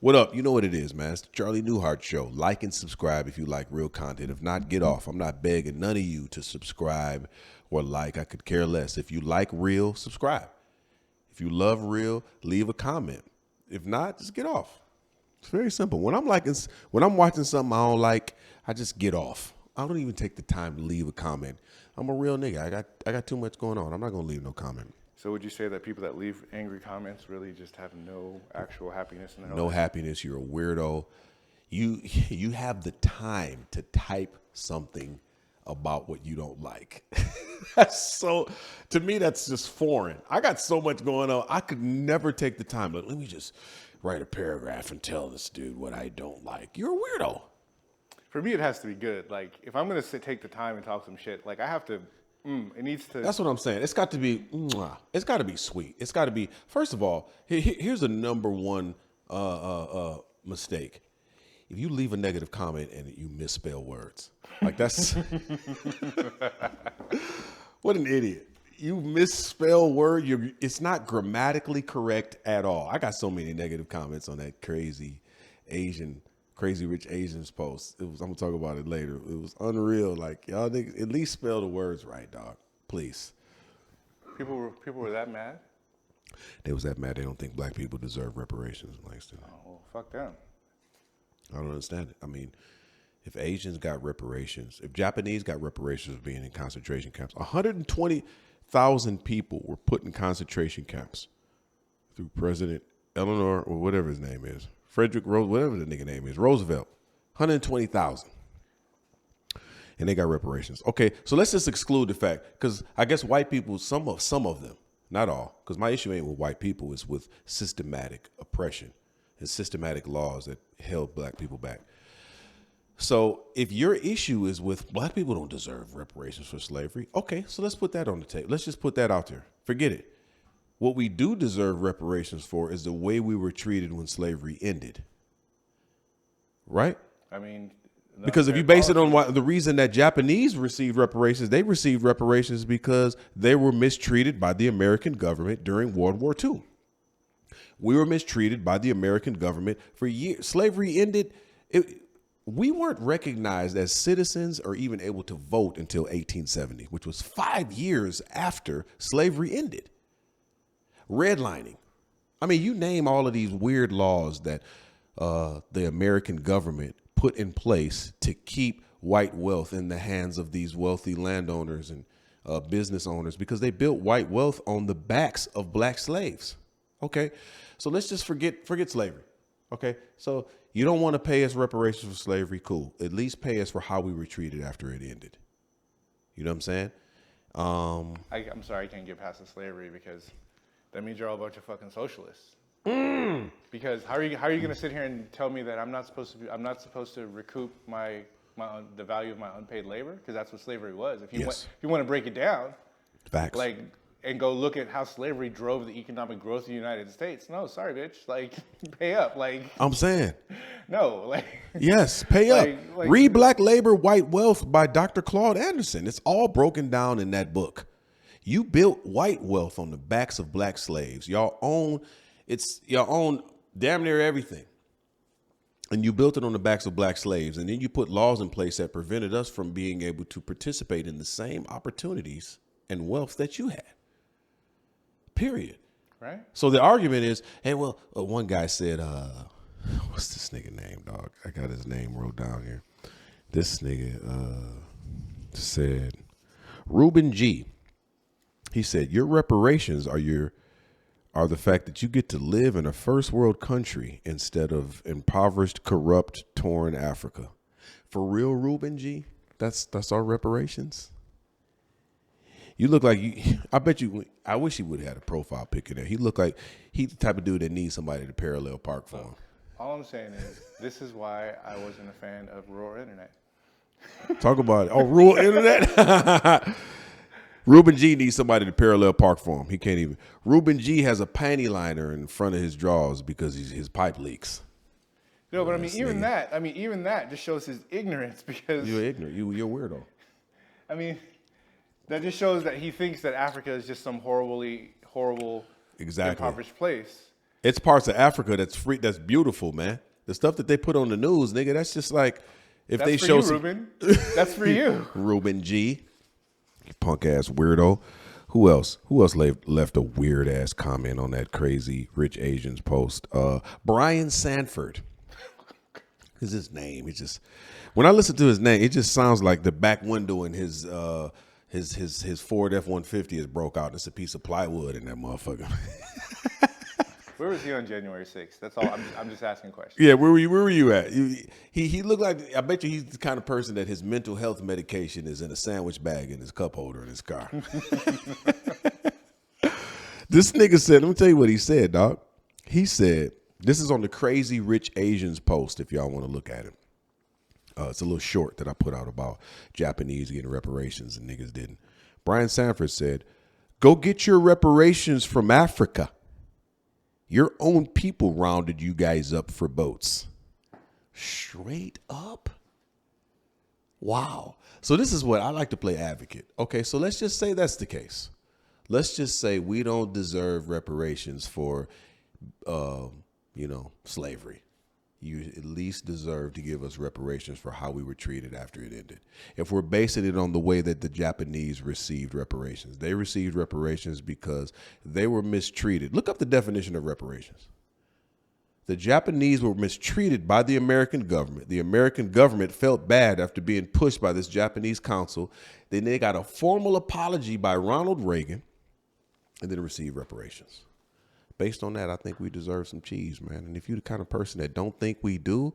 What up? You know what it is, man. It's the Charlie Newhart Show. Like and subscribe if you like real content. If not, get off. I'm not begging none of you to subscribe or like. I could care less. If you like real, subscribe. If you love real, leave a comment. If not, just get off. It's very simple. When I'm watching something I don't like, I just get off. I don't even take the time to leave a comment. I'm a real nigga. I got too much going on. I'm not gonna leave no comment. So would you say that people that leave angry comments really just have no actual happiness in their No life? happiness. You're a weirdo. You have the time to type something about what you don't like. To me, that's just foreign. I got so much going on. I could never take the time. Let me just write a paragraph and tell this dude what I don't like. You're a weirdo. For me, it has to be good. Like, if I'm going to take the time and talk some shit, like, I have to, it needs to. That's what I'm saying. It's got to be, it's got to be sweet. It's got to be, first of all, here's a number one mistake. If you leave a negative comment and you misspell words, like that's, what an idiot. You misspell word, it's not grammatically correct at all. I got so many negative comments on that Crazy Rich Asians post. I'm gonna talk about it later. It was unreal. Like, y'all niggas, at least spell the words right, dog. Please. People were that mad? They was that mad they don't think black people deserve reparations, Langston. Oh, well, fuck them. I don't understand it. I mean, if Asians got reparations, if Japanese got reparations for being in concentration camps, 120,000 people were put in concentration camps through President Eleanor, or whatever his name is, Frederick Rose, whatever the nigga name is, Roosevelt. 120,000. And they got reparations. Okay, so let's just exclude the fact, because I guess white people, some of them, not all, because my issue ain't with white people, it's with systematic oppression and systematic laws that held black people back. So if your issue is with black people don't deserve reparations for slavery, okay, so let's put that on the table. Let's just put that out there. Forget it. What we do deserve reparations for is the way we were treated when slavery ended. Right? I mean, because if you base it on the reason that Japanese received reparations, they received reparations because they were mistreated by the American government during World War II. We were mistreated by the American government for years. Slavery ended. We weren't recognized as citizens or even able to vote until 1870, which was 5 years after slavery ended. Redlining. I mean, you name all of these weird laws that the American government put in place to keep white wealth in the hands of these wealthy landowners and business owners, because they built white wealth on the backs of black slaves. Okay, so let's just forget slavery. Okay, so you don't want to pay us reparations for slavery, cool. At least pay us for how we were treated after it ended. You know what I'm saying? I'm sorry, I can't get past the slavery, because that means you're all a bunch of fucking socialists. Because how are you going to sit here and tell me that I'm not supposed to recoup the value of my unpaid labor? Because that's what slavery was. If you want to break it down, facts. And go look at how slavery drove the economic growth of the United States. No, sorry, bitch. Like, pay up. Like, I'm saying. No, like. Yes, pay up. Read Black Labor, White Wealth by Dr. Claude Anderson. It's all broken down in that book. You built white wealth on the backs of black slaves. Y'all own damn near everything. And you built it on the backs of black slaves. And then you put laws in place that prevented us from being able to participate in the same opportunities and wealth that you had. Period. Right. So the argument is, hey, well, one guy said, what's this nigga name, dog? I got his name wrote down here. This nigga said, Reuben G. He said, your reparations are the fact that you get to live in a first world country instead of impoverished, corrupt, torn Africa. For real, Reuben G. That's our reparations. You look like I wish he would have had a profile picture there. He looked like he's the type of dude that needs somebody to parallel park for him. All I'm saying is, this is why I wasn't a fan of rural internet. Talk about it. Oh, rural internet? Reuben G needs somebody to parallel park for him. He can't even. Reuben G has a panty liner in front of his drawers because his pipe leaks. No, but even that just shows his ignorance, because you're ignorant. You're a weirdo. I mean, that just shows that he thinks that Africa is just some horrible, exactly impoverished place. It's parts of Africa that's free, that's beautiful, man. The stuff that they put on the news, nigga, that's just like if That's they for show you, some Ruben. That's for you. Ruben G, you punk ass weirdo. Who else? Who else left a weird ass comment on that crazy rich Asians post? Brian Sanford. Is his name? It just when I listen to his name, it just sounds like the back window in his Ford F-150 is broke out. It's a piece of plywood in that motherfucker. Where was he on January 6th? That's all. I'm just asking questions. Yeah, where were you at? He looked like, I bet you he's the kind of person that his mental health medication is in a sandwich bag in his cup holder in his car. This nigga said, let me tell you what he said, dog. He said, this is on the Crazy Rich Asians post if y'all want to look at it. It's a little short that I put out about Japanese getting reparations and niggas didn't. Brian Sanford said, go get your reparations from Africa. Your own people rounded you guys up for boats. Straight up? Wow. So this is what I like to play advocate. Okay, so let's just say that's the case. Let's just say we don't deserve reparations for, slavery. You at least deserve to give us reparations for how we were treated after it ended. If we're basing it on the way that the Japanese received reparations, they received reparations because they were mistreated. Look up the definition of reparations. The Japanese were mistreated by the American government. The American government felt bad after being pushed by this Japanese council. Then they got a formal apology by Ronald Reagan and then received reparations. Based on that, I think we deserve some cheese, man. And if you're the kind of person that don't think we do,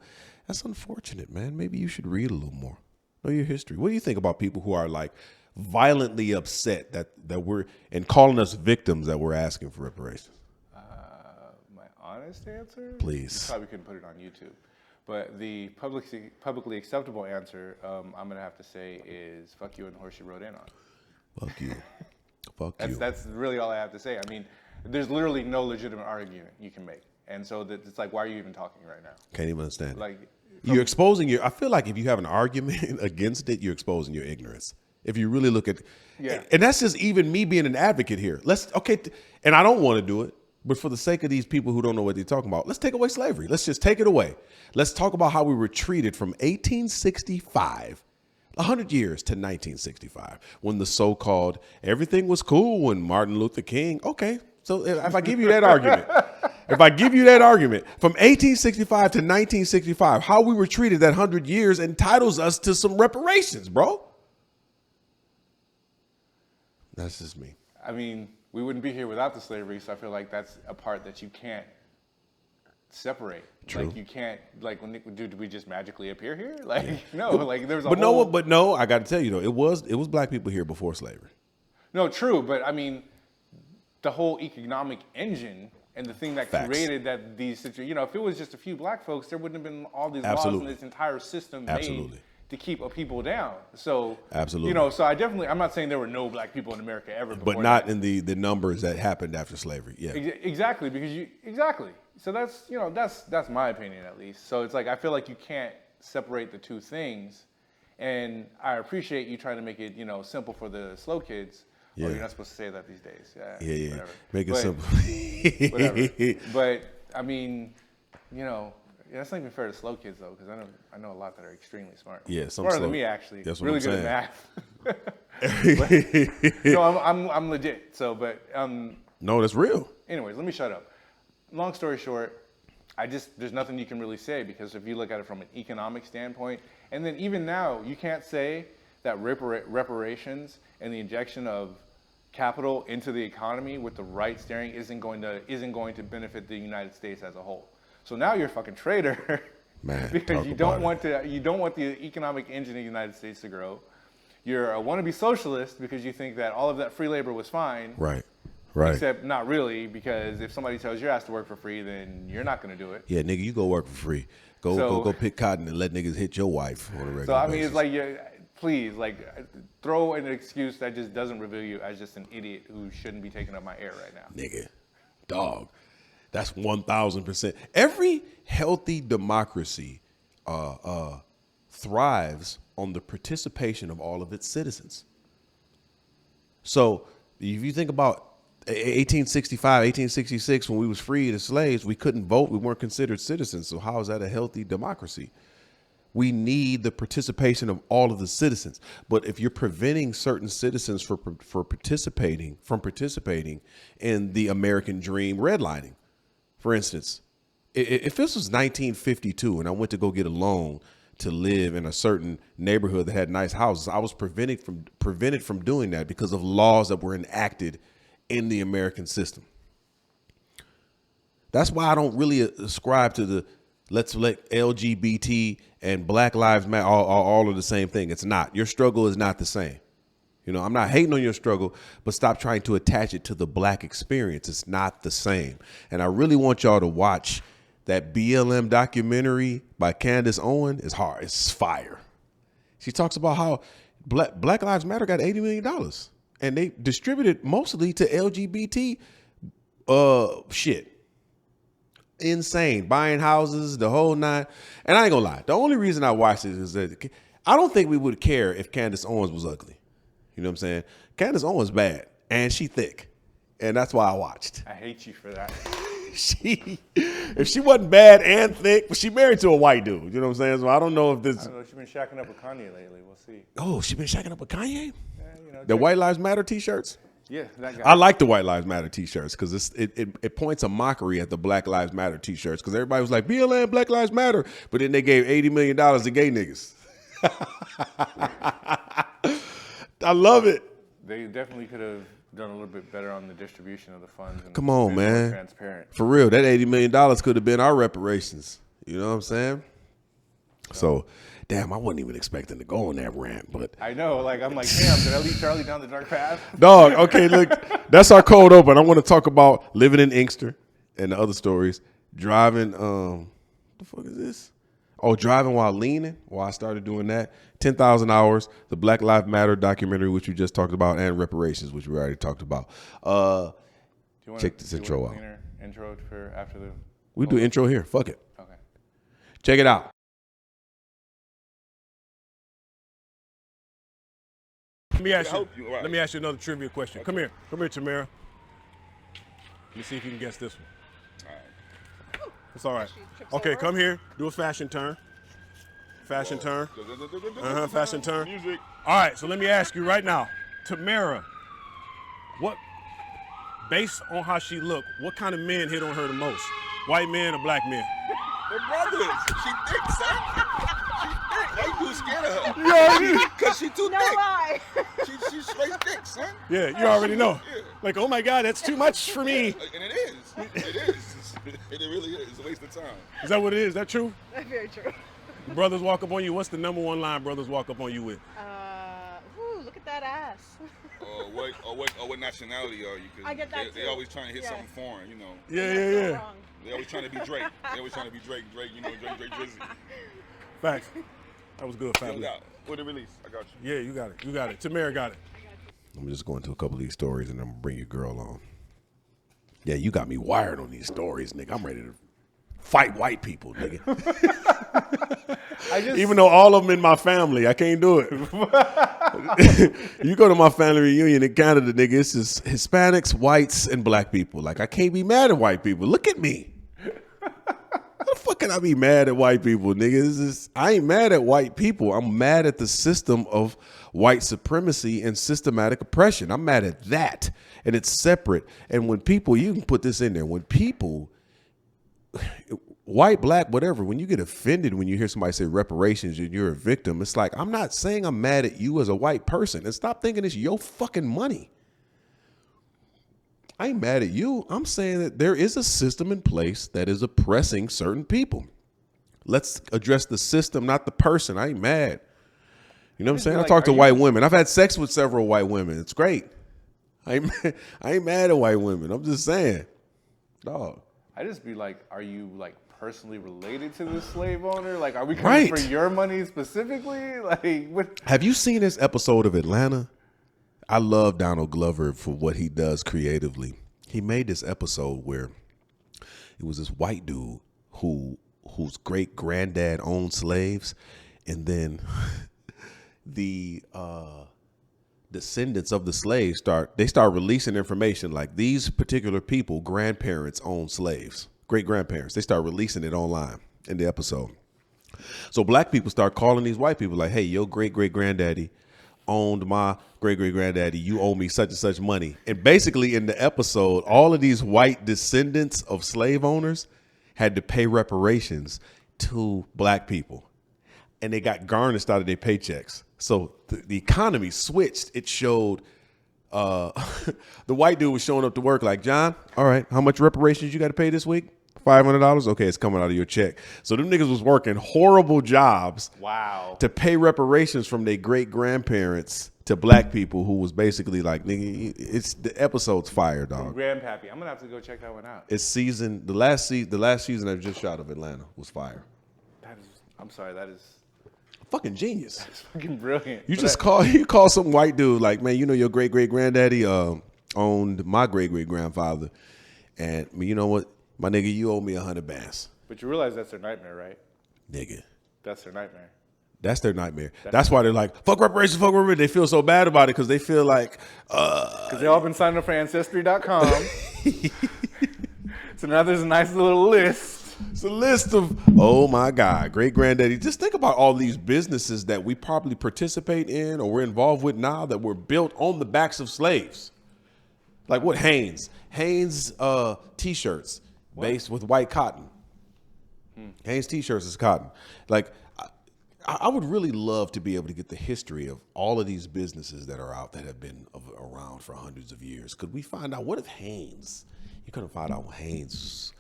that's unfortunate, man. Maybe you should read a little more. Know your history. What do you think about people who are like violently upset that we're and calling us victims that we're asking for reparations? My honest answer? Please. You probably couldn't put it on YouTube. But the publicly acceptable answer, I'm going to have to say is fuck you and the horse you rode in on. Fuck you. Fuck you. That's really all I have to say. I mean, there's literally no legitimate argument you can make. And so it's like, why are you even talking right now? Can't even understand it. Like, you're exposing I feel like if you have an argument against it, you're exposing your ignorance. If you really look at, and that's just even me being an advocate here. And I don't want to do it, but for the sake of these people who don't know what they're talking about, let's take away slavery. Let's just take it away. Let's talk about how we were treated from 1865 100 years to 1965, when the so-called everything was cool when Martin Luther King. Okay, so if I give you that argument, from 1865 to 1965, how we were treated that 100 years entitles us to some reparations, bro. That's just me. I mean, we wouldn't be here without the slavery, so I feel like that's a part that you can't separate. True. Like you can't, like, did we just magically appear here? Like, no, like there's a but whole... no, I got to tell you though, it was black people here before slavery. No, true, but I mean, the whole economic engine and the thing that created that these situations, if it was just a few black folks, there wouldn't have been all these laws and this entire system made to keep a people down. So, so I'm not saying there were no black people in America ever before. But not in the numbers that happened after slavery. Yeah. Exactly, because so that's my opinion at least. So it's like, I feel like you can't separate the two things. And I appreciate you trying to make it, simple for the slow kids. Yeah. Oh, you're not supposed to say that these days. Yeah. Whatever. Make it simple. Whatever. But I mean, that's not even fair to slow kids though, because I know a lot that are extremely smart. Yeah, smarter than me actually. That's really what I'm good at math. No, I'm legit. So, but no, that's real. Anyways, let me shut up. Long story short, there's nothing you can really say, because if you look at it from an economic standpoint, and then even now, you can't say that reparations and the injection of capital into the economy with the right steering isn't going to benefit the United States as a whole. So now you're a fucking traitor, man, because you don't want the economic engine of the United States to grow. You're a wannabe socialist because you think that all of that free labor was fine. Right. Except not really, because if somebody tells your ass to work for free, then you're not going to do it. Yeah, nigga, you go work for free. Go pick cotton and let niggas hit your wife on a regular basis. So I mean, it's like, please, throw an excuse that just doesn't reveal you as just an idiot who shouldn't be taking up my air right now. Nigga, dog, that's 1,000%. Every healthy democracy thrives on the participation of all of its citizens. So if you think about 1865, 1866, when we was freed as slaves, we couldn't vote. We weren't considered citizens. So how is that a healthy democracy? We need the participation of all of the citizens. But if you're preventing certain citizens from participating in the American dream, redlining, for instance, if this was 1952 and I went to go get a loan to live in a certain neighborhood that had nice houses, I was prevented from doing that because of laws that were enacted in the American system. That's why I don't really ascribe to the let's let LGBT and Black Lives Matter all of the same thing. It's not. Your struggle is not the same. You know, I'm not hating on your struggle, but stop trying to attach it to the black experience. It's not the same. And I really want y'all to watch that BLM documentary by Candace Owen. It's hard. It's fire. She talks about how Black Lives Matter got $80 million and they distributed mostly to LGBT shit. Insane. Buying houses, the whole nine. And I ain't gonna lie. The only reason I watched it is that I don't think we would care if Candace Owens was ugly. You know what I'm saying? Candace Owens bad and she thick. And that's why I watched. I hate you for that. If she wasn't bad and thick, but she married to a white dude. You know what I'm saying? So I don't know if this. I don't know. She's been shacking up with Kanye lately. We'll see. Oh, she been shacking up with Kanye? Yeah, you know. The White Lives Matter t-shirts? Yeah, that guy. I like the White Lives Matter t-shirts because it points a mockery at the Black Lives Matter t-shirts because everybody was like, BLM, Black Lives Matter. But then they gave $80 million to gay niggas. I love it. They definitely could have done a little bit better on the distribution of the funds. And come on, man. Transparent. For real, that $80 million could have been our reparations. You know what I'm saying? So, damn, I wasn't even expecting to go on that rant, but I know, like I'm like, damn, did I lead Charlie down the dark path? Dog, okay, look, that's our cold open. I want to talk about living in Inkster and the other stories. Driving, what the fuck is this? Oh, driving while leaning. Well, I started doing that. 10,000 hours, the Black Lives Matter documentary, which we just talked about, and reparations, which we already talked about. Check this intro out. Intro for after the. We do intro here. Fuck it. Okay. Check it out. Let me ask you another trivia question. Okay. Come here, Tamara. Let me see if you can guess this one. All right. It's all right. Okay, come here. Do a fashion turn. Fashion turn. Fashion turn. Music. All right, so let me ask you right now, Tamara, based on how she looked, what kind of men hit on her the most? White men or black men? They're brothers. She thick, son. She thick. Why you scared of her? Yeah, because she too thick. Lie. She's straight thick, son. Yeah, you already know. Yeah. Like, oh my God, that's too much for me. And it is. It is. It really is. It's a waste of time. Is that what it is? Is that true? That's very true. Brothers walk up on you. What's the number one line brothers walk up on you with? Look at that ass. What nationality are you? I get that they always trying to hit something foreign, you know. Yeah. They always trying to be Drake. Drake, you know, Drake Drizzy. Facts. That was good, family. With the release, I got you. Yeah, you got it. Tamara got it. I'm just going to a couple of these stories and I'm gonna bring your girl on. Yeah, you got me wired on these stories, nigga. I'm ready to fight white people, nigga. Even though all of them in my family, I can't do it. You go to my family reunion in Canada, nigga, it's just Hispanics, whites, and black people. Like, I can't be mad at white people. Look at me. How the fuck can I be mad at white people, nigga? I ain't mad at white people. I'm mad at the system of white supremacy and systematic oppression. I'm mad at that. And it's separate. And when people, you can put this in there, when people, white, black, whatever, when you get offended when you hear somebody say reparations and you're a victim, it's like, I'm not saying I'm mad at you as a white person. And stop thinking it's your fucking money. I ain't mad at you. I'm saying that there is a system in place that is oppressing certain people. Let's address the system, not the person. I ain't mad. You know what I'm saying? I talk to white women. I've had sex with several white women. It's great. I ain't mad at white women. I'm just saying, dog. I just be like, are you like personally related to this slave owner? Like, are we coming for your money specifically? Like, what? Have you seen this episode of Atlanta? I love Donald Glover for what he does creatively. He made this episode where it was this white dude whose great granddad owned slaves, and then the descendants of the slaves start releasing information like these particular people, grandparents owned slaves, great grandparents. They start releasing it online in the episode. So black people start calling these white people like, hey, your great great granddaddy owned my great great granddaddy. You owe me such and such money. And basically in the episode, all of these white descendants of slave owners had to pay reparations to black people. And they got garnished out of their paychecks. So the economy switched. It showed the white dude was showing up to work like, John, all right, how much reparations you got to pay this week? $500? Okay, it's coming out of your check. So them niggas was working horrible jobs. Wow. To pay reparations from their great grandparents to black people who was basically like, nigga, it's the episode's fire, dog. Grandpappy. I'm gonna have to go check that one out. It's the last season I just shot of Atlanta was fire. That is fucking genius. That's fucking brilliant. You call some white dude like, man, you know your great great granddaddy owned my great great grandfather, and you know what, my nigga, you owe me 100 bands. But you realize that's their nightmare, right? Nigga, that's their nightmare. That's their nightmare. That's why they're like, fuck reparations, fuck reparations. They feel so bad about it because they feel like because they all been signing up for Ancestry.com. So now there's a nice little list. It's a list of, oh my God, great granddaddy. Just think about all these businesses that we probably participate in or we're involved with now that were built on the backs of slaves. Like what? Hanes t-shirts based with white cotton. Hanes t-shirts is cotton. Like I would really love to be able to get the history of all of these businesses that are out that have been around for hundreds of years. Could we find out, what if Hanes, you couldn't find out Hanes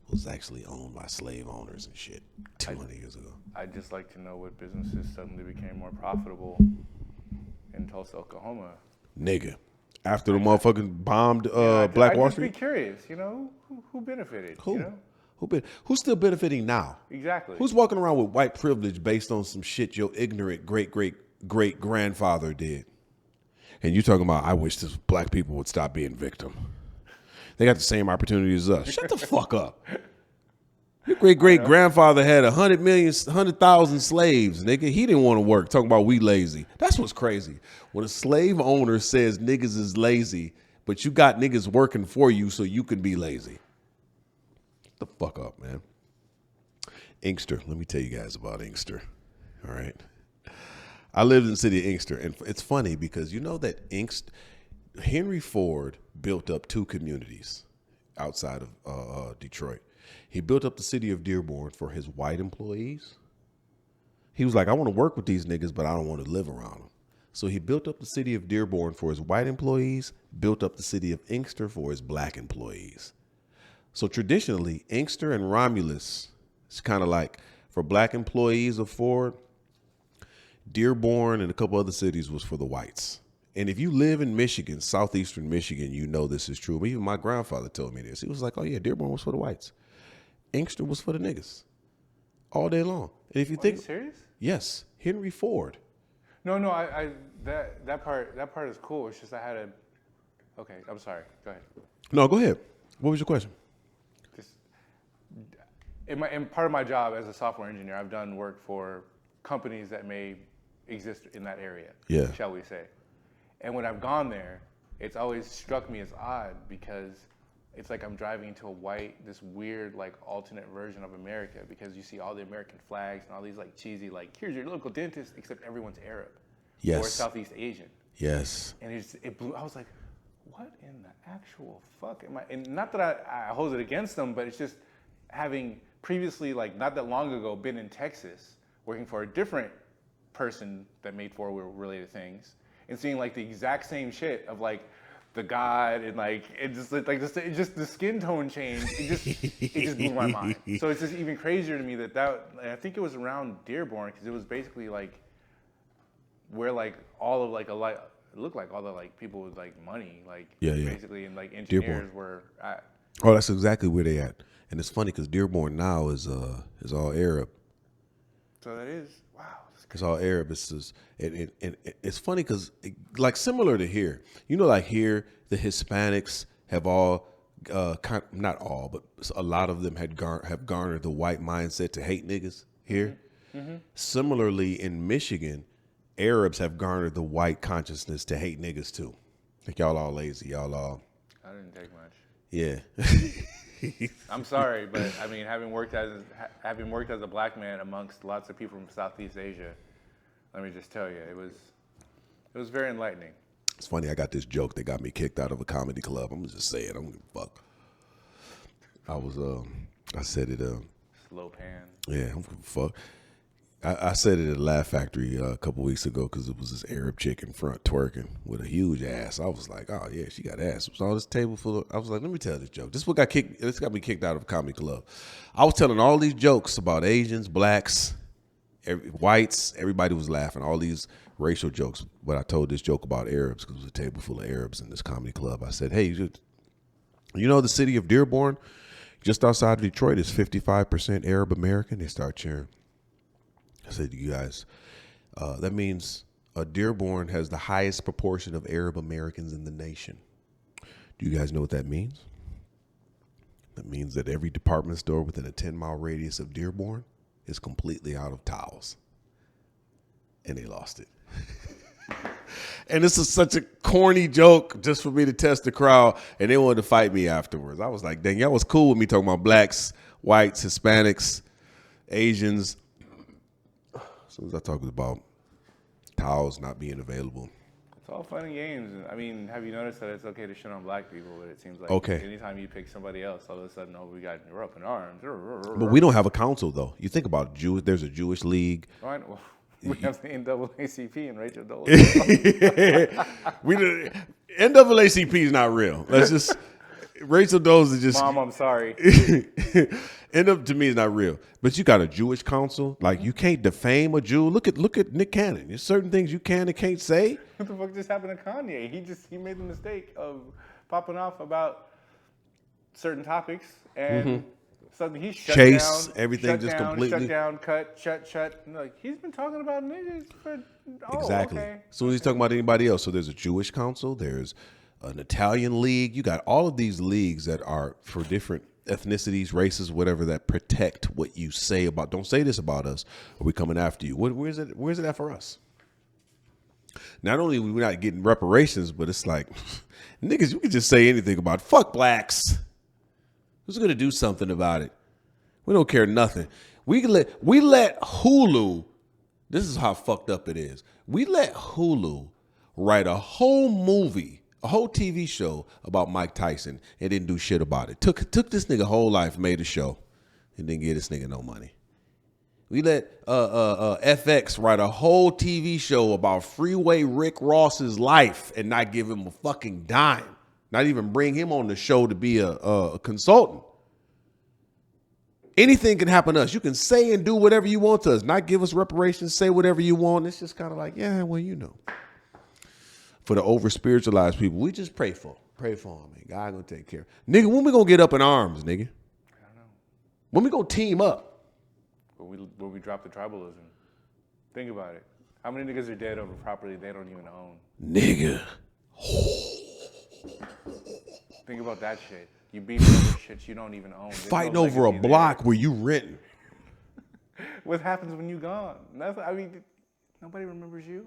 was actually owned by slave owners and shit 200 years ago? I'd just like to know what businesses suddenly became more profitable in Tulsa, Oklahoma. Nigga, after the motherfucking bombed Black Wall Street? I'd just be curious, you know, who benefited? Who? You know? Who's still benefiting now? Exactly. Who's walking around with white privilege based on some shit your ignorant great great great grandfather did? And you talking about, I wish this black people would stop being victim. They got the same opportunities as us. Shut the fuck up. Your great great grandfather had 100,000 slaves, nigga. He didn't want to work. Talking about we lazy. That's what's crazy. When a slave owner says niggas is lazy, but you got niggas working for you so you can be lazy. The fuck up, man. Inkster. Let me tell you guys about Inkster. All right. I lived in the city of Inkster, and it's funny because you know that Henry Ford built up 2 communities outside of Detroit. He built up the city of Dearborn for his white employees. He was like, I want to work with these niggas, but I don't want to live around them. So he built up the city of Dearborn for his white employees, built up the city of Inkster for his black employees. So traditionally, Inkster and Romulus, it's kind of like for black employees of Ford, Dearborn and a couple other cities was for the whites. And if you live in Michigan, southeastern Michigan, you know this is true. But even my grandfather told me this. He was like, oh yeah, Dearborn was for the whites. Inkster was for the niggas all day long. And if you think, are you serious? Yes, Henry Ford. No, that part is cool. It's just okay, I'm sorry. Go ahead. No, go ahead. What was your question? In part of my job as a software engineer, I've done work for companies that may exist in that area, shall we say. And when I've gone there, it's always struck me as odd because it's like I'm driving to this weird, like, alternate version of America, because you see all the American flags and all these, like, cheesy, like, here's your local dentist, except everyone's Arab. Yes. Or Southeast Asian. Yes. And it blew, I was like, what in the actual fuck am I? And not that I hold it against them, but it's just having previously, like, not that long ago, been in Texas working for a different person that made Ford-related things, and seeing, like, the exact same shit of, like, the God and, like, it just the skin tone change. It just blew my mind. So it's just even crazier to me that I think it was around Dearborn, because it was basically like where, like, all of, like, it looked like all the, like, people with, like, money, like, basically, and, like, engineers Dearborn were at. Oh, that's exactly where they at. And it's funny because Dearborn now is all Arab. So that is, wow. It's all Arab. It's funny because, like, similar to here, you know, like here, the Hispanics have all, not all, but a lot of them have garnered the white mindset to hate niggas here. Mm-hmm. Similarly, in Michigan, Arabs have garnered the white consciousness to hate niggas too. Like y'all all lazy, y'all all. I didn't take much. Yeah. I'm sorry, but I mean, having worked as a black man amongst lots of people from Southeast Asia, let me just tell you, it was very enlightening. It's funny, I got this joke that got me kicked out of a comedy club. I'm just saying, I'm gonna fuck. I said it. Slow pan. Yeah, I'm gonna fuck. I said it at Laugh Factory a couple weeks ago because it was this Arab chick in front twerking with a huge ass. I was like, oh yeah, she got ass. It was on this table full of. I was like, let me tell this joke. This got me kicked out of a comedy club. I was telling all these jokes about Asians, blacks, whites. Everybody was laughing. All these racial jokes. But I told this joke about Arabs because it was a table full of Arabs in this comedy club. I said, hey, you know the city of Dearborn, just outside of Detroit, is 55% Arab American. They start cheering. I said to you guys, that means Dearborn has the highest proportion of Arab Americans in the nation. Do you guys know what that means? That means that every department store within a 10-mile radius of Dearborn is completely out of towels. And they lost it. And this is such a corny joke just for me to test the crowd, and they wanted to fight me afterwards. I was like, dang, y'all was cool with me talking about blacks, whites, Hispanics, Asians. As soon as I talked about towels not being available. It's all fun and games. I mean, have you noticed that it's okay to shit on black people, but it seems like anytime you pick somebody else, all of a sudden, you're up in arms. But we don't have a council, though. You think about there's a Jewish league. Well, we have the NAACP and Rachel Dolezal. NAACP is not real. Let's just... Rachel Dolezal is just... Mom, I'm sorry. To me is not real. But you got a Jewish council. Like, you can't defame a Jew. Look at Nick Cannon. There's certain things you can and can't say. What the fuck just happened to Kanye? He made the mistake of popping off about certain topics and suddenly he's shut Chase, down. everything shut just down, completely... Shut down, cut, shut. Like, he's been talking about niggas for... Exactly. Okay. As soon as he's talking about anybody else. So there's a Jewish council. There's an Italian league. You got all of these leagues that are for different ethnicities, races, whatever, that protect what you say about. Don't say this about us, or we coming after you. Where's it at for us? Not only are we not getting reparations, but it's like, niggas, you can just say anything about fuck blacks. Who's gonna do something about it? We don't care nothing. We let Hulu. This is how fucked up it is. We let Hulu write a whole movie, a whole TV show about Mike Tyson and didn't do shit about it. Took this nigga whole life, made a show, and didn't give this nigga no money. We let FX write a whole TV show about Freeway Rick Ross's life and not give him a fucking dime. Not even bring him on the show to be a consultant. Anything can happen to us. You can say and do whatever you want to us. Not give us reparations, say whatever you want. It's just kind of like, yeah, well, you know. For the over-spiritualized people, we just pray for them. Pray for them, man. God gonna take care. Nigga, when we gonna get up in arms, nigga? I don't know. When we gonna team up? Where we drop the tribalism. Think about it. How many niggas are dead over property they don't even own? Nigga. Think about that shit. You beat over shit you don't even own. There's Fighting no over a legacy block there. where you renting. What happens when you gone? Nobody remembers you.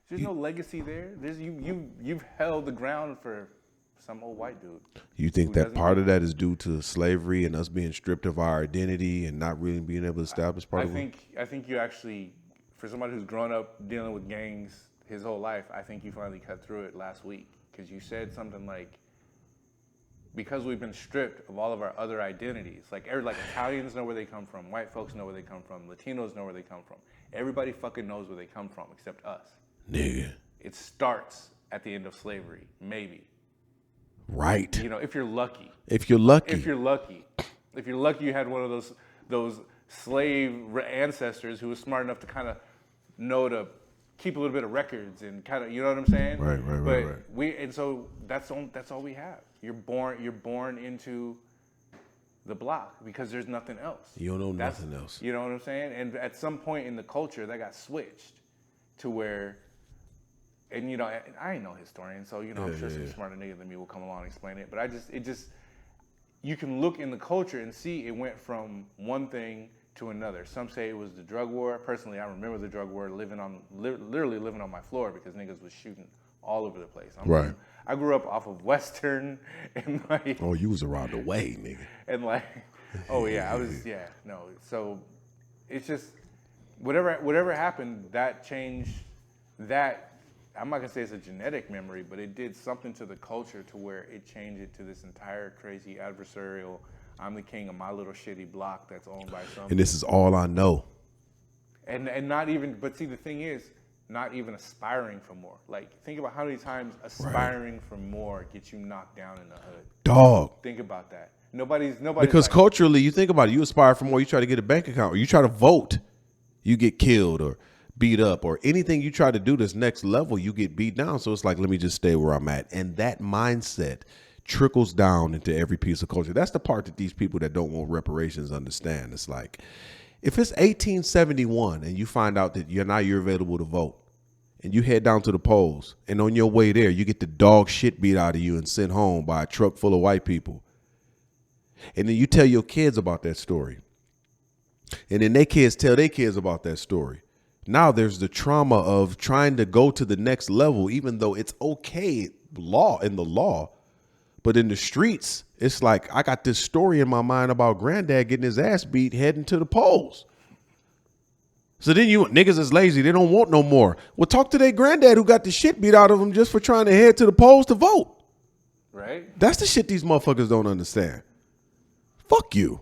There's no legacy there. You've held the ground for some old white dude. You think that part of that is due to slavery and us being stripped of our identity and not really being able to establish part of it? I think you actually, for somebody who's grown up dealing with gangs his whole life, I think you finally cut through it last week because you said something like, because we've been stripped of all of our other identities, like Italians know where they come from, white folks know where they come from, Latinos know where they come from. Everybody fucking knows where they come from except us. Nigga. It starts at the end of slavery, maybe. Right. You know, if you're lucky. If you're lucky. If you're lucky, you had one of those slave ancestors who was smart enough to kind of know to keep a little bit of records and kind of, you know what I'm saying? Right. And so that's all we have. You're born into the block because there's nothing else. You don't know nothing else. You know what I'm saying? And at some point in the culture, that got switched to where, and you know, I ain't no historian, so you know, I'm sure some smarter nigga than me will come along and explain it. But you can look in the culture and see it went from one thing to another. Some say it was the drug war. Personally, I remember the drug war, literally living on my floor because niggas was shooting all over the place. Right. I grew up off of Western and like. Oh, you was around the way, nigga. And like, oh yeah, I was, yeah, no. So it's just, whatever happened, that changed that. I'm not gonna say it's a genetic memory, but it did something to the culture to where it changed it to this entire crazy adversarial, I'm the king of my little shitty block that's owned by some. And this is all I know. And not even, but see, the thing is, not even aspiring for more. Like, think about how many times aspiring for more gets you knocked down in the hood. Dog. Think about that. Nobody's because like, culturally, you think about it, you aspire for more, you try to get a bank account, or you try to vote, you get killed or beat up, or anything you try to do this next level, you get beat down. So it's like, let me just stay where I'm at. And that mindset trickles down into every piece of culture. That's the part that these people that don't want reparations understand. It's like, if it's 1871 and you find out that you're available to vote, and you head down to the polls, and on your way there, you get the dog shit beat out of you and sent home by a truck full of white people. And then you tell your kids about that story. And then their kids tell their kids about that story. Now there's the trauma of trying to go to the next level, even though it's okay in the law. But in the streets, it's like, I got this story in my mind about granddad getting his ass beat heading to the polls. So then you niggas is lazy. They don't want no more. Well, talk to their granddad who got the shit beat out of him just for trying to head to the polls to vote. Right? That's the shit these motherfuckers don't understand. Fuck you.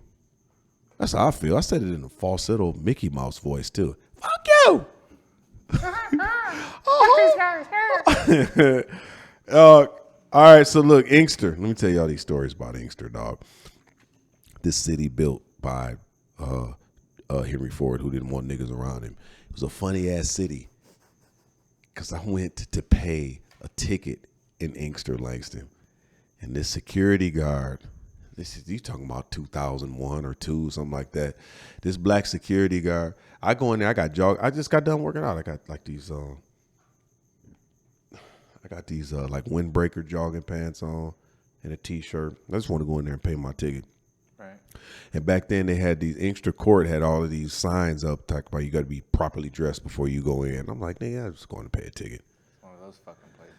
That's how I feel. I said it in a falsetto Mickey Mouse voice too. Fuck you. All right, so look, Inkster. Let me tell y'all these stories about Inkster, dog. This city built by Henry Ford, who didn't want niggas around him. It was a funny ass city because I went to pay a ticket in Inkster, Langston, and this security guard. You talking about 2001 or 2, something like that. This black security guard. I go in there. I just got done working out. I got like these. Like windbreaker jogging pants on and a t-shirt. I just want to go in there and pay my ticket. Right. And back then they had these Inkster Court had all of these signs up talking about you got to be properly dressed before you go in. I'm like, nigga, I'm just going to pay a ticket. One of those fucking places.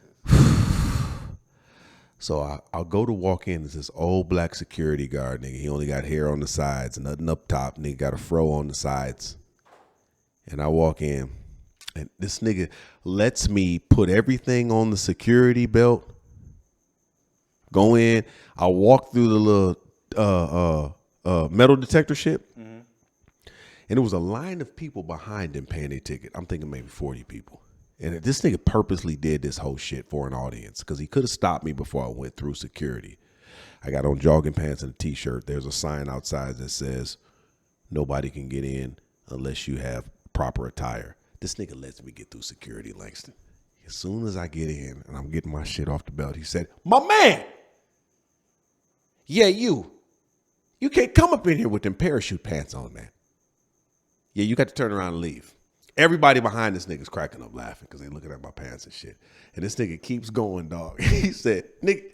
So I'll go to walk in. It's this old black security guard, nigga. He only got hair on the sides, nothing up top. Nigga got a fro on the sides. And I walk in, and this nigga lets me put everything on the security belt. Go in. I walk through the little metal detector shit. Mm-hmm. And there was a line of people behind him paying their ticket. I'm thinking maybe 40 people. And this nigga purposely did this whole shit for an audience because he could have stopped me before I went through security. I got on jogging pants and a t-shirt. There's a sign outside that says nobody can get in unless you have proper attire. This nigga lets me get through security, Langston. As soon as I get in and I'm getting my shit off the belt, he said, "My man, yeah, you can't come up in here with them parachute pants on, man. Yeah, you got to turn around and leave." Everybody behind this nigga's cracking up laughing because they looking at my pants and shit. And this nigga keeps going, dog. He said, nigga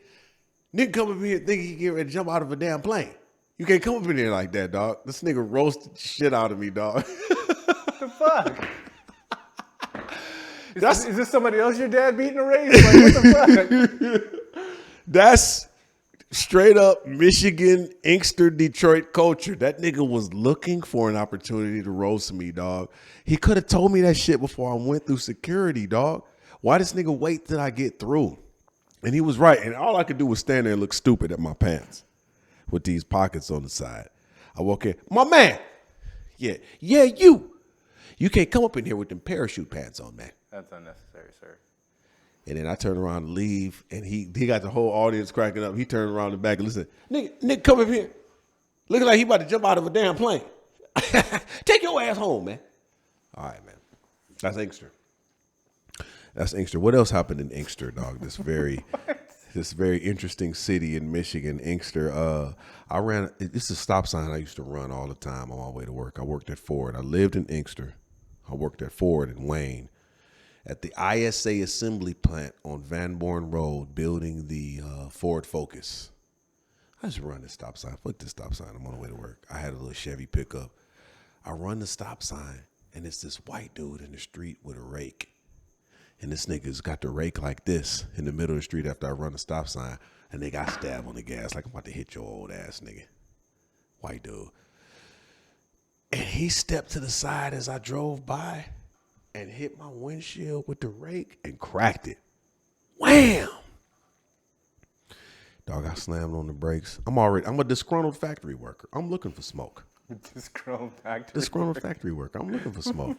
come up here thinking he get ready to jump out of a damn plane. You can't come up in here like that, dog. This nigga roasted the shit out of me, dog. What the fuck? Is this somebody else your dad beating a race? Like, what the fuck? That's straight up Michigan, Inkster, Detroit culture. That nigga was looking for an opportunity to roast me, dog. He could have told me that shit before I went through security, dog. Why this nigga wait till I get through? And he was right. And all I could do was stand there and look stupid at my pants with these pockets on the side. I walk in, "My man, yeah, you can't come up in here with them parachute pants on, man." That's unnecessary, sir. And then I turn around and leave, and he got the whole audience cracking up. He turned around the back and listen, nigga, come up here. Looking like he about to jump out of a damn plane. Take your ass home, man. All right, man. That's Inkster. That's Inkster. What else happened in Inkster, dog? This very interesting city in Michigan, Inkster. This is a stop sign I used to run all the time on my way to work. I worked at Ford. I lived in Inkster. I worked at Ford in Wayne. At the ISA assembly plant on Van Born Road, building the Ford Focus. I just run this stop sign. Fuck this stop sign. I'm on the way to work. I had a little Chevy pickup. I run the stop sign, and it's this white dude in the street with a rake. And this nigga's got the rake like this in the middle of the street after I run the stop sign. And they got stabbed on the gas like I'm about to hit your old ass, nigga. White dude. And he stepped to the side as I drove by and hit my windshield with the rake and cracked it. Wham! Dog, I slammed on the brakes. I'm a disgruntled factory worker. I'm looking for smoke. Disgruntled factory worker. I'm looking for smoke.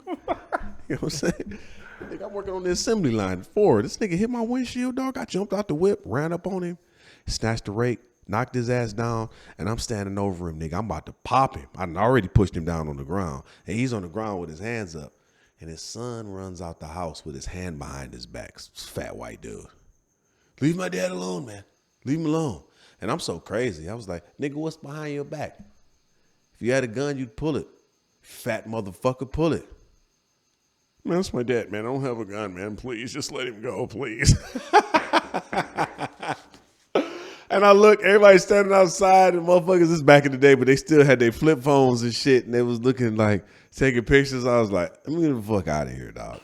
You know what I'm saying? Nigga, I'm working on the assembly line Ford. This nigga hit my windshield, dog. I jumped out the whip, ran up on him, snatched the rake, knocked his ass down, and I'm standing over him, nigga. I'm about to pop him. I already pushed him down on the ground, and he's on the ground with his hands up. And his son runs out the house with his hand behind his back. Fat white dude. Leave my dad alone, man. Leave him alone. And I'm so crazy. I was like, nigga, what's behind your back? If you had a gun, you'd pull it. Fat motherfucker, pull it. Man, that's my dad, man. I don't have a gun, man. Please, just let him go, please. And I look, everybody's standing outside, and motherfuckers, this is back in the day, but they still had their flip phones and shit, and they was looking like, taking pictures. I was like, let me get the fuck out of here, dog.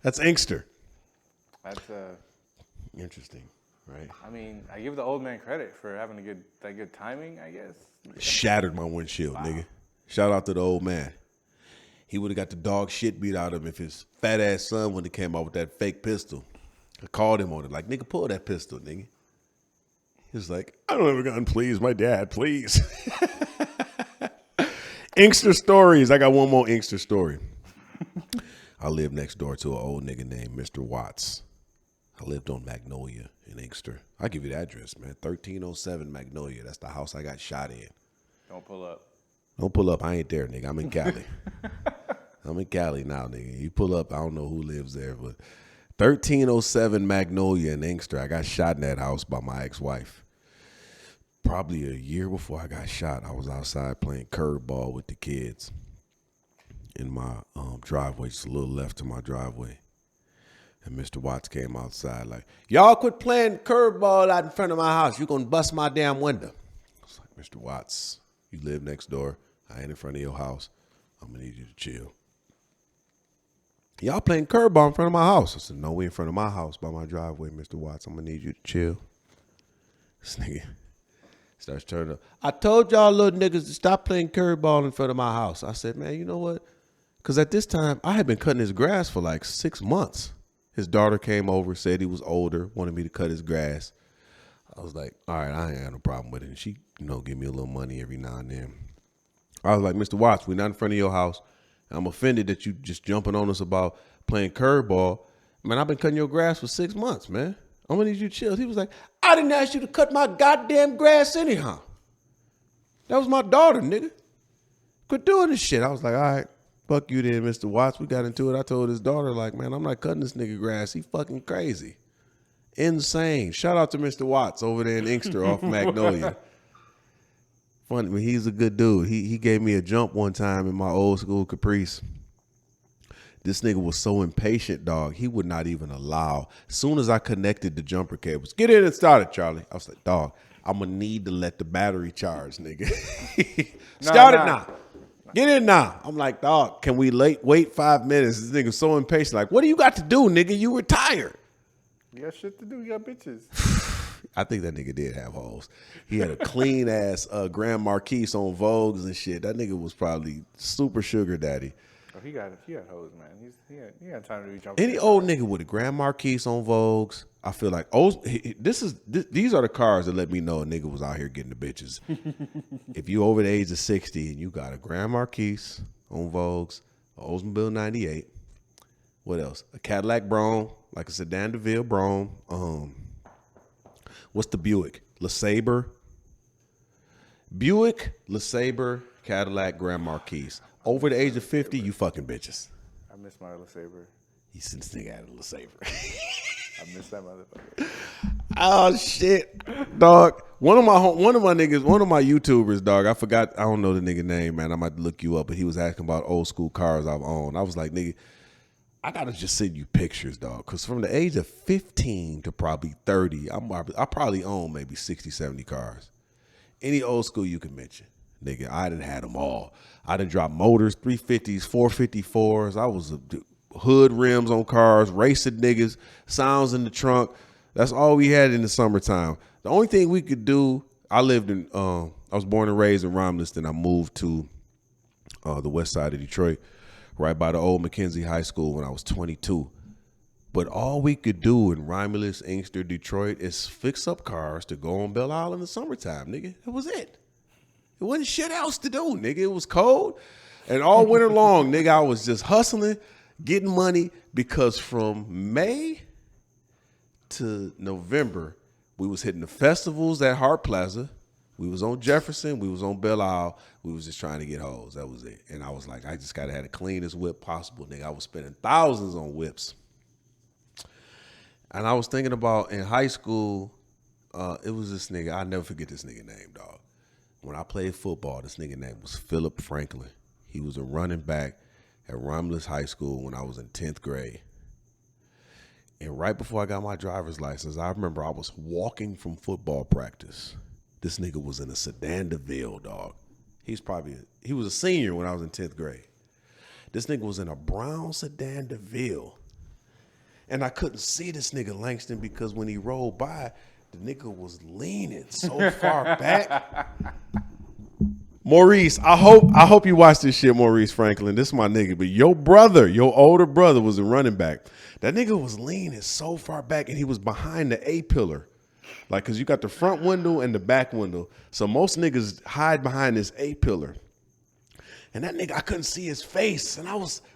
That's Inkster. That's interesting, right? I mean, I give the old man credit for having that good timing, I guess. Shattered my windshield, nigga. Shout out to the old man. He would have got the dog shit beat out of him if his fat ass son would have came out with that fake pistol. I called him on it, like, nigga, pull that pistol, nigga. He was like, I don't have a gun, please. My dad, please. Inkster stories. I got one more Inkster story. I lived next door to an old nigga named Mr. Watts. I lived on Magnolia in Inkster. I'll give you the address, man. 1307 Magnolia. That's the house I got shot in. Don't pull up. Don't pull up. I ain't there, nigga. I'm in Cali. I'm in Cali now, nigga. You pull up, I don't know who lives there, but 1307 Magnolia in Inkster. I got shot in that house by my ex-wife. Probably a year before I got shot, I was outside playing curveball with the kids in my driveway, just a little left to my driveway. And Mr. Watts came outside like, y'all quit playing curveball out in front of my house. You're going to bust my damn window. I was like, Mr. Watts, you live next door. I ain't in front of your house. I'm going to need you to chill. Y'all playing curveball in front of my house. I said, no, we in front of my house by my driveway, Mr. Watts. I'm going to need you to chill. This nigga starts turning up. I told y'all little niggas to stop playing curveball in front of my house. I said, man, you know what? Because at this time, I had been cutting his grass for like 6 months. His daughter came over, said he was older, wanted me to cut his grass. I was like, all right, I ain't got no problem with it. And she, give me a little money every now and then. I was like, Mr. Watts, we're not in front of your house. I'm offended that you just jumping on us about playing curveball. Man, I've been cutting your grass for 6 months, man. I'm going to need you to chill. He was like, I didn't ask you to cut my goddamn grass anyhow. That was my daughter, nigga. Quit doing this shit. I was like, all right, fuck you then, Mr. Watts. We got into it. I told his daughter, like, man, I'm not cutting this nigga grass. He fucking crazy. Insane. Shout out to Mr. Watts over there in Inkster off Magnolia. Funny, he's a good dude. He gave me a jump one time in my old school Caprice. This nigga was so impatient, dog. He would not even allow. As soon as I connected the jumper cables, get in and start it, Charlie. I was like, dog, I'm going to need to let the battery charge, nigga. Start it now. Get in now. I'm like, dog, can we wait 5 minutes? This nigga's so impatient. Like, what do you got to do, nigga? You retired. You got shit to do. You got bitches. I think that nigga did have hoes. He had a clean ass Grand Marquis on Vogues and shit. That nigga was probably super sugar daddy. Oh, he got hoes, man. He got time to reach out. Any old nigga with a Grand Marquis on Vogues, I feel like these are the cars that let me know a nigga was out here getting the bitches. If you over the age of 60 and you got a Grand Marquis on Vogues, a Oldsmobile 98, what else? A Cadillac Brougham, like a Sedan DeVille Brougham. What's the Buick? LeSabre. Buick, LeSabre, Cadillac, Grand Marquis. Over the age of 50, you fucking bitches. I miss my LeSabre. He sent this nigga out of LeSabre. I miss that motherfucker. Oh shit, dog. One of my YouTubers, dog. I don't know the nigga name, man. I might look you up, but he was asking about old school cars I've owned. I was like, nigga, I gotta just send you pictures, dog. Cause from the age of 15 to probably 30, I probably own maybe 60, 70 cars. Any old school you can mention. Nigga, I done had them all. I done dropped motors, 350s, 454s. I was hood rims on cars, racing niggas, sounds in the trunk. That's all we had in the summertime. The only thing we could do, I was born and raised in Romulus, then I moved to the west side of Detroit, right by the old McKenzie High School when I was 22. But all we could do in Romulus, Inkster, Detroit is fix up cars to go on Belle Isle in the summertime, nigga. That was it. It wasn't shit else to do, nigga. It was cold. And all winter long, nigga, I was just hustling, getting money, because from May to November, we was hitting the festivals at Hart Plaza. We was on Jefferson. We was on Belle Isle. We was just trying to get hoes. That was it. And I was like, I just got to have the cleanest whip possible, nigga. I was spending thousands on whips. And I was thinking about in high school, it was this nigga. I'll never forget this nigga name, dog. When I played football, this nigga name was Philip Franklin. He was a running back at Romulus High School when I was in 10th grade. And right before I got my driver's license, I remember I was walking from football practice. This nigga was in a sedan DeVille, dog. He was a senior when I was in 10th grade. This nigga was in a brown sedan DeVille. And I couldn't see this nigga Langston because when he rolled by, the nigga was leaning so far back. Maurice, I hope you watch this shit, Maurice Franklin. This is my nigga. But your older brother was a running back. That nigga was leaning so far back and he was behind the A-pillar. Like, cause you got the front window and the back window. So most niggas hide behind this A-pillar. And that nigga, I couldn't see his face. And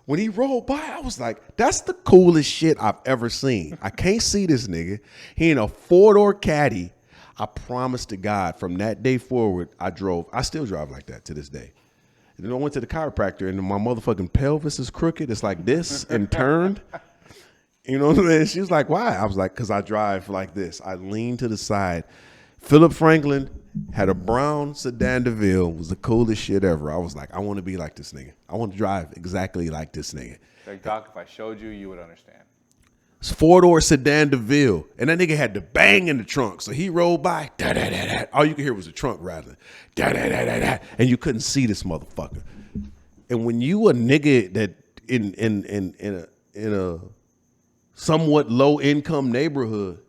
when he rolled by, I was like, that's the coolest shit I've ever seen. I can't see this nigga. He in a 4-door caddy. I promise to God, from that day forward, I still drive like that to this day. And then I went to the chiropractor and my motherfucking pelvis is crooked. It's like this and turned. You know what I'm saying? She was like, why? I was like, because I drive like this. I lean to the side. Philip Franklin had a brown sedan DeVille, was the coolest shit ever. I was like, I want to be like this nigga. I want to drive exactly like this nigga. Like, Doc, if I showed you, you would understand. It's 4-door sedan DeVille. And that nigga had the bang in the trunk. So he rolled by. Da-da-da-da. All you could hear was the trunk rattling. Da-da-da-da-da. And you couldn't see this motherfucker. And when you a nigga that in a somewhat low income neighborhood,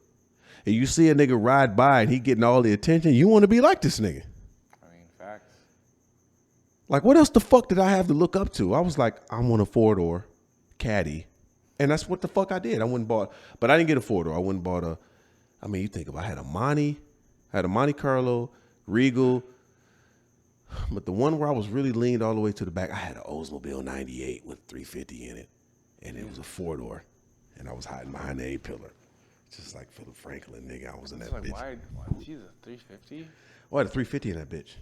and you see a nigga ride by and he getting all the attention, you want to be like this nigga. I mean, facts. Like, what else the fuck did I have to look up to? I was like, I want a 4-door caddy. And that's what the fuck I did. But I didn't get a 4-door. I went and bought you think about it. I had a Monte Carlo, Regal. But the one where I was really leaned all the way to the back, I had an Oldsmobile 98 with 350 in it. And it was a 4-door. And I was hiding behind the A-pillar. Just like Philip Franklin, nigga. I was in that bitch. Why, Jesus, 350? Oh, I had a 350 in that bitch.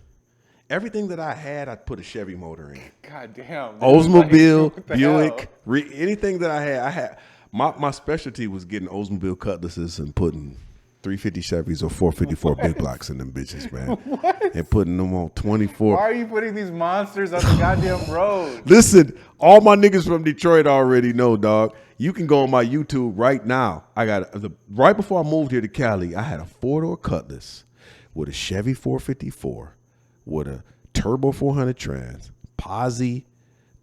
Everything that I had, I put a Chevy motor in. God damn. Oldsmobile, Buick, anything that I had. My specialty was getting Oldsmobile Cutlasses and putting 350 Chevys or 454 big blocks in them bitches, man. What? And putting them on 24. Why are you putting these monsters on the goddamn road? Listen, all my niggas from Detroit already know, dog. You can go on my YouTube right now. Right before I moved here to Cali, I had a 4-door Cutlass with a Chevy 454 with a turbo 400 trans, posi,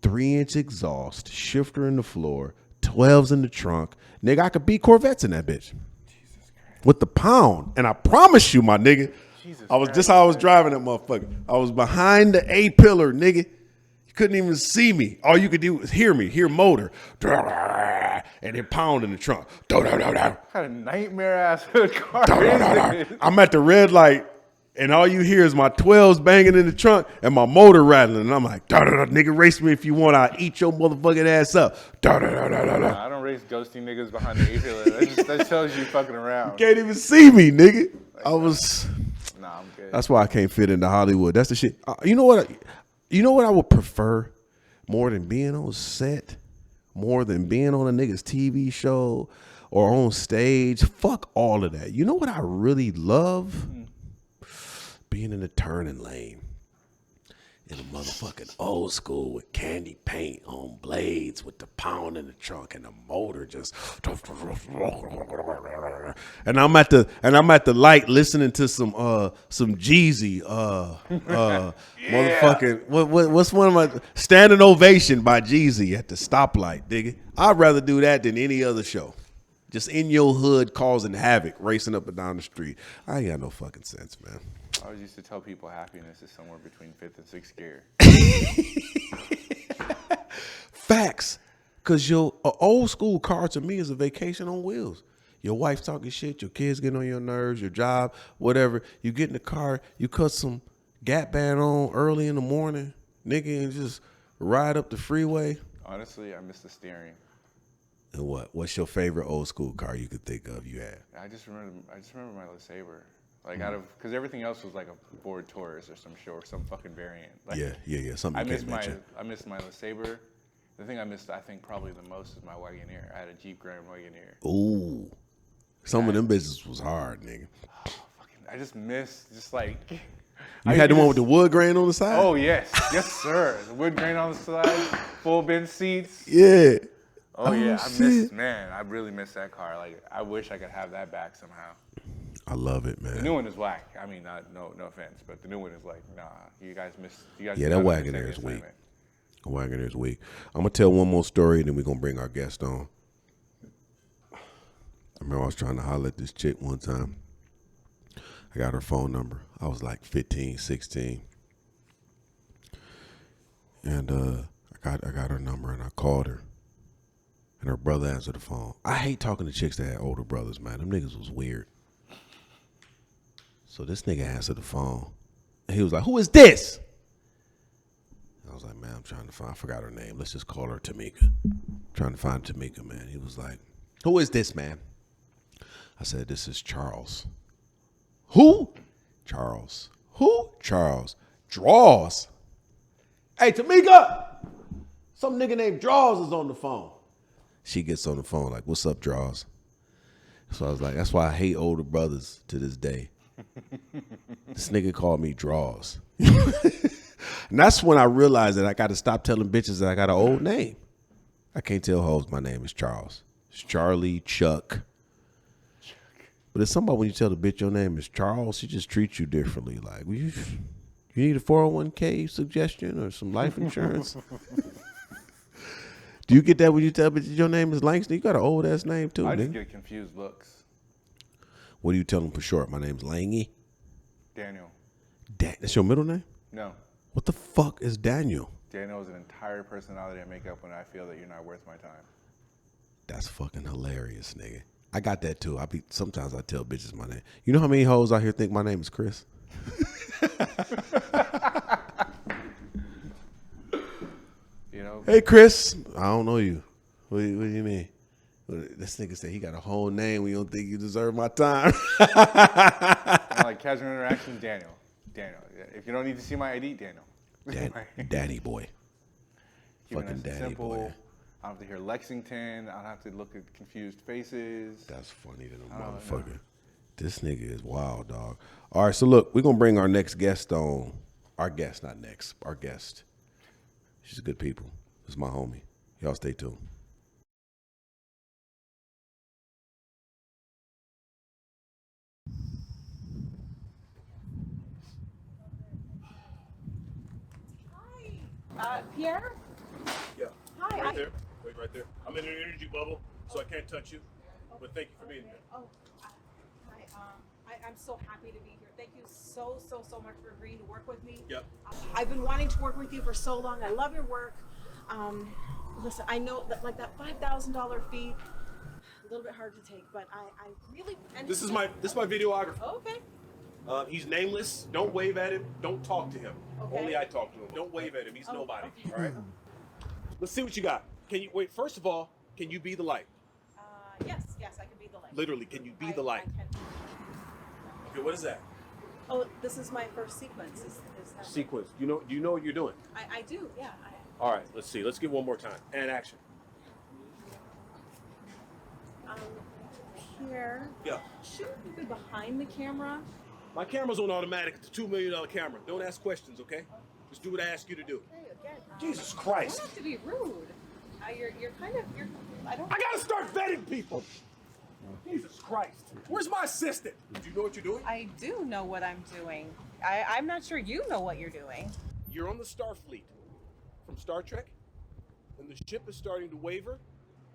3-inch exhaust, shifter in the floor, 12s in the trunk. Nigga, I could beat Corvettes in that bitch. Jesus Christ. With the pound. And I promise you, my nigga, just how I was driving that motherfucker. I was behind the A-pillar, nigga. You couldn't even see me. All you could do was hear motor. And then pound in the trunk. What kind of nightmare-ass car is this? I'm at the red light, and all you hear is my 12s banging in the trunk and my motor rattling. And I'm like, nigga, race me if you want. I'll eat your motherfucking ass up. Nah, I don't race ghosty niggas behind the A-pillar. That tells you fucking around. You can't even see me, nigga. Nah, I'm good. That's why I can't fit into Hollywood. That's the shit. You know what I would prefer more than being on set? More than being on a nigga's TV show or on stage. Fuck all of that. You know what I really love? Being in the turning lane. in a motherfucking old school with candy paint on blades with the pound in the trunk and the motor just and I'm at the light listening to some Jeezy motherfucking what's one of my Standing Ovation by Jeezy at the stoplight, digga. I'd rather do that than any other show. Just in your hood causing havoc, racing up and down the street. I ain't got no fucking sense, man. I always used to tell people happiness is somewhere between 5th and 6th gear. Facts. Because your old school car to me is a vacation on wheels. Your wife talking shit, your kids getting on your nerves, your job, whatever. You get in the car, you cut some Gap Band on early in the morning, nigga, and just ride up the freeway. Honestly, I miss the steering. And what's your favorite old school car you could think of you had? I just remember my LeSabre. Like because everything else was like a Ford Taurus or some fucking variant. Like, yeah. Something I you miss can't mention. I missed my LeSabre. The thing I missed, I think probably the most is my Wagoneer. I had a Jeep Grand Wagoneer. Ooh, some of them business was hard, nigga. I just missed like. You had the one with the wood grain on the side? Oh yes, yes sir. The wood grain on the side, full bench seats. Yeah. Oh yeah, I really miss that car. Like I wish I could have that back somehow. I love it, man. The new one is whack. I mean, no offense, but the new one is like, nah. You guys missed. Yeah, that Wagoneer is weak. The Wagoneer is weak. I'm gonna tell one more story, and then we're gonna bring our guest on. I remember I was trying to holler at this chick one time. I got her phone number. I was like 15, 16. And I got her number, and I called her. And her brother answered the phone. I hate talking to chicks that had older brothers, man. Them niggas was weird. So this nigga answered the phone. And he was like, who is this? And I was like, man, I'm trying to find, I forgot her name. Let's just call her Tamika. I'm trying to find Tamika, man. He was like, who is this, man? I said, this is Charles. Who? Charles. Who? Charles. Draws. Hey, Tamika! Some nigga named Draws is on the phone. She gets on the phone like, what's up, Draws? So I was like, that's why I hate older brothers to this day. This nigga called me Draws. And that's when I realized that I got to stop telling bitches that I got an old name. I can't tell hoes my name is Charles. It's Charlie, Chuck. But it's somebody when you tell the bitch your name is Charles, she just treats you differently. Like, you need a 401k suggestion or some life insurance? Do you get that when you tell bitches your name is Langston? You got an old ass name too, I nigga. just get confused looks. What do you tell them for short? My name's Langy. Daniel. That's your middle name? No. What the fuck is Daniel? Daniel is an entire personality I make up when I feel that you're not worth my time. That's fucking hilarious, nigga. I got that too. Sometimes I tell bitches my name. You know how many hoes out here think my name is Chris? You know? Hey, Chris. I don't know you. What do you mean? This nigga said he got a whole name. We don't think you deserve my time. Like casual interactions, Daniel. If you don't need to see my ID, Daniel. Daddy boy. Keeping Fucking it daddy simple. boy. I don't have to hear Lexington. I don't have to look at confused faces. That's funny to the motherfucker. Know. This nigga is wild, dog. All right, so look, we're going to bring our next guest on. Our guest, not next. Our guest. She's good people. This is my homie. Y'all stay tuned. Pierre? Yeah. Hi. Right there. Wait right there. I'm in an energy bubble, so I can't touch you. But thank you for being here. Oh, hi. I'm so happy to be here. Thank you so much for agreeing to work with me. Yep. I've been wanting to work with you for so long. I love your work. Listen, I know that like that $5,000 fee, a little bit hard to take, but I really. This is my videographer. Oh, okay. He's nameless. Don't wave at him. Don't talk to him. Okay. Only I talk to him. Don't wave at him. He's nobody. Okay. All right. Let's see what you got. Can you wait? First of all, can you be the light? Yes, I can be the light. Literally, can you be the light? I can. Okay. What is that? Oh, this is my first sequence. Is that Sequence. Do you know what you're doing? I do. Yeah. All right. Let's see. Let's get one more time. And action. Here. Yeah. Shouldn't you be behind the camera? My camera's on automatic. It's a $2 million camera. Don't ask questions, okay? Just do what I ask you to do. Okay, again. Jesus You Christ. don't have to be rude. You're kind of, I don't. I gotta start vetting people. Jesus Christ. Where's my assistant? Do you know what you're doing? I do know what I'm doing. I'm not sure you know what you're doing. You're on the Starfleet from Star Trek, and the ship is starting to waver,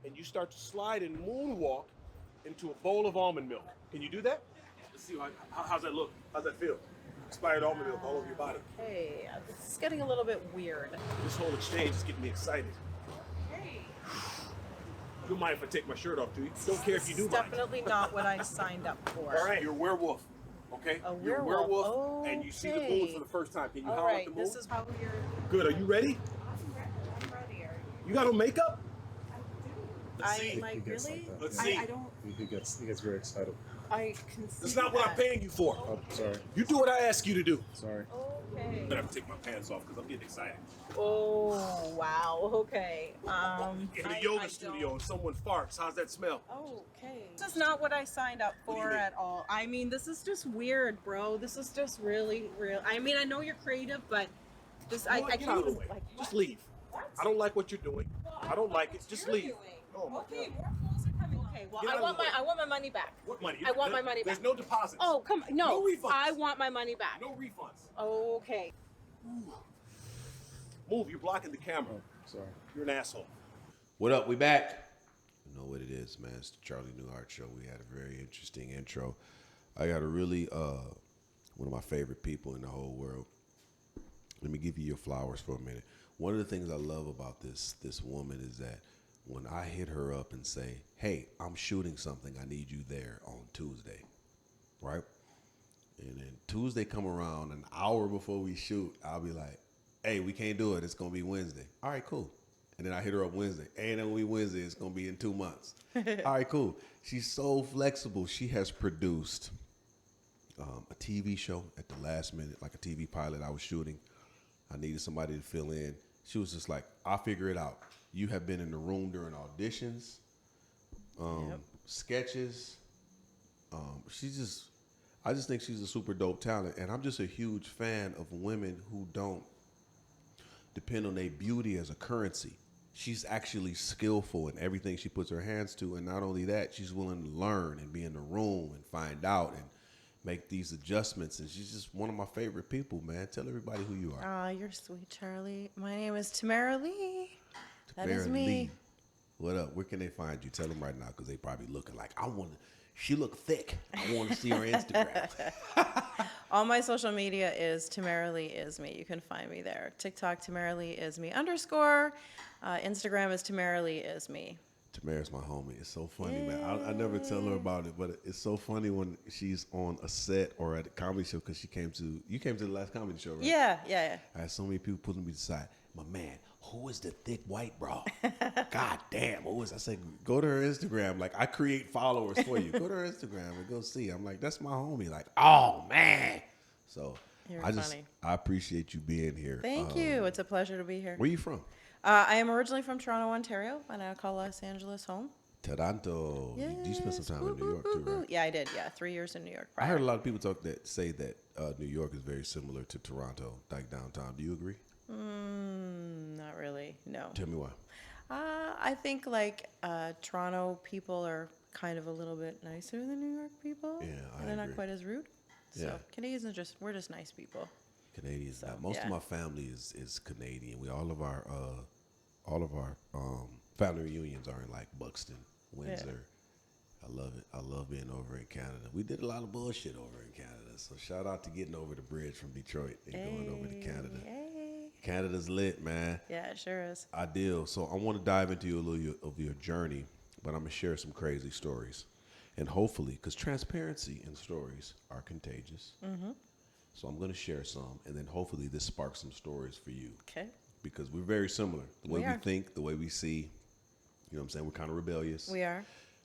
and you start to slide and moonwalk into a bowl of almond milk. Can you do that? Let's see, how's that look? How's that feel? Expired almond milk all over your body. Hey, this is getting a little bit weird. This whole exchange is getting me excited. Hey. You don't mind if I take my shirt off, do you? Don't care if you do It's mind. definitely not what I signed up for. All right, you're a werewolf, okay? A You're a werewolf, werewolf, and you see the moon okay. for the first time. Can you All howl at right, the moon? this is how you're. Good, are you ready? I'm ready. You got no makeup? I like really. Let's see. I don't. He gets very excited. I can see. That's not what I'm paying you for. Oh, sorry. You do what I ask you to do. Sorry. Okay. I'm gonna have to take my pants off because I'm getting excited. Oh wow. Okay. In a yoga studio and someone farts, how's that smell? Okay. This is not what I signed up What do you for mean? at all. I mean, this is just weird, bro. This is just really real. I mean, I know you're creative, but this You know I what? Get can't out of the even way. like. Just leave. What? I don't like what you're doing. I don't like it. Just You're leave. doing. Oh my Okay, God. more clothes are coming. Okay, well, Get out of the way. I want my money back. What money? I want my money There's back. no deposits. Oh, come on. No, No refunds. I want my money back. No refunds. Okay. Move, you're blocking the camera. Oh, sorry. You're an asshole. What up? We back. You know what it is, man. It's the Charlie Newhart Show. We had a very interesting intro. I got a really one of my favorite people in the whole world. Let me give you your flowers for a minute. One of the things I love about this woman is that when I hit her up and say, "Hey, I'm shooting something. I need you there on Tuesday," right? And then Tuesday come around an hour before we shoot, I'll be like, "Hey, we can't do it. It's gonna be Wednesday." All right, cool. And then I hit her up Wednesday. Ain't gonna be Wednesday. It's gonna be in 2 months. All right, cool. She's so flexible. She has produced a TV show at the last minute, like a TV pilot I was shooting. I needed somebody to fill in. She was just like, "I'll figure it out." You have been in the room during auditions, sketches. I just think she's a super dope talent. And I'm just a huge fan of women who don't depend on their beauty as a currency. She's actually skillful in everything she puts her hands to. And not only that, she's willing to learn and be in the room and find out and make these adjustments. And she's just one of my favorite people, man. Tell everybody who you are. Aw, you're sweet, Charlie. My name is Tamara Lee. That is Tamara me. Lee. What up? Where can they find you? Tell them right now because they probably looking like, she look thick. I want to see her Instagram. All my social media is Tamara Lee is me. You can find me there. TikTok, Tamara Lee is me _. Instagram is Tamara Lee is me. Tamara's my homie. It's so funny, man. I never tell her about it, but it's so funny when she's on a set or at a comedy show because you came to the last comedy show, right? Yeah. I had so many people pulling me aside. My man, who is the thick white bra? God damn, who is? I said, go to her Instagram. Like, I create followers for you. Go to her Instagram and go see. I'm like, that's my homie. Like, oh man. So You're funny. I appreciate you being here. Thank you. It's a pleasure to be here. Where you from? I am originally from Toronto, Ontario, and I call Los Angeles home. Toronto. You spent some time in New York too, right? Yeah, I did. Yeah, 3 years in New York. I heard a lot of people say that New York is very similar to Toronto, like downtown. Do you agree? Not really. No. Tell me why. I think Toronto people are kind of a little bit nicer than New York people. Yeah, I They're agree. not quite as rude. So Yeah. Canadians we're just nice people. Canadians. So, Most yeah. of my family is Canadian. We all of our family reunions are in like Buxton, Windsor. I love it. I love being over in Canada. We did a lot of bullshit over in Canada. So shout out to getting over the bridge from Detroit and going over to Canada. Hey. Canada's lit, man. Yeah, it sure is. Ideal. So I want to dive into a little of your journey, but I'm gonna share some crazy stories, and hopefully, because transparency and stories are contagious. Mm-hmm. So I'm gonna share some, and then hopefully this sparks some stories for you. Okay. Because we're very similar. The way We we are. think, the way we see. You know what I'm saying? We're kind of rebellious. We are.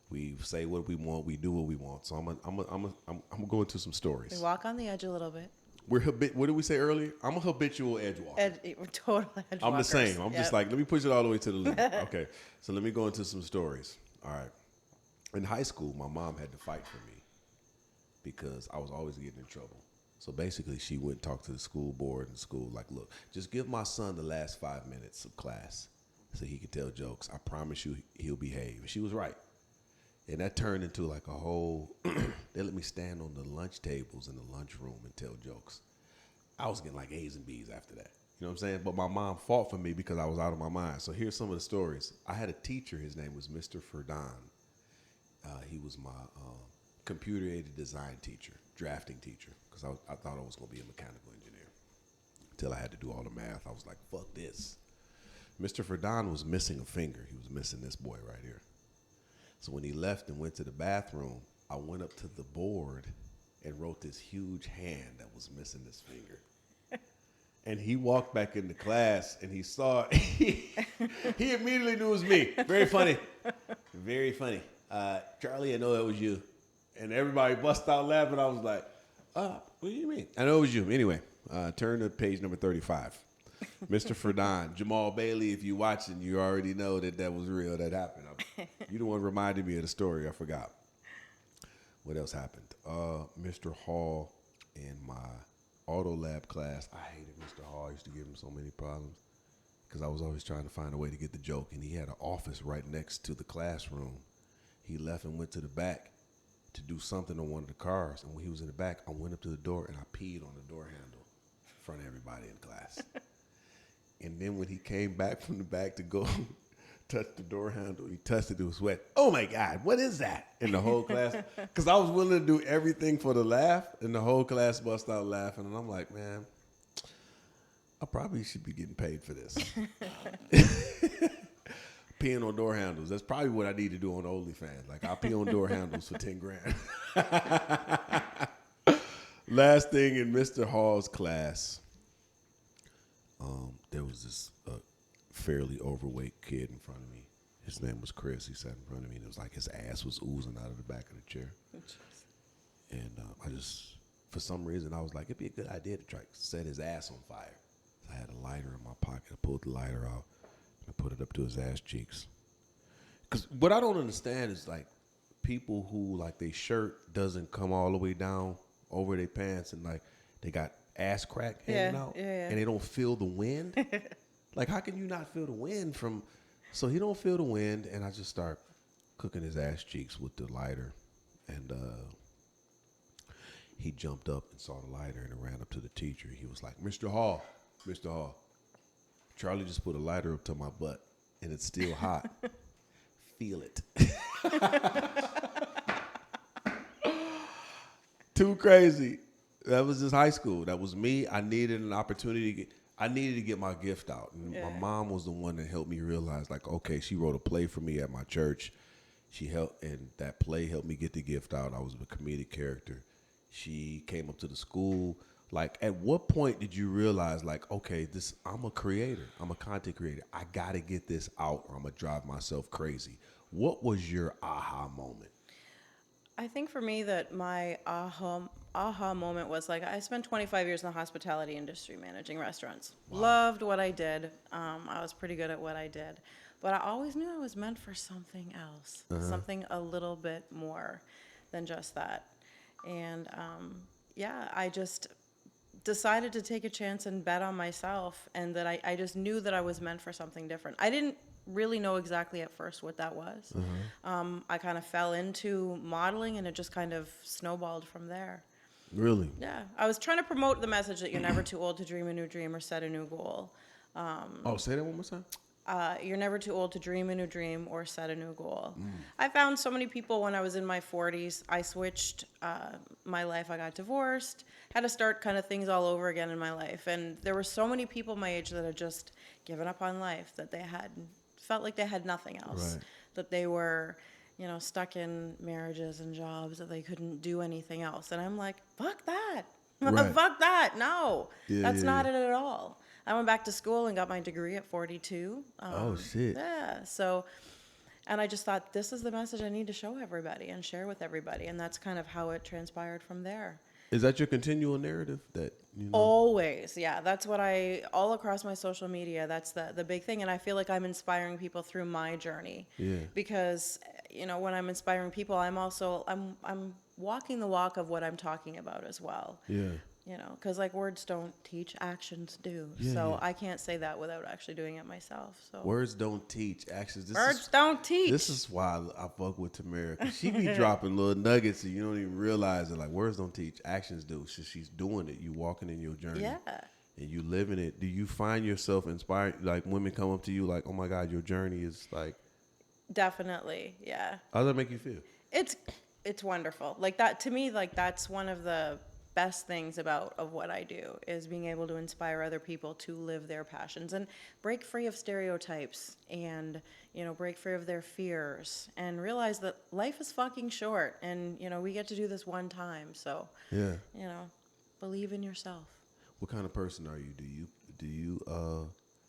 We say what we want. We do what we want. So I'm gonna go into some We stories. walk on the edge a little bit. What did we say earlier? I'm a habitual edge walker. We're total edge I'm the walkers. same. I'm just Yep. like, let me push it all the way to the limit. Okay. So let me go into some stories. All right. In high school, my mom had to fight for me because I was always getting in trouble. So basically, she went and talked to the school board and school, like, look, just give my son the last 5 minutes of class so he can tell jokes. I promise you he'll behave. And she was right. And that turned into like a whole, they let me stand on the lunch tables in the lunchroom and tell jokes. I was getting like A's and B's after that. You know what I'm saying? But my mom fought for me because I was out of my mind. So here's some of the stories. I had a teacher. His name was Mr. Ferdon. He was my computer-aided design teacher, drafting teacher, because I thought I was going to be a mechanical engineer. Until I had to do all the math. I was like, fuck this. Mr. Ferdon was missing a finger. He was missing this boy right here. So when he left and went to the bathroom, I went up to the board and wrote this huge hand that was missing this finger. And he walked back into class and he saw it. He immediately knew it was me. Very funny. Very funny. Charlie, I know that was you. And everybody bust out laughing. I was like, what do you mean? I know it was you. Anyway, turn to page number 35. Mr. Ferdon, Jamal Bailey, if you're watching, you already know that was real. That happened. You the one reminded me of the story. I forgot. What else happened? Mr. Hall in my auto lab class. I hated Mr. Hall. I used to give him so many problems because I was always trying to find a way to get the joke. And he had an office right next to the classroom. He left and went to the back to do something on one of the cars. And when he was in the back, I went up to the door and I peed on the door handle in front of everybody in class. And then when he came back from the back to go touch the door handle, he touched it, it was wet. Oh my God, what is that? In the whole class. Because I was willing to do everything for the laugh, and the whole class bust out laughing. And I'm like, man, I probably should be getting paid for this. Peeing on door handles. That's probably what I need to do on OnlyFans. Like, I'll pee on door handles for 10 grand. Last thing in Mr. Hall's class, there was this fairly overweight kid in front of me. His name was Chris. He sat in front of me, and it was like his ass was oozing out of the back of the chair. And I just, for some reason, I was like, it'd be a good idea to try to set his ass on fire. So I had a lighter in my pocket. I pulled the lighter out and put it up to his ass cheeks. Because what I don't understand is, like, people who, like, their shirt doesn't come all the way down over their pants and, like, they got ass crack hanging out and they don't feel the wind. Like, how can you not feel the wind from? So he don't feel the wind, and I just start cooking his ass cheeks with the lighter. And he jumped up and saw the lighter and ran up to the teacher. He was like, Mr. Hall, Charlie just put a lighter up to my butt, and it's still hot. Feel it. Too crazy. That was just high school. That was me. I needed an opportunity to get my gift out. And my mom was the one that helped me realize, like, okay, she wrote a play for me at my church. She helped, and that play helped me get the gift out. I was a comedic character. She came up to the school. Like, at what point did you realize, like, okay, I'm a creator. I'm a content creator. I got to get this out or I'm going to drive myself crazy. What was your aha moment? I think for me that my aha moment was, like, I spent 25 years in the hospitality industry managing restaurants. Wow. Loved what I did. I was pretty good at what I did. But I always knew I was meant for something else, something a little bit more than just that. And, I just decided to take a chance and bet on myself, and that I just knew that I was meant for something different. I didn't really know exactly at first what that was. I kind of fell into modeling, and it just kind of snowballed from there. Really? Yeah. I was trying to promote the message that you're never too old to dream a new dream or set a new goal. Say that one more time. You're never too old to dream a new dream or set a new goal. I found so many people when I was in my 40s. I switched my life. I got divorced, had to start kind of things all over again in my life. And there were so many people my age that had just given up on life, that they had felt like they had nothing else, that they were, stuck in marriages and jobs, that they couldn't do anything else. And I'm like, fuck that. Fuck that. No, that's not it at all. I went back to school and got my degree at 42. Oh, shit. Yeah. So, and I just thought, this is the message I need to show everybody and share with everybody. And that's kind of how it transpired from there. Is that your continual narrative that, Always. Yeah. That's what all across my social media, that's the big thing. And I feel like I'm inspiring people through my journey. Yeah. Because, when I'm inspiring people, I'm walking the walk of what I'm talking about as well. Yeah. You know, because like words don't teach, actions do. Yeah, so yeah. I can't say that without actually doing it myself. So Words don't teach, actions. words don't teach. This is why I fuck with Tamara. 'Cause she be dropping little nuggets and you don't even realize it. Like, words don't teach, actions do. So she's doing it. You walking in your journey. Yeah. And you living it. Do you find yourself inspired? Like, women come up to you like, oh my God, your journey is like. Definitely. Yeah. How does that make you feel? It's wonderful. Like that to me, like that's one of the best things of what I do is being able to inspire other people to live their passions and break free of stereotypes and, you know, break free of their fears and realize that life is fucking short and, you know, we get to do this one time. So, Yeah. you know, believe in yourself. What kind of person are you? Do you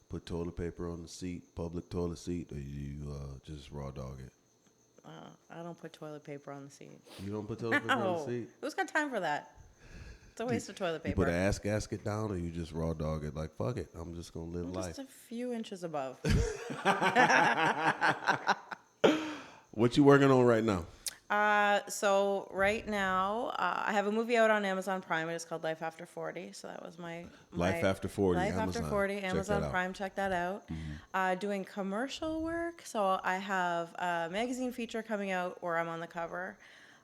put toilet paper on the seat, public toilet seat, or do you just raw dog it? I don't put toilet paper on the seat. You don't put toilet paper on the seat? Who's got time for that? It's a waste of toilet You paper. put an ass gasket down, or you just raw dog it? Like, fuck it, I'm just gonna live life. Just a few inches above. What you working on right now? So right now, I have a movie out on Amazon Prime. It's called Life After 40. So that was my Life After 40, Life Amazon. After 40, Check that Amazon out. Prime. Check that out. Doing commercial work. So I have a magazine feature coming out where I'm on the cover.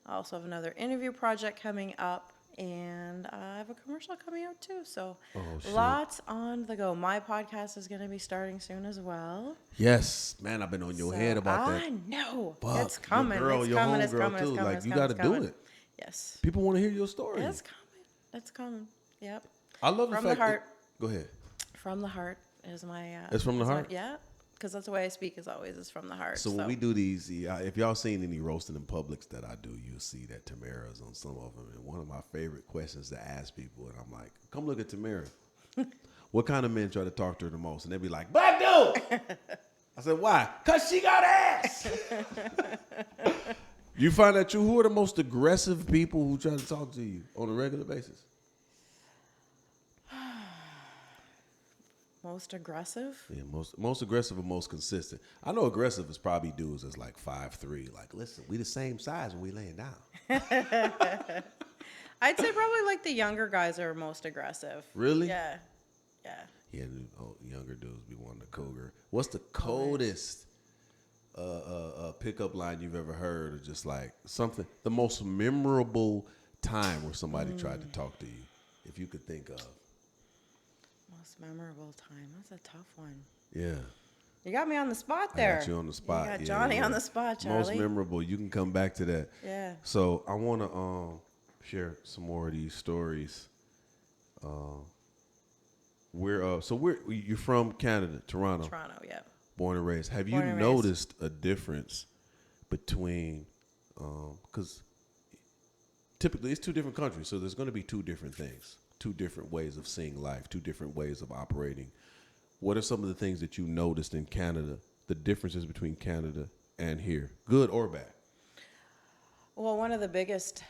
I also have another interview project coming up. And I have a commercial coming out too. So shit. lots on the go. My podcast is going to be starting soon as well. Yes, man, I've been on your head about that. I know. Fuck, It's coming. Your girl, it's your coming. It's homegirl coming. too. It's coming. Like, it's you coming, got to it's do coming. it. Yes. People want to hear your story. It's coming. It's coming. Yep. I love From the the fact. heart. Go ahead. From the heart is my. It's from the is my- heart? yeah. Because that's the way I speak. Is always is from the heart. So when we do these, if y'all seen any roasting in publics that I do, you'll see that Tamara's on some of them. And one of my favorite questions to ask people, and I'm like, come look at Tamara. What kind of men try to talk to her the most? And they be like, black dude. I said, why? Because she got ass. You find that who are the most aggressive people who try to talk to you on a regular basis? Most aggressive. Yeah, most aggressive or most consistent. I know aggressive is probably dudes that's like 5'3". Like, listen, we the same size when we laying down. I'd say probably like the younger guys are most aggressive. Really? Yeah. Yeah. Yeah, younger dudes be wanting to cougar. What's the coldest pickup line you've ever heard, or just like something, the most memorable time where somebody tried to talk to you, if you could think of? Most memorable time. That's a tough one. Yeah. You got me on the spot there. I got you on the spot. You got Yeah, Johnny yeah. on the spot, Charlie. Most memorable. You can come back to that. Yeah. So I want to share some more of these stories. You're from Canada, Toronto. Toronto, yeah. Born and raised. Have you Born and raised. noticed a difference between, because typically it's two different countries, so there's going to be two different things, two different ways of seeing life, two different ways of operating. What are some of the things that you noticed in Canada, the differences between Canada and here, good or bad? Well, one of the biggest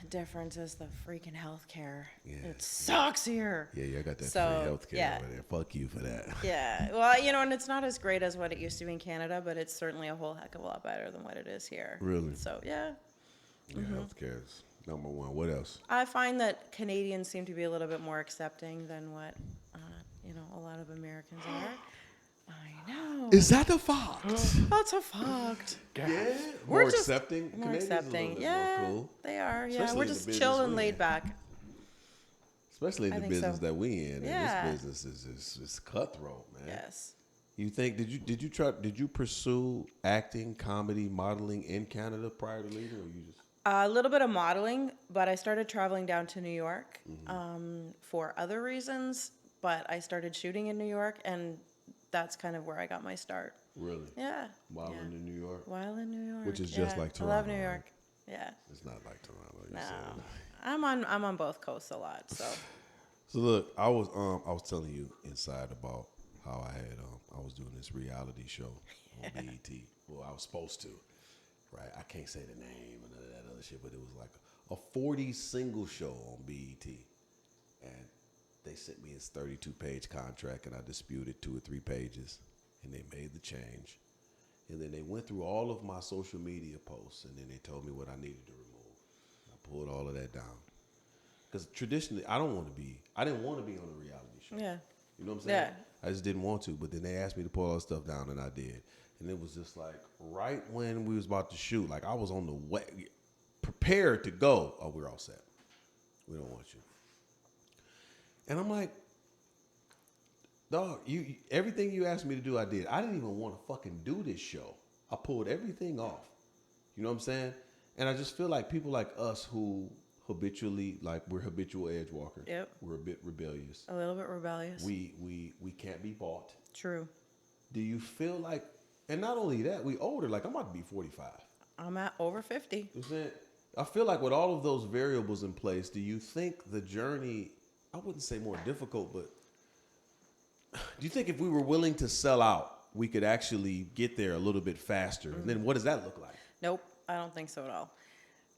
difference is the freaking healthcare. Yeah. It sucks here. Yeah, I got that So, free healthcare yeah. over there. Fuck you for that. Yeah. Well, and it's not as great as what it used to be in Canada, but it's certainly a whole heck of a lot better than what it is here. Really? So, yeah. Yeah, healthcare is number one. What else? I find that Canadians seem to be a little bit more accepting than what, a lot of Americans are. I know. Is that a fact? That's a fact. Yeah. We're More just accepting. More Canadians accepting. a little bit Yeah. more cool. They are. Yeah. Especially We're in the just business chill and we laid in. back. Especially in I the think business so. that we in. Yeah. And this business is cutthroat, man. Yes. You think did you pursue acting, comedy, modeling in Canada prior to leaving, or you just A little bit of modeling, but I started traveling down to New York for other reasons. But I started shooting in New York, and that's kind of where I got my start. really? Yeah. Modeling yeah. in New York? While in New York. Which is just yeah. like I love Toronto, New right? York. Yeah. It's not like Toronto. You No. said. I'm on both coasts a lot, so. So look, I was telling you inside about how I was doing this reality show on BET. Well, I was supposed to, right? I can't say the name and none of that other shit, but it was like a 40 single show on BET, and they sent me this 32-page contract, and I disputed 2 or 3 pages, and they made the change, and then they went through all of my social media posts, and then they told me what I needed to remove. I pulled all of that down. Because traditionally, I didn't want to be on a reality show. Yeah. You know what I'm saying? Yeah. I just didn't want to, but then they asked me to pull all the stuff down, and I did. And it was just like right when we was about to shoot, like I was on the way, prepared to go. Oh, we're all set. We don't want you. And I'm like, dog, you everything you asked me to do, I did. I didn't even want to fucking do this show. I pulled everything off. You know what I'm saying? And I just feel like people like us who habitually, like we're habitual edge walkers. Yep. We're a bit rebellious. A little bit rebellious. We can't be bought. True. Do you feel like, and not only that, we older, like I'm about to be 45. I'm at over 50. You know what I'm saying? I feel like with all of those variables in place, do you think the journey, I wouldn't say more difficult, but do you think if we were willing to sell out, we could actually get there a little bit faster? And then what does that look like? Nope, I don't think so at all.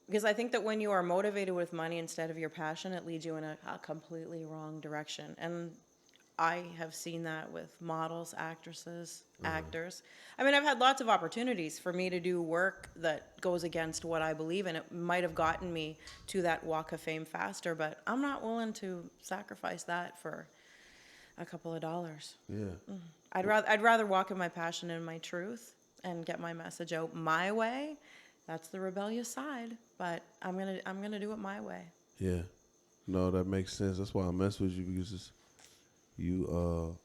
Because I think that when you are motivated with money instead of your passion, it leads you in a completely wrong direction. And I have seen that with models, actresses, actors. I mean, I've had lots of opportunities for me to do work that goes against what I believe in. It might have gotten me to that walk of fame faster, but I'm not willing to sacrifice that for a couple of dollars. Yeah. I'd rather walk in my passion and my truth and get my message out my way. That's the rebellious side, but I'm gonna do it my way. Yeah. No, that makes sense. That's why I mess with you, because it's, you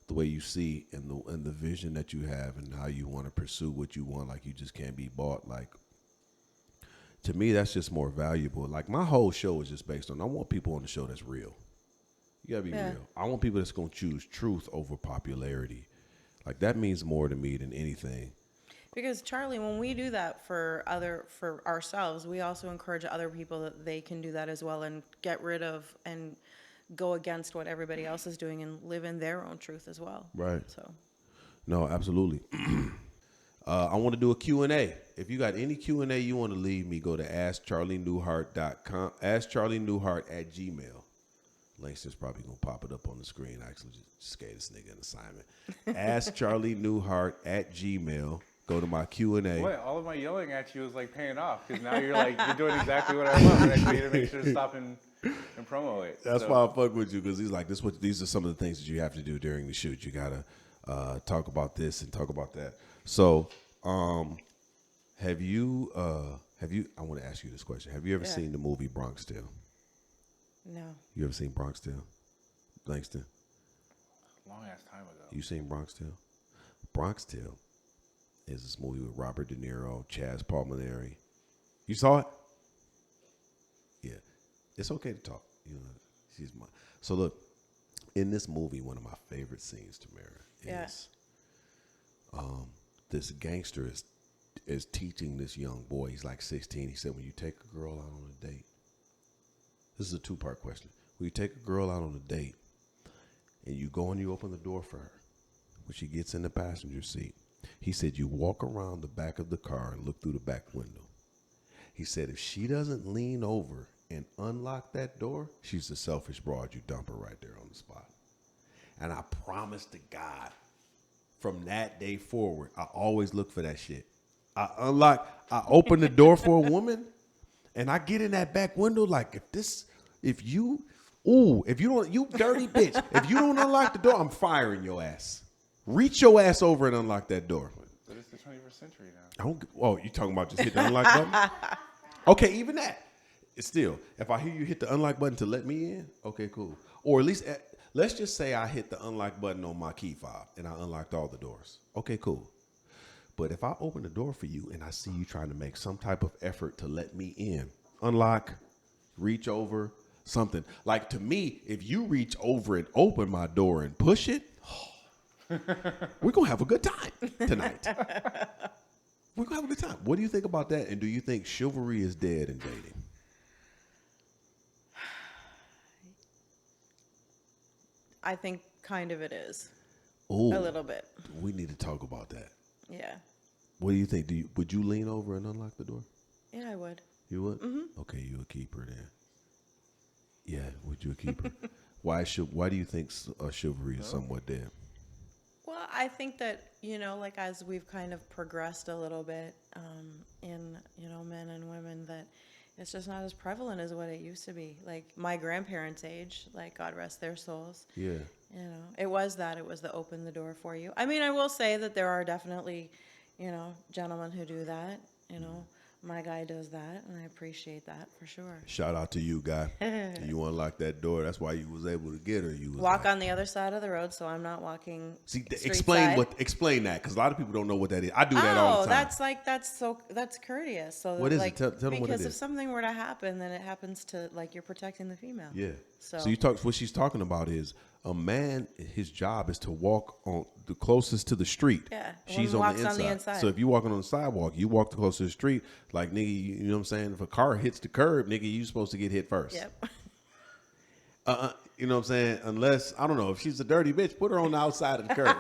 the way you see and the vision that you have and how you want to pursue what you want, like you just can't be bought. Like, to me, that's just more valuable. Like, my whole show is just based on, I want people on the show that's real. You gotta be real. I want people that's gonna choose truth over popularity. Like, that means more to me than anything. Because Charlie, when we do that for ourselves, we also encourage other people that they can do that as well and get rid of and go against what everybody else is doing and live in their own truth as well. Right. So. No, absolutely. I want to do a Q&A. If you got any Q&A you want to leave me, go to askcharlienewhart.com, askcharlienewhart@gmail. Langston's probably going to pop it up on the screen. I actually just gave this nigga an assignment. askcharlienewhart@gmail. Go to my Q&A. Boy, all of my yelling at you is like paying off, because now you're doing exactly what I want. And I need to make sure to stop and promo it. That's why I fuck with you, because he's like, these are some of the things that you have to do during the shoot. You gotta talk about this and talk about that. So, have you? I want to ask you this question. Have you ever seen the movie Bronx Tale? No. You ever seen Bronx Tale, Langston? Long ass time ago. You seen Bronx Tale? Bronx Tale is this movie with Robert De Niro, Chaz Palminteri. You saw it? Yeah. It's okay to talk. You know, so look, in this movie, one of my favorite scenes, Tamara, is this gangster is teaching this young boy. He's like 16. He said, when you take a girl out on a date, this is a two-part question. When you take a girl out on a date and you go and you open the door for her, when she gets in the passenger seat, he said, you walk around the back of the car and look through the back window. He said, if she doesn't lean over and unlock that door, she's a selfish broad. You dump her right there on the spot. And I promise to God, from that day forward, I always look for that shit. I open the door for a woman, and I get in that back window like, if you don't, you dirty bitch, if you don't unlock the door, I'm firing your ass. Reach your ass over and unlock that door. But it's the 21st century now. You talking about just hit the unlock button? Okay, even that. Still, if I hear you hit the unlock button to let me in, okay, cool. Or at least, let's just say I hit the unlock button on my key fob and I unlocked all the doors. Okay, cool. But if I open the door for you and I see you trying to make some type of effort to let me in, unlock, reach over, something. Like, to me, if you reach over and open my door and push it, we're going to have a good time tonight. We're going to have a good time. What do you think about that? And do you think chivalry is dead in dating? I think kind of it is. Ooh, a little bit. We need to talk about that. Yeah. What do you think? Would you lean over and unlock the door? Yeah, I would. You would? Mm-hmm. Okay, you a keeper then. Yeah, would you a keeper? Why do you think chivalry is somewhat dead? Well, I think that, like as we've kind of progressed a little bit in, men and women, that It's just not as prevalent as what it used to be. Like my grandparents' age, like God rest their souls. Yeah. You know, it was the open the door for you. I mean, I will say that there are definitely, you know, gentlemen who do that. You know, my guy does that, and I appreciate that for sure. Shout out to you, guy. You unlocked that door. That's why you was able to get her. You was Walk like, on the other side of the road, so I'm not walking. see, street explain side. explain that, because a lot of people don't know what that is. I do that all the time. That's courteous. So What is it? like, Tell them what it because is. if something were to happen, then it happens to like you're protecting the female. Yeah. So, So you talk. What she's talking about is a man. His job is to walk on the closest to the street. Yeah, She's woman on the, walks on the inside. inside. So if you walking on the sidewalk, you walk the closest to the street. Like nigga, you know what I'm saying? If a car hits the curb, nigga, you supposed to get hit first. Yep. You know what I'm saying? Unless I don't know if she's a dirty bitch, put her on the outside of the curb.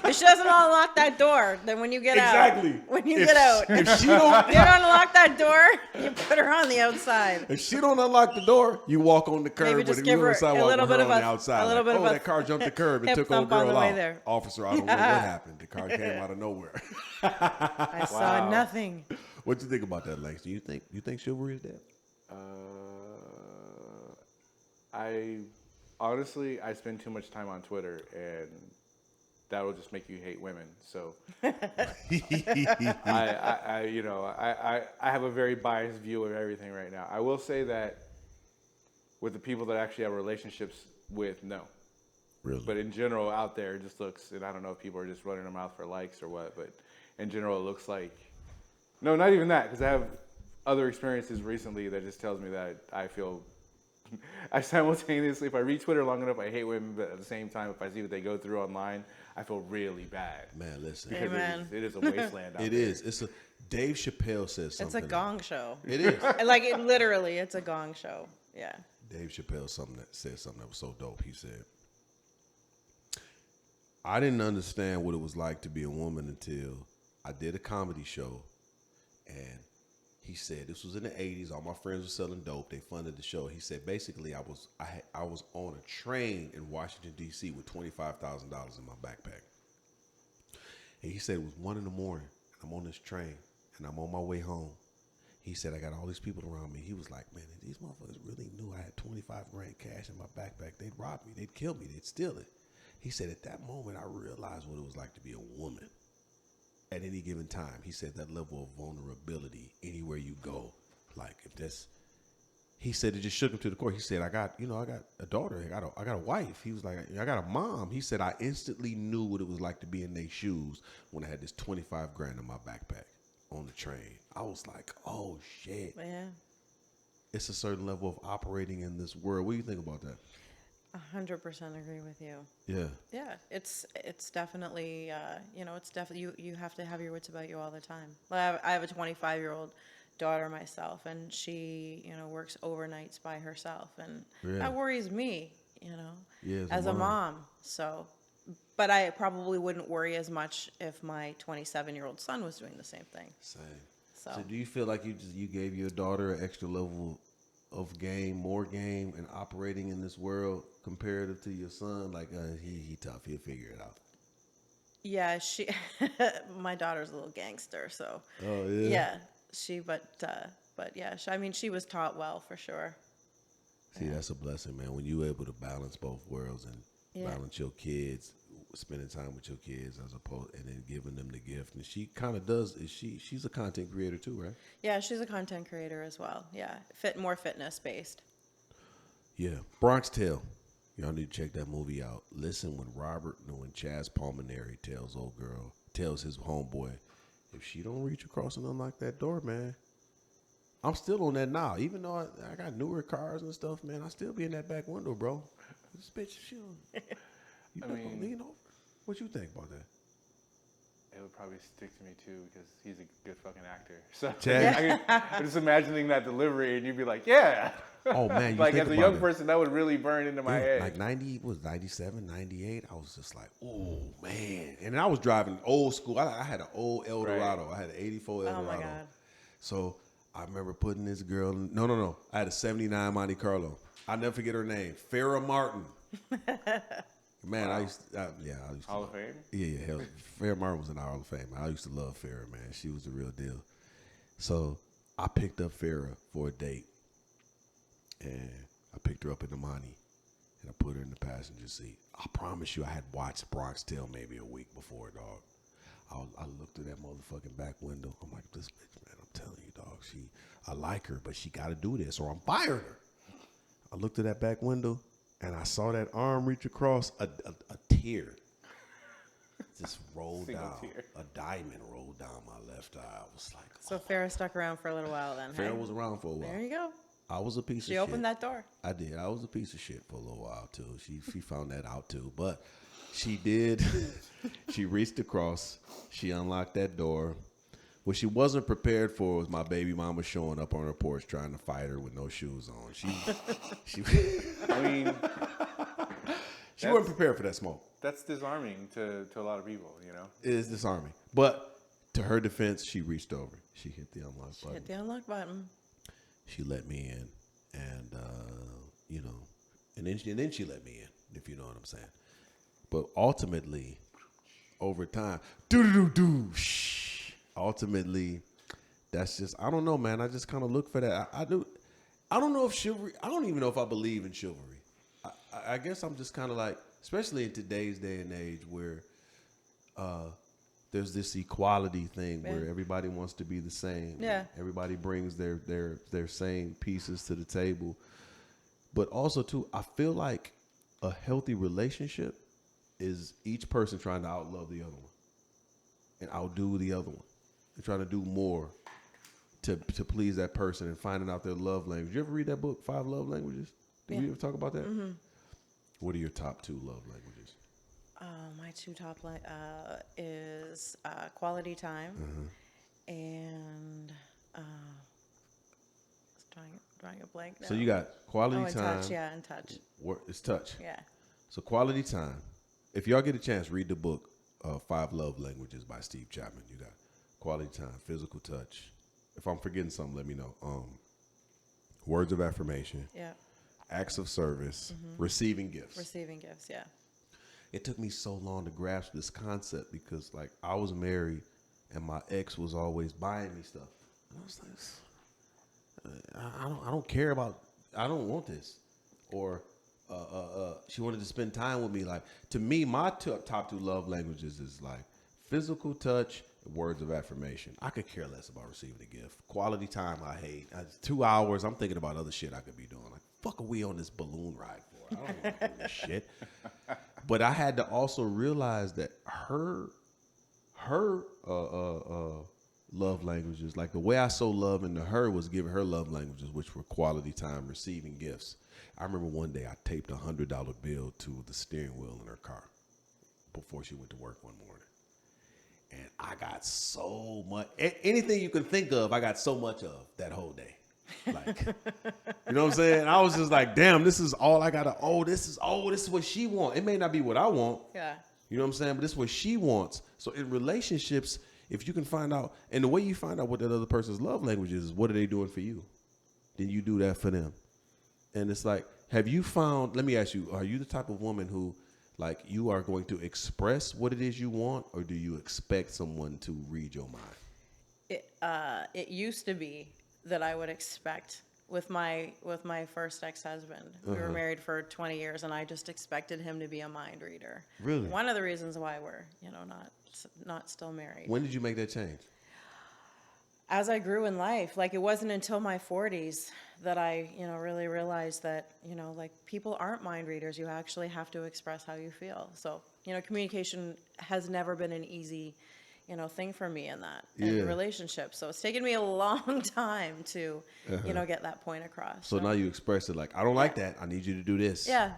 If she doesn't unlock that door, then when you get Exactly. out, when you If- get out, if she don't- you don't unlock that door, you put her on the outside. If she don't unlock the door, you walk on the curb. Maybe With just you give on her the sidewalk a little with her bit of on a- the outside. a little like, bit of oh, a that car jumped the curb and hip took old thump on girl the way out. there. Officer, I don't know what happened. The car came out of nowhere. I saw nothing. What you think about that, Lex? Do you think chivalry is dead? I spend too much time on Twitter, and that will just make you hate women. So I have a very biased view of everything right now. I will say that with the people that actually have relationships with, no. Really? But in general, out there, it just looks, and I don't know if people are just running their mouth for likes or what, but in general, it looks like, no, not even that, because I have other experiences recently that just tells me that I feel, I simultaneously, if I read Twitter long enough, I hate women, but at the same time, if I see what they go through online, I feel really bad. Man, listen. Because Amen. it is a wasteland out It there. is. It's a Dave Chappelle says It's something. a gong show. It is. Like it literally, it's a gong show. Yeah. Dave Chappelle said something that was so dope. He said, I didn't understand what it was like to be a woman until I did a comedy show, and he said this was in the 80s. All my friends were selling dope. They funded the show. He said basically I was on a train in Washington D.C. with $25,000 in my backpack, and he said it was 1 a.m. and I'm on this train and I'm on my way home. He said, I got all these people around me. He was like, man, if these motherfuckers really knew I had 25 grand cash in my backpack, they'd rob me. They'd kill me. They'd steal it. He said, at that moment, I realized what it was like to be a woman at any given time. He said that level of vulnerability anywhere you go. Like if that's, he said it just shook him to the core. He said, I got a daughter. I got a wife. He was like, I got a mom. He said, I instantly knew what it was like to be in their shoes when I had this 25 grand in my backpack on the train. I was like, oh shit. Yeah. It's a certain level of operating in this world. What do you think about that? 100% agree with you. Yeah. Yeah, it's definitely it's definitely you have to have your wits about you all the time. Like I have a 25-year-old daughter myself, and she works overnights by herself, and that worries me. Yeah, as a mom. So, but I probably wouldn't worry as much if my 27-year-old son was doing the same thing. Same. So do you feel like you gave your daughter an extra level of more game, and operating in this world comparative to your son? Like he tough, he'll figure it out. Yeah, my daughter's a little gangster, so. Oh yeah. Yeah, but yeah, she was taught well for sure. See, that's a blessing, man. When you're able to balance both worlds and balance your kids, spending time with your kids as opposed, and then giving them the gift. And she kind of does. She's a content creator too, right? Yeah, she's a content creator as well. Yeah, more fitness based. Yeah, Bronx Tale. Y'all need to check that movie out. Listen when Chaz Palmineri tells his homeboy, if she don't reach across and unlock that door, man. I'm still on that now. Even though I got newer cars and stuff, man, I still be in that back window, bro. This bitch, you not gonna lean over. What you think about that? It would probably stick to me too because he's a good fucking actor. So Chaz? I'm just imagining that delivery, and you'd be like, "Yeah." Oh man, you like think as a about young it. person, that would really burn into my head. Like 97, 98. I was just like, oh man. And I was driving old school. I had an old Eldorado. Right. I had an 84 Eldorado. Oh my God. So I remember putting this girl. No. I had a 79 Monte Carlo. I'll never forget her name, Farrah Martin. Man, wow. I used to Hall of Fame? Yeah. Farrah Martin was in the Hall of Fame. I used to love Farrah, man. She was the real deal. So I picked up Farrah for a date, and I picked her up in the Monty, and I put her in the passenger seat. I promise you, I had watched Bronx Tale maybe a week before, dog. I looked through that motherfucking back window. I'm like, this bitch, man, I'm telling you, dog. I like her, but she got to do this, or I'm firing her. I looked at that back window, and I saw that arm reach across. A tear just rolled down. Tear. A diamond rolled down my left eye. I was like, So Farrah stuck around for a little while then. Farrah hey? was around for a while. There you go. I was a piece of shit. She opened that door. I did. I was a piece of shit for a little while too. She found that out too. But she did. She reached across. She unlocked that door. What she wasn't prepared for was my baby mama showing up on her porch trying to fight her with no shoes on. She I mean, she wasn't prepared for that smoke. that's disarming to a lot of people, you know? It is disarming. But to her defense, she reached over. She hit the unlock button. Hit the unlock button. She let me in, and you know, and then she let me in, if you know what I'm saying. But ultimately, over time, ultimately, that's just, I don't know, man. I just kind of look for that. I don't know if chivalry. I don't even know if I believe in chivalry. I guess I'm just kind of like, especially in today's day and age where there's this equality thing where everybody wants to be the same. Yeah. Everybody brings their same pieces to the table. But also too, I feel like a healthy relationship is each person trying to outlove the other one and outdo the other one and trying to do more to please that person and finding out their love language. You ever read that book, 5 Love Languages? Did we ever talk about that? Mm-hmm. What are your top 2 love languages? My 2 top is quality time and drawing a blank now. So you got quality and time. touch, yeah, and touch. It's touch. Yeah. So quality time. If y'all get a chance, read the book 5 Love Languages by Steve Chapman. You got quality time, physical touch. If I'm forgetting something, let me know. Words of affirmation. Yeah. Acts of service. Receiving gifts. Receiving gifts, yeah. It took me so long to grasp this concept because, like, I was married and my ex was always buying me stuff. And I was like, I don't care about, I don't want this. Or she wanted to spend time with me. Like, to me, my top 2 love languages is like physical touch, words of affirmation. I could care less about receiving a gift. Quality time, I hate. 2 hours, I'm thinking about other shit I could be doing. Like, fuck are we on this balloon ride for? I don't want to do this shit. But I had to also realize that her love languages, like the way I show love into her was giving her love languages, which were quality time, receiving gifts. I remember one day I taped a $100 bill to the steering wheel in her car before she went to work one morning. And I got so much, anything you can think of, I got so much of that whole day. Like, you know what I'm saying? I was just like, damn, this is all I gotta, this is what she wants. It may not be what I want. Yeah. You know what I'm saying? But this is what she wants. So in relationships, if you can find out, and the way you find out what that other person's love language is what are they doing for you? Then you do that for them. And it's like, have you found, let me ask you, are you the type of woman who, like, you are going to express what it is you want, or do you expect someone to read your mind? It used to be that I would expect with my first ex-husband. We were married for 20 years, and I just expected him to be a mind reader. Really? One of the reasons why we're not still married. When did you make that change? As I grew in life, like, it wasn't until my 40s that I, really realized that, like, people aren't mind readers. You actually have to express how you feel. So, communication has never been an easy, thing for me in relationship. So it's taken me a long time to, get that point across. So now you express it like, I don't like that. I need you to do this. Yeah.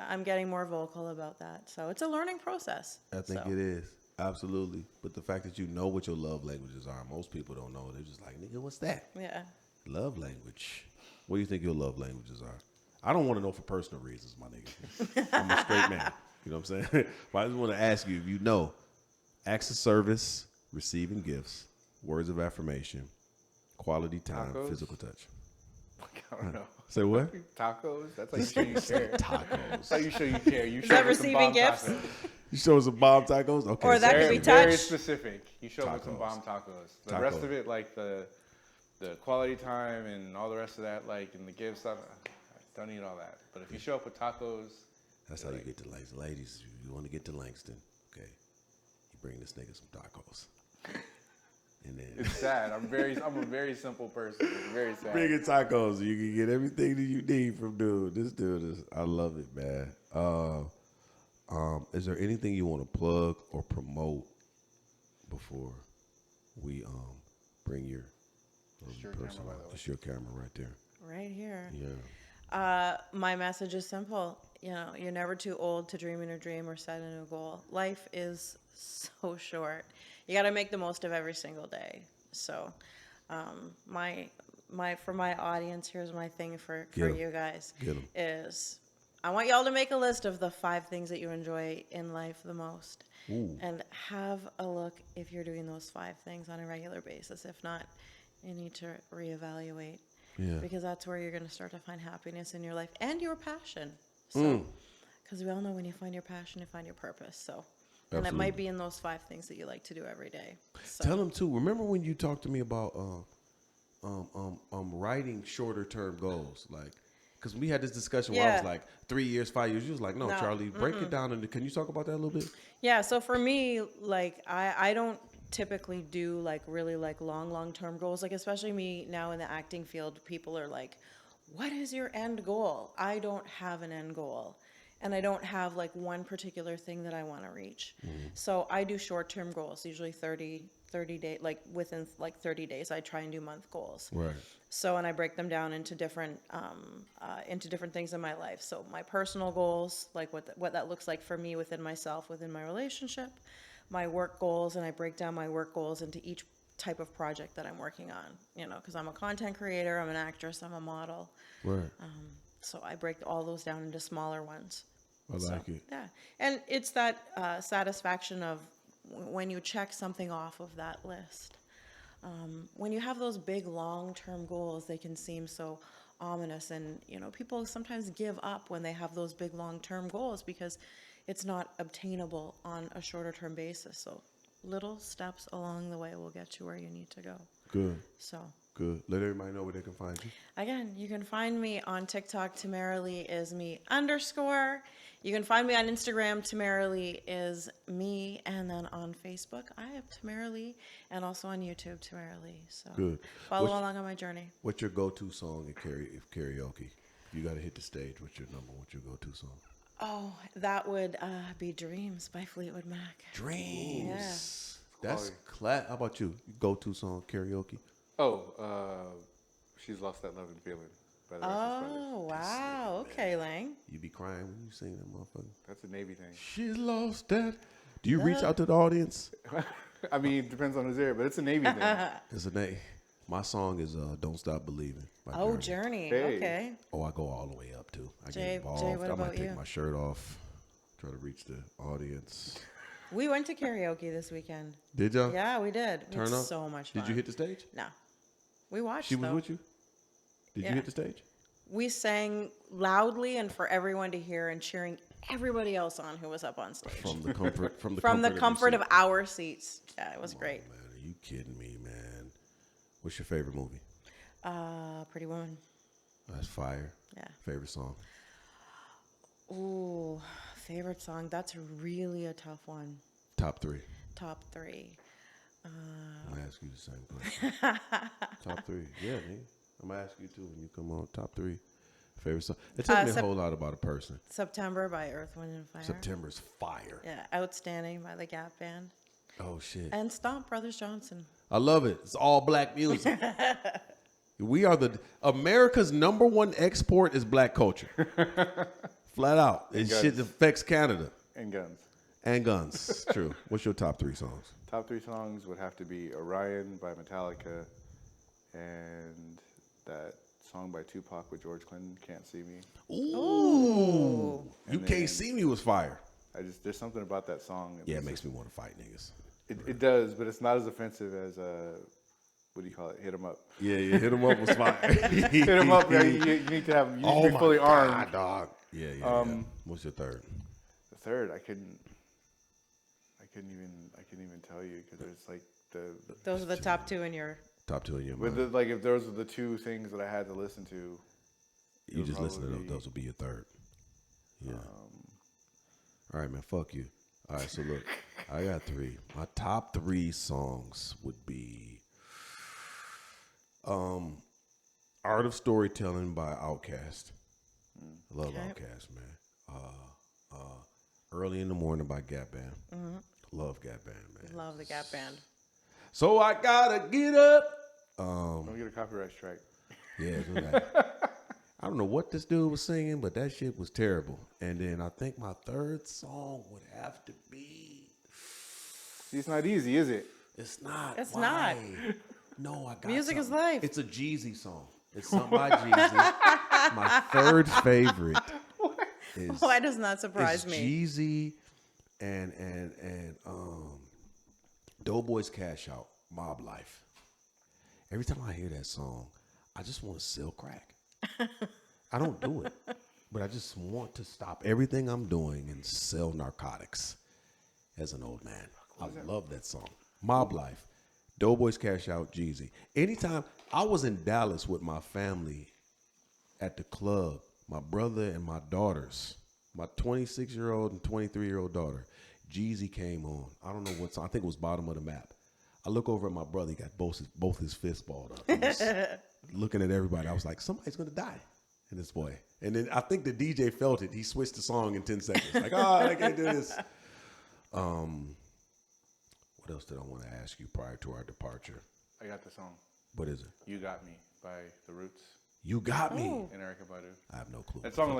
I'm getting more vocal about that. So it's a learning process. I think it is. Absolutely. But the fact that you know what your love languages are, most people don't know. They're just like, nigga, what's that? Yeah. Love language. What do you think your love languages are? I don't want to know for personal reasons, my nigga. I'm a straight man. You know what I'm saying? But I just want to ask you if you know acts of service, receiving gifts, words of affirmation, quality time, Tacos? Physical touch. I don't know. Say what? Tacos? That's how you show you care. Tacos. That's how you show you care. You Is show that me some receiving bomb gifts? tacos. You show us some bomb tacos? Okay. Or that could Very, be very touch. specific. You show me some Tacos. bomb tacos. The Tacos. rest of it, like the the quality time and all the rest of that, like, and the gifts, I don't need all that. But if you show up with tacos, That's how you get to Langston. Ladies, if you want to get to Langston, okay, you bring this nigga some tacos. And then it's sad. I'm a very simple person. It's very sad. bring in tacos. You can get everything that you need from dude. This dude is, I love it, man. Is there anything you want to plug or promote before we bring your person on? It's your camera right there. Right here. Yeah. My message is simple. You know, you're never too old to dream in a dream or set a new goal. Life is so short. You got to make the most of every single day. So, for my audience, here's my thing for you guys is I want y'all to make a list of the 5 things that you enjoy in life the most. Ooh. And have a look if you're doing those 5 things on a regular basis. If not, you need to reevaluate. Yeah. Because that's where you're going to start to find happiness in your life and your passion. So, because we all know when you find your passion, you find your purpose. So, and it might be in those 5 things that you like to do every day. So. Tell them too. Remember when you talked to me about writing shorter term goals, like, because we had this discussion where I was like 3 years, 5 years. You was like, no, Charlie, break it down. And can you talk about that a little bit? Yeah. So for me, like, I don't typically do like really like long-term goals. Like, especially me now in the acting field, people are like, what is your end goal? I don't have an end goal. And I don't have like one particular thing that I want to reach. So I do short-term goals, usually 30 days, like within like 30 days, I try and do month goals. Right. So, and I break them down into different things in my life. So my personal goals, like what that looks like for me within myself, within my relationship, my work goals, and I break down my work goals into each type of project that I'm working on, you know, because I'm a content creator, I'm an actress, I'm a model. Right. So I break all those down into smaller ones. I like it. Yeah. And it's that satisfaction of when you check something off of that list. When you have those big long-term goals, they can seem so ominous. And, you know, people sometimes give up when they have those big long-term goals because it's not obtainable on a shorter-term basis. So little steps along the way will get you where you need to go. Good. So. Good. Let everybody know where they can find you. Again, you can find me on TikTok. Tamarily is me _. You can find me on Instagram. Tamarily is me. And then on Facebook, I have Tamarily. And also on YouTube, Tamarily. So good. Follow along on my journey. What's your go-to song in karaoke? If you got to hit the stage, what's your go-to song? Oh, that would be Dreams by Fleetwood Mac. Dreams. Yeah. That's class. How about you? Go-to song karaoke? She's Lost That Love and Feeling. Oh, wow. Okay, Lang. You be crying when you sing that motherfucker. That's a Navy thing. She's lost that. Do you reach out to the audience? I mean, it depends on who's there, but it's a Navy thing. It's a Navy. My song is Don't Stop Believing. Journey. Hey. Okay. Oh, I go all the way up, too. I Jay, get involved. what I about might take you? my shirt off, try to reach the audience. We went to karaoke this weekend. Did y'all? Yeah, we did. We Turn had up? so much fun. Did you hit the stage? No. We watched, She was though. with you? Did you hit the stage? We sang loudly and for everyone to hear and cheering everybody else on who was up on stage. From the comfort, of our seats. Yeah, it was great. Man, are you kidding me, man? What's your favorite movie? Pretty Woman. That's fire. Yeah. Favorite song? Ooh, favorite song. That's really a tough one. Top 3. Top 3. I'm gonna ask you the same question. Top 3. Yeah, man. I'm gonna ask you too when you come on. Top 3 favorite song. It tells me a whole lot about a person. September by Earth, Wind and Fire. September's fire. Yeah, Outstanding by the Gap Band. Oh shit. And Stomp Brothers Johnson. I love it. It's all black music. We are America's #1 export is black culture. Flat out. And shit affects Canada. And guns. And guns. True. What's your top 3 songs? Top 3 songs would have to be Orion by Metallica and that song by Tupac with George Clinton, Can't See Me. Ooh. You Can't See Me was fire. There's something about that song. Yeah, it makes me want to fight niggas. It does, but it's not as offensive as what do you call it? Hit 'em up. Yeah, Hit 'em up was fire. Hit 'em up. Yeah, you need to have. You need to be fully armed. Dog. Yeah. What's your third? The third, I couldn't even tell you because it's like Those are the top 2 in your Top 2 in your With mind. like if those are the two things that I had to listen to, You just listen to those. Those will be your third. Yeah. All right, man. Fuck you. All right, so look, I got 3. My top 3 songs would be Art of Storytelling by Outkast. I love Outkast, man. Early in the Morning by Gap Band. Love Gap Band, man. Love the Gap Band. So I gotta get up. don't get a copyright strike. Yeah, do that. I don't know what this dude was singing, but that shit was terrible. And then I think my third song would have to be. See, it's not easy, is it? It's not. It's Why? No, I got Music is something. life. It's a Jeezy song. It's something by Jeezy. My third favorite is. Why does not surprise me? Jeezy and Doughboy's Cash Out, Mob Life. Every time I hear that song, I just want to sell crack. I don't do it, but I just want to stop everything I'm doing and sell narcotics as an old man. I love that song. Mob Life, Doughboy's Cash Out, Jeezy. Anytime I was in Dallas with my family at the club, my brother and my daughters, my 26-year-old and 23-year-old daughter, Jeezy came on. I don't know what song. I think it was Bottom of the Map. I look over at my brother. He got both his fists balled up. He was looking at everybody. I was like, somebody's going to die in this boy. And then I think the DJ felt it. He switched the song in 10 seconds. Like, I can't do this. What else did I want to ask you prior to our departure? I got the song. What is it? You Got Me by The Roots You Got Me. and Erykah Badu. I have no clue. That song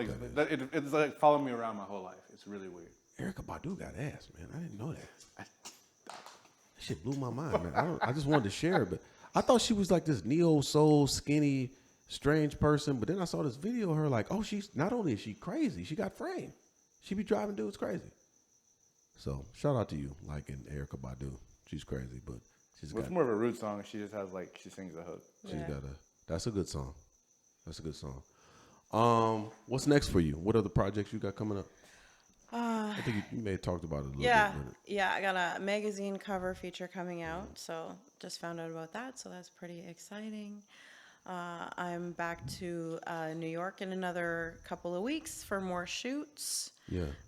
it's like followed me around my whole life. It's really weird. Erykah Badu got ass, man. I didn't know that. That shit blew my mind, man. I just wanted to share it, but I thought she was like this neo-soul, skinny, strange person. But then I saw this video of her like, oh, she's not only is she crazy, she got frame. She be driving dudes crazy. So shout out to you, like in Erykah Badu. She's crazy, but she's got. It's more of a Roots song. She just has she sings a hook. She's got a. That's a good song. That's a good song. What's next for you? What other projects you got coming up? I think you may have talked about it a little bit. Yeah, I got a magazine cover feature coming out, so just found out about that, so that's pretty exciting. I'm back to New York in another couple of weeks for more shoots,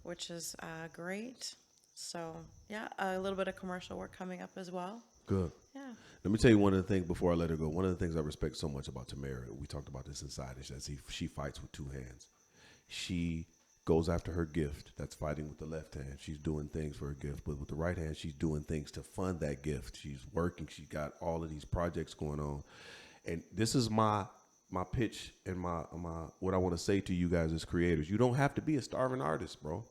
which is great. So, yeah, a little bit of commercial work coming up as well. Good. Yeah. Let me tell you one of the things before I let her go. One of the things I respect so much about Tamara, we talked about this inside, is that she fights with two hands. She goes after her gift. That's fighting with the left hand. She's doing things for her gift, but with the right hand, she's doing things to fund that gift. She's working. She's got all of these projects going on. And this is my pitch and my what I want to say to you guys as creators. You don't have to be a starving artist, bro.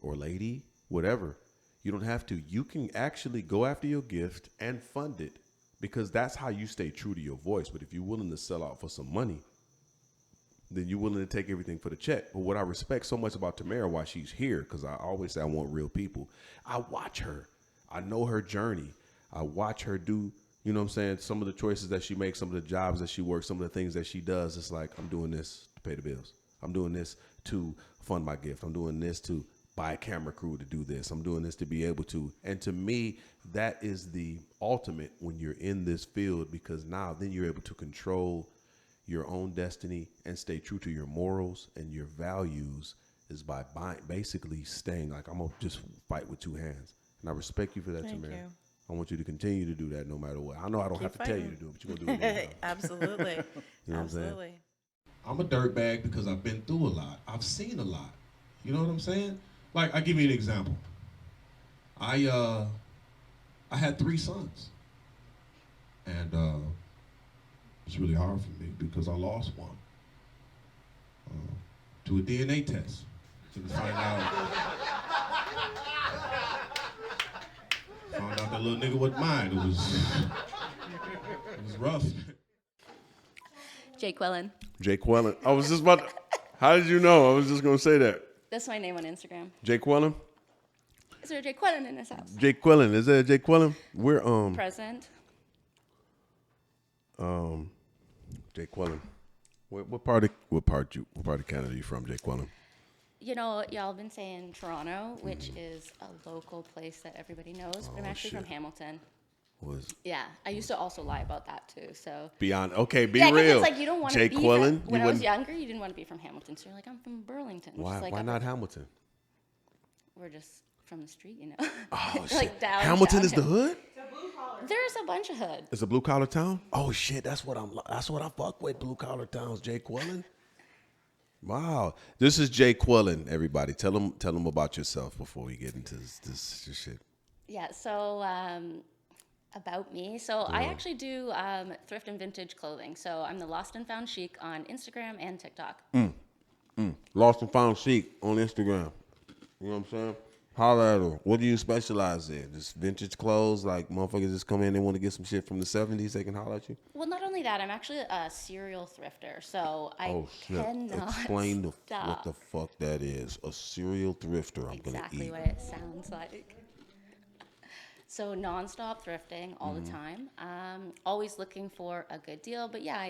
Or lady, whatever. You don't have to. You can actually go after your gift and fund it, because that's how you stay true to your voice. But if you're willing to sell out for some money, then you're willing to take everything for the check. But what I respect so much about Tamara, why she's here, because I always say I want real people. I watch her. I know her journey. I watch her do, you know what I'm saying, some of the choices that she makes, some of the jobs that she works, some of the things that she does. It's like, I'm doing this to pay the bills. I'm doing this to fund my gift. I'm doing this to buy a camera crew to do this. I'm doing this to be able to. And to me, that is the ultimate when you're in this field, because now then you're able to control your own destiny and stay true to your morals and your values, is by basically staying like, I'm going to just fight with two hands. And I respect you for that, Tamara. Thank you. I want you to continue to do that no matter what. I know I don't have to tell you to do it, but you're going to do it anyway. Absolutely. You know Absolutely. I'm a dirtbag because I've been through a lot. I've seen a lot. You know what I'm saying? Like, I'll give you an example. I had 3 sons. And it's really hard for me because I lost one to a DNA test. To find out that little nigga wasn't mine. It was rough. Jake Quellen. Jake Quellen. I was just about to, how did you know? I was just going to say that. That's my name on Instagram. Jake Quellen? Is there a Jake Quellen in this house? Jake Quellen. Is there a Jake Quellen? We're Present. Jake Quellen. What part of Canada are you from, Jake Quellen? You know, y'all have been saying Toronto, which is a local place that everybody knows, but I'm actually from Hamilton. Yeah, I used to also lie about that too. So Beyond, okay, be yeah, 'cause real. it's like you don't want to Jay be Quillen, from, when I was younger, you didn't want to be from Hamilton. So you're like, I'm from Burlington. which Why? is like Why up not at- Hamilton? We're just from the street, you know. Oh shit! Like Hamilton is the downtown. hood. There's a bunch of hood. It's a blue collar town. Oh shit! That's what I fuck with. Blue collar towns. Jay Quillen. Wow, this is Jay Quillen. Everybody, tell them about yourself before we get into this shit. Yeah. So about me. So I actually do thrift and vintage clothing. So I'm the Lost and Found Chic on Instagram and TikTok. Lost and Found Chic on Instagram. You know what I'm saying? Holla at her. What do you specialize in? Just vintage clothes? Like motherfuckers just come in, they want to get some shit from the 70s, they can holler at you? Well, not only that, I'm actually a serial thrifter. So I Oh shit. cannot Explain what stop. the fuck that is. A serial thrifter. I'm Exactly gonna what eat. it sounds like. So nonstop thrifting all the time. Always looking for a good deal. But yeah,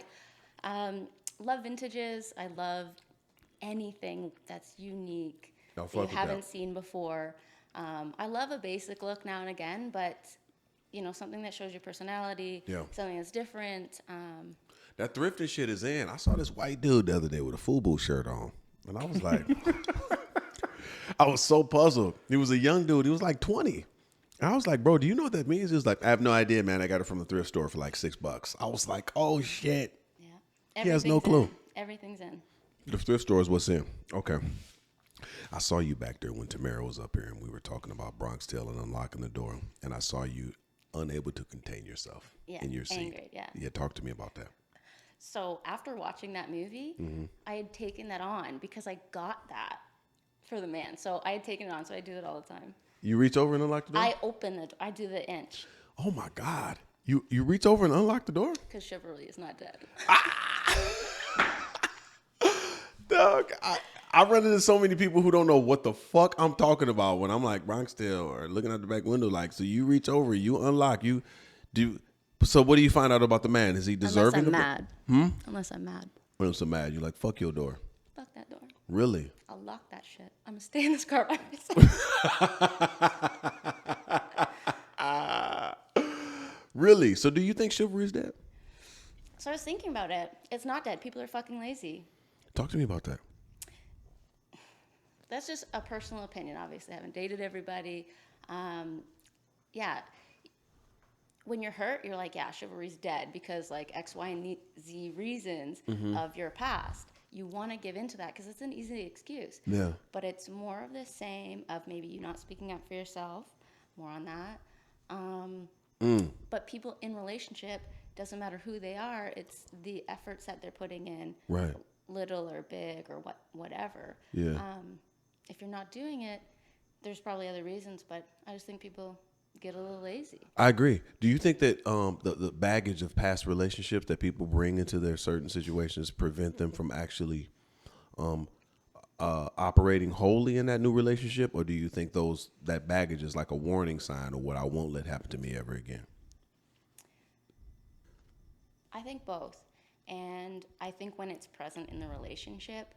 I love vintages. I love anything that's unique No, that fuck you with that. haven't seen before. I love a basic look now and again, but something that shows your personality, Yeah. something that's different. That thrifting shit is in. I saw this white dude the other day with a FUBU shirt on. And I was like, I was so puzzled. He was a young dude. He was like 20. And I was like, bro, do you know what that means? He was like, I have no idea, man. I got it from the thrift store for like $6. I was like, oh shit. Yeah. He has no Everything's clue. in. Everything's in. The thrift store is what's in. Okay. I saw you back there when Tamara was up here and we were talking about Bronx Tale and unlocking the door. And I saw you unable to contain yourself in your seat. Angry, yeah. Yeah, talk to me about that. So after watching that movie, I had taken that on because I got that for the man. So I had taken it on, so I do it all the time. You reach over and unlock the door? I open the door. I do the inch Oh my God. You reach over and unlock the door? because chivalry is not dead. Dog, I run into so many people who don't know what the fuck I'm talking about when I'm like Bronx Tale or looking out the back window. Like, so you reach over, you unlock, you do. So what do you find out about the man? Is he deserving? Unless I'm mad. Unless I'm mad. When I'm so mad, you're like, fuck your door. Fuck that door. Really? I'll lock that shit. I'm gonna stay in this car by myself. Really? So do you think chivalry is dead? So I was thinking about it. It's not dead. People are fucking lazy. Talk to me about that. That's just a personal opinion. Obviously, I haven't dated everybody. Yeah. When you're hurt, you're like, yeah, chivalry's dead because like X, Y, and Z reasons of your past. You want to give into that because it's an easy excuse. Yeah. But it's more of the same of maybe you not speaking up for yourself. More on that. But people in relationship, doesn't matter who they are, it's the efforts that they're putting in. Right. Little or big or whatever. Yeah. If you're not doing it, there's probably other reasons, but I just think people get a little lazy. I agree. Do you think that the baggage of past relationships that people bring into their certain situations prevent them from actually operating wholly in that new relationship? Or do you think that baggage is like a warning sign of what I won't let happen to me ever again? I think both. And I think when it's present in the relationship,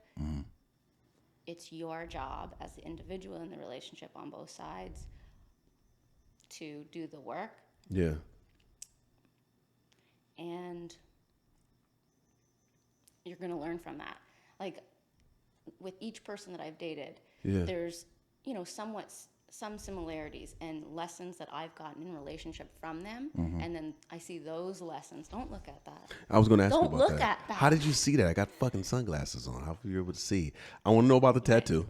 it's your job as the individual in the relationship on both sides to do the work. Yeah. And you're going to learn from that. Like with each person that I've dated, there's, some similarities and lessons that I've gotten in relationship from them. And then I see those lessons. Don't look at that. I was going to ask you Don't about look that. at that. How did you see that? I got fucking sunglasses on. How were you able to see? I want to know about the tattoo,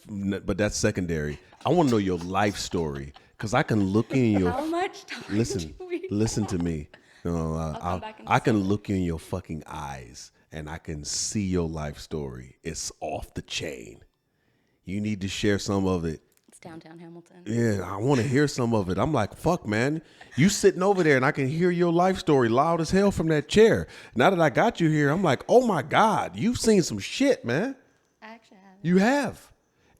but that's secondary. I want to know your life story because I can look in your... How much time Listen, do we listen to me. come back and I can look in your fucking eyes and I can see your life story. It's off the chain. You need to share some of it. It's downtown Hamilton. Yeah, I want to hear some of it. I'm like, fuck, man. You sitting over there and I can hear your life story loud as hell from that chair. Now that I got you here, I'm like, oh my God, you've seen some shit, man. I actually have. You have.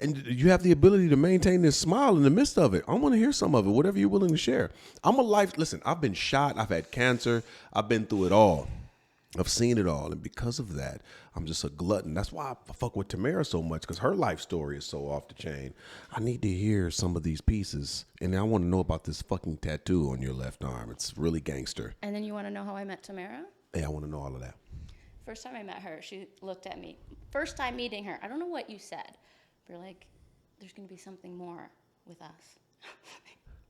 And you have the ability to maintain this smile in the midst of it. I want to hear some of it, whatever you're willing to share. Listen, I've been shot. I've had cancer. I've been through it all. I've seen it all, and because of that, I'm just a glutton. That's why I fuck with Tamara so much, because her life story is so off the chain. I need to hear some of these pieces, and I want to know about this fucking tattoo on your left arm. It's really gangster. And then you want to know how I met Tamara? Yeah, I want to know all of that. First time I met her, she looked at me. First time meeting her, I don't know what you said, but you're like, there's going to be something more with us.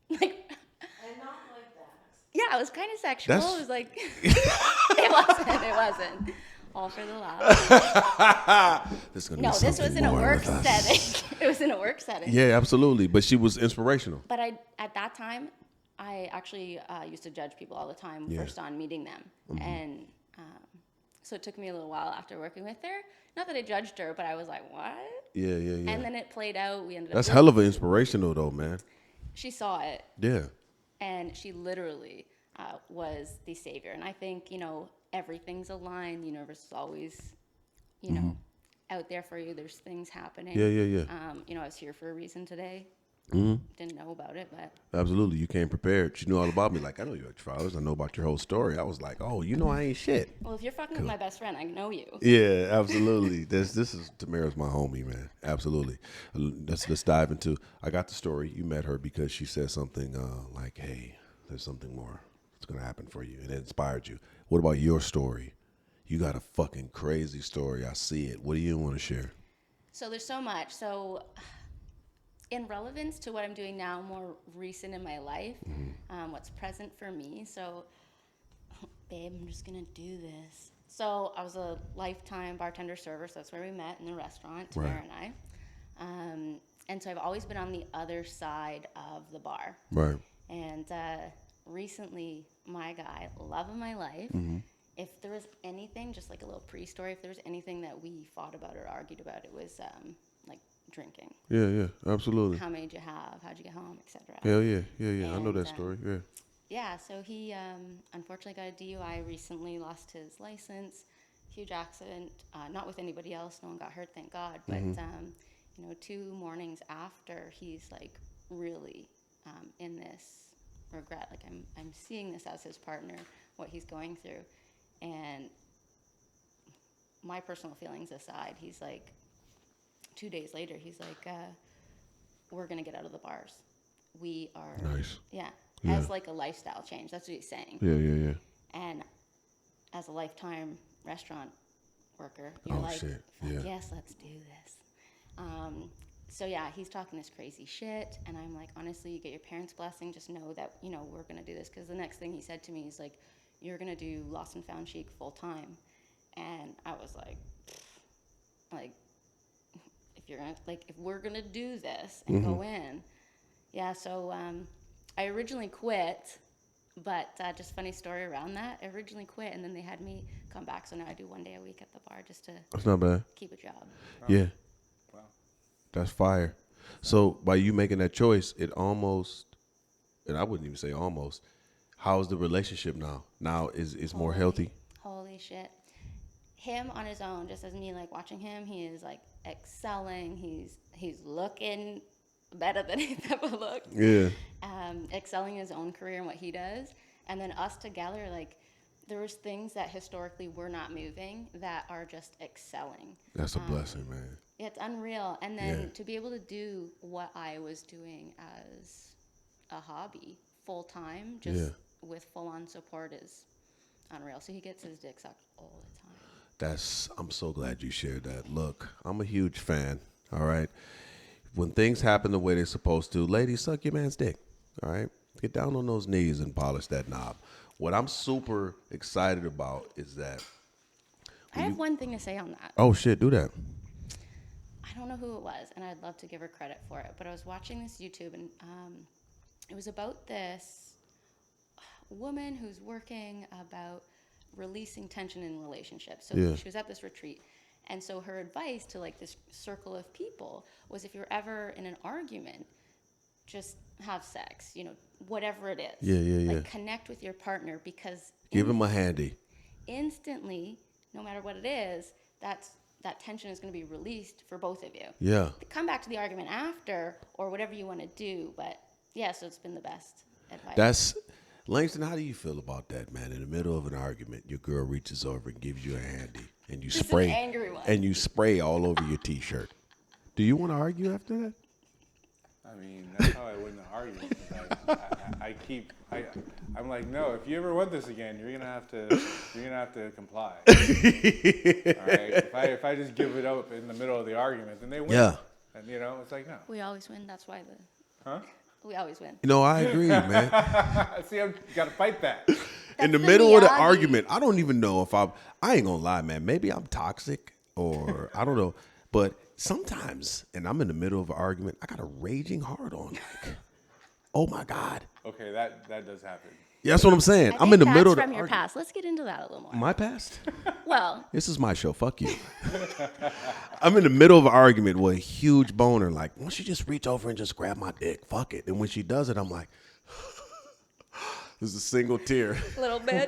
Like, And not like that. yeah, it was kind of sexual. That's- It was like, it wasn't. All for the love. This is gonna No, be this something was in a more work with us. setting. It was in a work setting. Yeah, absolutely. But she was inspirational. But at that time, I actually used to judge people all the time first on meeting them. And so it took me a little while after working with her. Not that I judged her, but I was like, what? Yeah. And then it played out. We ended up. That's hell of an inspirational, though, man. She saw it. Yeah. And she literally was the savior. And I think, everything's aligned. The universe is always, out there for you. There's things happening. Yeah. I was here for a reason today. Didn't know about it, but Absolutely. You came prepared. She knew all about me. Like, I know you had fathers. I know about your whole story. I was like, oh, I ain't shit. well, if you're fucking with my best friend, I know you. Yeah, absolutely. This is Tamara's my homie, man. Absolutely. Let's dive into. I got the story. You met her because she said something like, "Hey, there's something more that's gonna happen for you," and it inspired you. What about your story? You got a fucking crazy story. I see it. What do you want to share? So there's so much. So in relevance to what I'm doing now, more recent in my life, what's present for me. So, babe, I'm just gonna do this. So I was a lifetime bartender server, so that's where we met in the restaurant, Tamara and I. And so I've always been on the other side of the bar. Right. And recently, my guy, love of my life, if there was anything, just like a little pre-story, if there was anything that we fought about or argued about, it was like drinking. Yeah, absolutely. How many did you have? How'd you get home, etc. Hell yeah. I know that And, story. Yeah. Yeah, so he unfortunately got a DUI recently, lost his license, huge accident, not with anybody else, no one got hurt, thank God, but 2 mornings after, he's like really in this regret, like I'm seeing this as his partner, what he's going through, and my personal feelings aside, he's like, 2 days later, he's like, we're gonna get out of the bars. We are Nice. Yeah. As like a lifestyle change. That's what he's saying. Yeah. And as a lifetime restaurant worker, you're Shit. Fuck Yeah. yes, let's do this. So yeah, he's talking this crazy shit, and I'm like, honestly, you get your parents' blessing. Just know that we're gonna do this. Because the next thing he said to me is like, you're gonna do Lost and Found Chic full time, and I was like, if we're gonna do this and go in, yeah. So I originally quit, but just funny story around that. I originally quit, and then they had me come back. So now I do 1 day a week at the bar just to That's not bad. keep a job. Yeah. Wow. That's fire. So by you making that choice, it almost, and I wouldn't even say almost, how's the relationship now? Now is more healthy? Holy shit. Him on his own, just as me like watching him, he is like excelling. He's looking better than he's ever looked. Yeah. Excelling in his own career and what he does. And then us together, like there was things that historically were not moving that are just excelling. That's a blessing, man. It's unreal. And then Yeah. to be able to do what I was doing as a hobby full time, just with full on support, is unreal. So he gets his dick sucked all the time. I'm so glad you shared that. Look, I'm a huge fan. All right. When things happen the way they're supposed to, ladies, suck your man's dick. All right. Get down on those knees and polish that knob. What I'm super excited about is that. I have one thing to say on that. Oh, shit. Do that. I don't know who it was, and I'd love to give her credit for it, but I was watching this YouTube, and it was about this woman who's working about releasing tension in relationships. So she was at this retreat, and so her advice to like this circle of people was, if you're ever in an argument, just have sex, whatever it is. Yeah. Like connect with your partner, because Give him a handy. instantly, no matter what it is, that tension is going to be released for both of you. Yeah. Come back to the argument after or whatever you want to do, but yeah, so it's been the best advice. Langston, how do you feel about that, man? In the middle of an argument, your girl reaches over and gives you a handy, and you spray, an angry one. and you spray all over your t-shirt. Do you want to argue after that? I mean, that's how I win the argument. I'm like, no. If you ever want this again, you're gonna have to comply. All right. If I just give it up in the middle of the argument, then they win. Yeah. And it's like no. We always win. That's why Huh? we always win. I agree, man. See, I've got to fight that. In the middle of the argument, I don't even know if I ain't gonna lie, man. Maybe I'm toxic or I don't know. But sometimes, and I'm in the middle of an argument, I got a raging hard on. Like, oh my God. Okay, that does happen. Yeah, that's what I'm saying. I'm in the middle of the from your argument. past. Let's get into that a little more. My past? Well, This is my show. Fuck you. I'm in the middle of an argument with a huge boner. Like, why don't you just reach over and just grab my dick? Fuck it. And when she does it, I'm like, there's a single tear. a little bit.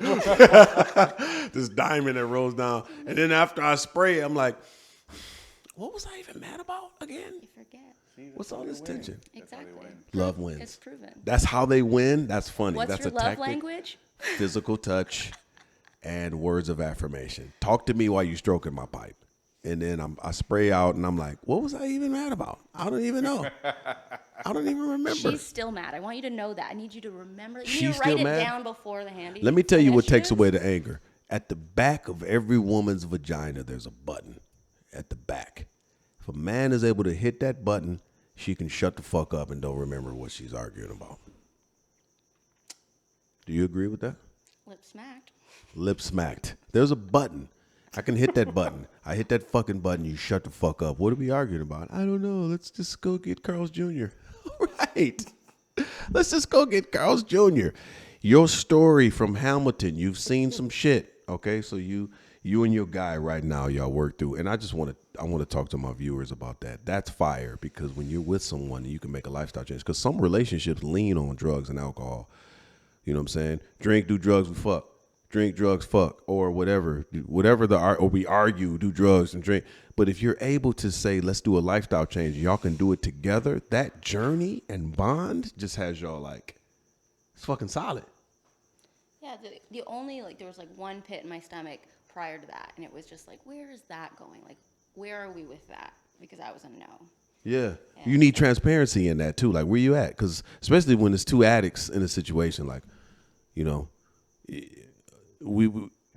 This diamond that rolls down. And then after I spray it, I'm like, what was I even mad about again? You forget. What's all this tension? Exactly. Love wins. It's proven. That's how they win. That's funny. What's That's your a love tactic. language? Physical touch and words of affirmation. Talk to me while you're stroking my pipe. And then I spray out and I'm like, what was I even mad about? I don't even know. I don't even remember. She's still mad. I want you to know that. I need you to remember. You She's need to still write mad? it down before the handy. Let me tell you what takes finishes. away the anger. At the back of every woman's vagina, there's a button. At the back. If a man is able to hit that button, she can shut the fuck up and don't remember what she's arguing about. Do you agree with that? Lip smacked. Lip smacked. There's a button. I can hit that button. I hit that fucking button. You shut the fuck up. What are we arguing about? I don't know. Let's just go get Carl's Jr. All right. Let's just go get Carl's Jr. Your story from Hamilton. You've seen some shit. Okay, so you and your guy right now, y'all work through. And I want to talk to my viewers about that. That's fire, because when you're with someone, you can make a lifestyle change. Because some relationships lean on drugs and alcohol. You know what I'm saying? Drink, do drugs, we fuck. Drink, drugs, fuck, or whatever or we argue, do drugs and drink. But if you're able to say, let's do a lifestyle change, y'all can do it together. That journey and bond just has y'all like, it's fucking solid. Yeah, the only, there was one pit in my stomach prior to that, and it was just where is that going? Where are we with that? Because I was a no. Yeah. You need transparency in that too. Like, where you at? Because especially when it's two addicts in a situation,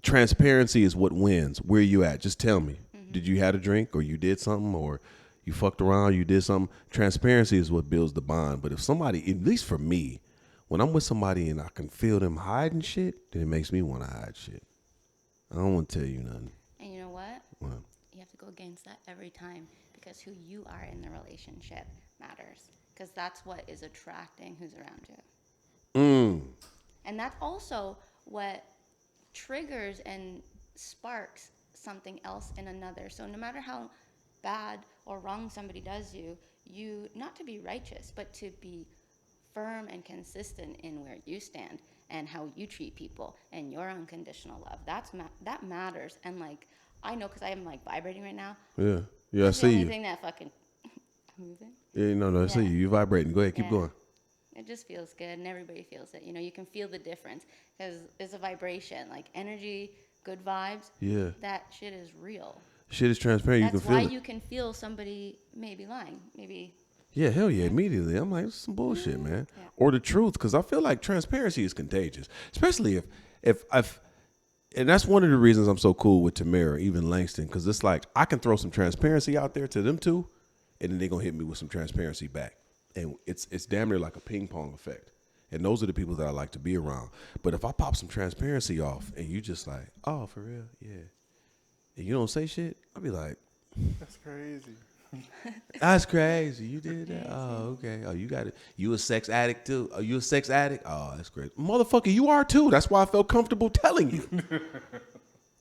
transparency is what wins. Where you at? Just tell me. Mm-hmm. Did you have a drink, or you did something, or you fucked around, you did something? Transparency is what builds the bond. But if somebody, at least for me, when I'm with somebody and I can feel them hiding shit, then it makes me want to hide shit. I don't want to tell you nothing. And you know what? What? You have to go against that every time, because who you are in the relationship matters. Because that's what is attracting who's around you. And that's also what triggers and sparks something else in another. So no matter how bad or wrong somebody does you not to be righteous, but to be firm and consistent in where you stand and how you treat people and your unconditional love. That matters. And I know, because I am vibrating right now. Yeah, I That's see the you. only thing that fucking moving. Yeah, no, I see you. You vibrating. Go ahead, keep going. It just feels good, and everybody feels it. You can feel the difference, because it's a vibration, energy, good vibes. Yeah. That shit is real. Shit is transparent. That's you can feel why it. you can feel somebody maybe lying, maybe. Yeah, hell yeah, immediately. I'm like, this is some bullshit, man. Yeah. Or the truth, because I feel like transparency is contagious, especially if and that's one of the reasons I'm so cool with Tamara, even Langston, because it's I can throw some transparency out there to them too, and then they're going to hit me with some transparency back. And it's damn near like a ping pong effect. And those are the people that I like to be around. But if I pop some transparency off and you just oh, for real? Yeah. And you don't say shit, I'll be like, that's crazy. That's crazy. You did that? Oh, okay. Oh, you got it. You a sex addict too? Are you a sex addict? Oh, that's great. Motherfucker, you are too. That's why I felt comfortable telling you.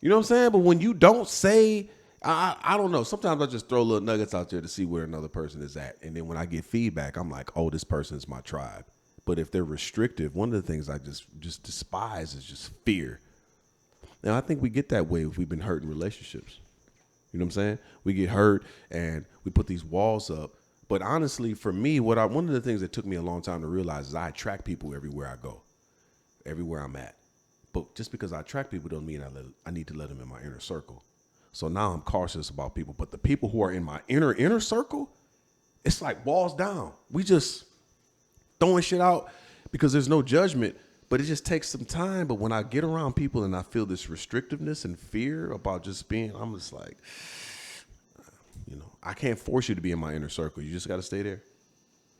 You know what I'm saying? But when you don't say, I don't know. Sometimes I just throw little nuggets out there to see where another person is at. And then when I get feedback, I'm like, oh, this person is my tribe. But if they're restrictive, one of the things I just despise is just fear. Now, I think we get that way if we've been hurt in relationships. You know what I'm saying? We get hurt and we put these walls up. But honestly, for me, one of the things that took me a long time to realize is I attract people everywhere I go. everywhere I'm at. But just because I attract people don't mean I need to let them in my inner circle. So now I'm cautious about people. But the people who are in my inner circle, it's like walls down. We just throwing shit out because there's no judgment, but it just takes some time. But when I get around people and I feel this restrictiveness and fear about just being, I'm just like, I can't force you to be in my inner circle. You just got to stay there.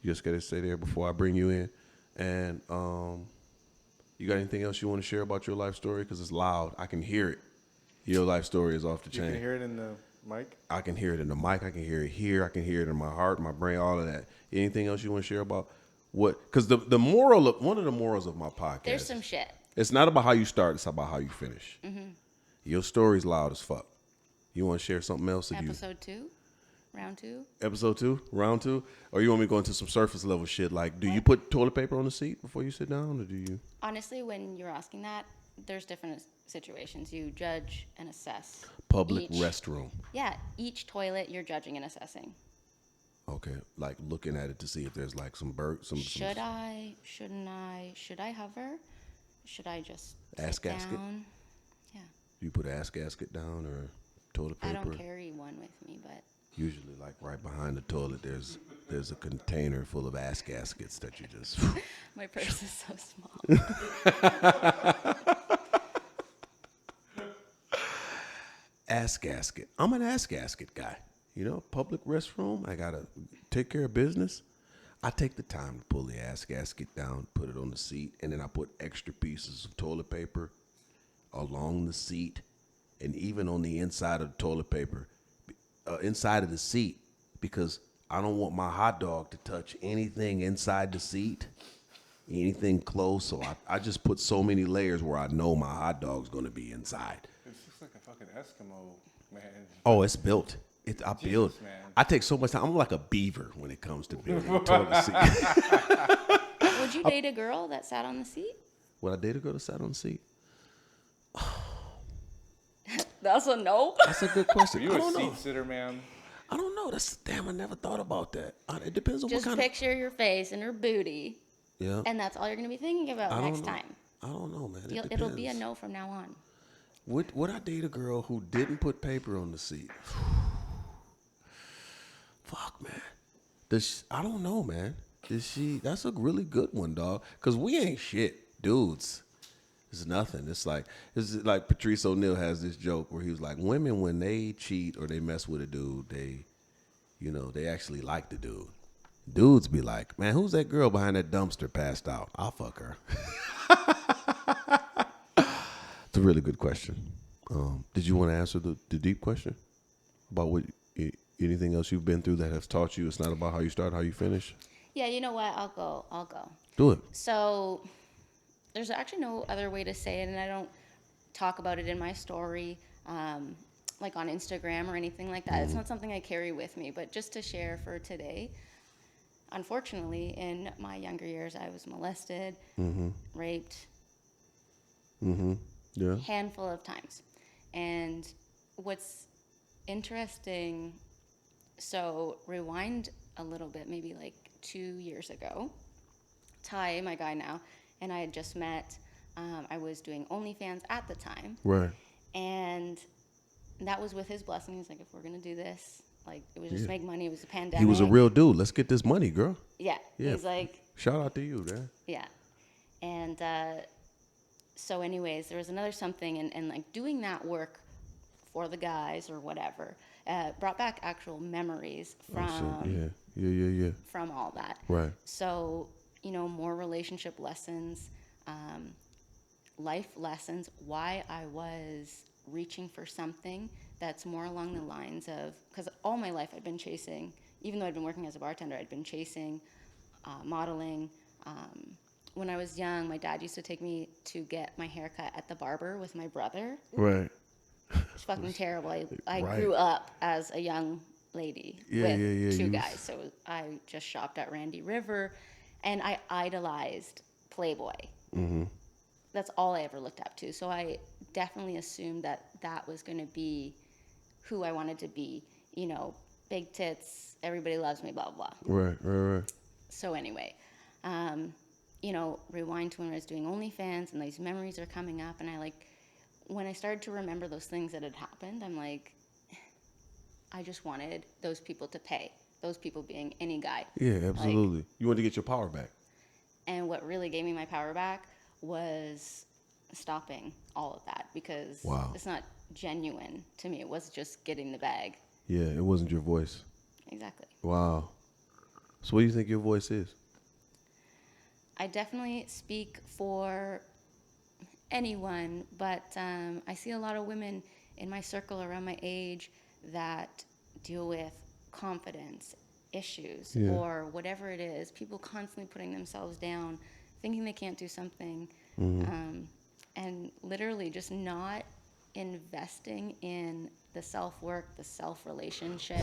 You just got to stay there before I bring you in. And you got anything else you want to share about your life story? Because it's loud. I can hear it. Your life story is off the chain. You can hear it in the mic? I can hear it in the mic. I can hear it here. I can hear it in my heart, my brain, all of that. Anything else you want to share about what? Because the moral of one of the morals of my podcast. There's some shit. It's not about how you start. It's about how you finish. Mm-hmm. Your story's loud as fuck. You want to share something else? Episode 2? Round 2? Episode 2? Round 2? Or you want me to go into some surface level shit? Like, do you put toilet paper on the seat before you sit down, or do you? Honestly, when you're asking that, there's different situations. You judge and assess. Public restroom. Yeah, each toilet you're judging and assessing. Okay, like looking at it to see if there's like some Should I? Shouldn't I? Should I hover? Should I just ass sit gasket? down? Yeah. Do you put an ass gasket down or toilet paper? I don't carry one with me, but usually, like right behind the toilet, there's a container full of ass gaskets that you just. my purse is so small. Ass gasket. I'm an ass gasket guy. Public restroom. I gotta take care of business. I take the time to pull the ass gasket down, put it on the seat, and then I put extra pieces of toilet paper along the seat, and even on the inside of the toilet paper, inside of the seat, because I don't want my hot dog to touch anything inside the seat, anything close. So I just put so many layers where I know my hot dog's gonna be inside. It looks like a fucking Eskimo, man. Oh, it's built. I build. Man. I take so much time. I'm like a beaver when it comes to building a toilet seat. Would you date a girl that sat on the seat? Would I date a girl that sat on the seat? That's a no. That's a good question. Are you I don't a know. seat sitter, man? I don't know. I never thought about that. It depends on Just what kind picture your face and her booty. Yeah. And that's all you're going to be thinking about next time. I don't know, man. It'll be a no from now on. Would I date a girl who didn't put paper on the seat? Fuck, man. I don't know, man. That's a really good one, dog. Because we ain't shit. Dudes. It's nothing. It's like Patrice O'Neal has this joke where he was like, women, when they cheat or they mess with a dude, they actually like the dude. Dudes be like, man, who's that girl behind that dumpster passed out? I'll fuck her. It's a really good question. Did you want to answer the deep question about anything else you've been through that has taught you it's not about how you start, how you finish? Yeah, you know what? I'll go. Do it. So there's actually no other way to say it, and I don't talk about it in my story, like on Instagram or anything like that. It's not something I carry with me, but just to share for today. Unfortunately, in my younger years, I was molested, raped, handful of times. And what's interesting, so rewind a little bit, maybe like 2 years ago, Ty, my guy now, and I had just met. I was doing OnlyFans at the time. Right. And that was with his blessing. He's like, if we're going to do this, like, it was just make money. It was a pandemic. He was a real dude. Let's get this money, girl. Yeah. He's like. Shout out to you, man. Yeah. And so anyways, there was another something, and like doing that work for the guys or whatever brought back actual memories from from all that. Right. So, more relationship lessons, life lessons, why I was reaching for something that's more along the lines of, because all my life I'd been chasing, even though I'd been working as a bartender, I'd been chasing modeling. When I was young, my dad used to take me to get my hair cut at the barber with my brother. Right. It's fucking terrible. I Right. grew up as a young lady with two guys. So I just shopped at Randy River, and I idolized Playboy. Mm-hmm. That's all I ever looked up to. So I definitely assumed that was going to be who I wanted to be. Big tits, everybody loves me, blah, blah, blah. Right. So anyway, rewind to when I was doing OnlyFans and these memories are coming up. And when I started to remember those things that had happened, I'm like, I just wanted those people to pay. Those people being any guy. Yeah, absolutely. You want to get your power back. And what really gave me my power back was stopping all of that, because it's not genuine to me. It was just getting the bag. Yeah, it wasn't your voice. Exactly. Wow. So what do you think your voice is? I definitely speak for anyone, but I see a lot of women in my circle around my age that deal with confidence issues or whatever it is. People constantly putting themselves down, thinking they can't do something, and literally just not investing in the self-work, the self-relationship,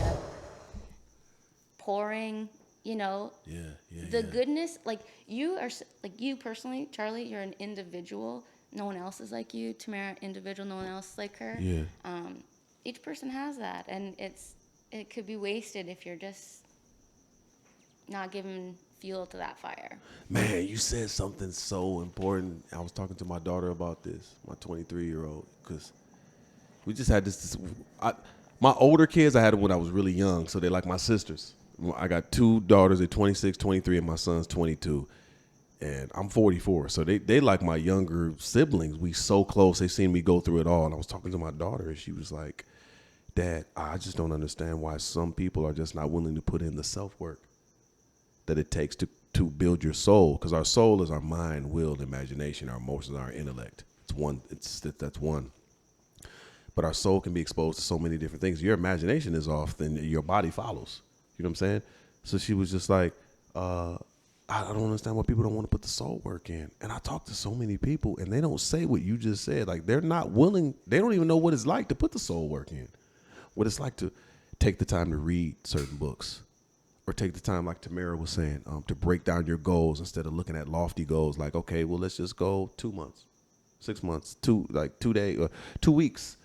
pouring, the goodness. Like you personally, Charlie, you're an individual. No one else is like you. Tamara, individual. No one else is like her. Yeah. Each person has that, and it could be wasted if you're just not giving fuel to that fire. Man, you said something so important. I was talking to my daughter about this, my 23-year-old, because we just had this my older kids, I had them when I was really young, so they're like my sisters. I got two daughters, they're 26, 23, and my son's 22. And I'm 44, so they like my younger siblings. We so close. They seen me go through it all. And I was talking to my daughter, and she was like, Dad, I just don't understand why some people are just not willing to put in the self-work that it takes to build your soul. Because our soul is our mind, will, imagination, our emotions, our intellect. It's one. That's one. But our soul can be exposed to so many different things. Your imagination is off, then your body follows. You know what I'm saying? So she was just like, I don't understand why people don't want to put the soul work in. And I talk to so many people, and they don't say what you just said. Like, they're not willing. They don't even know what it's like to put the soul work in. What it's like to take the time to read certain books, or take the time, like Tamara was saying, to break down your goals instead of looking at lofty goals. Like, okay, well, let's just go 2 months, 6 months, 2 days, or 2 weeks.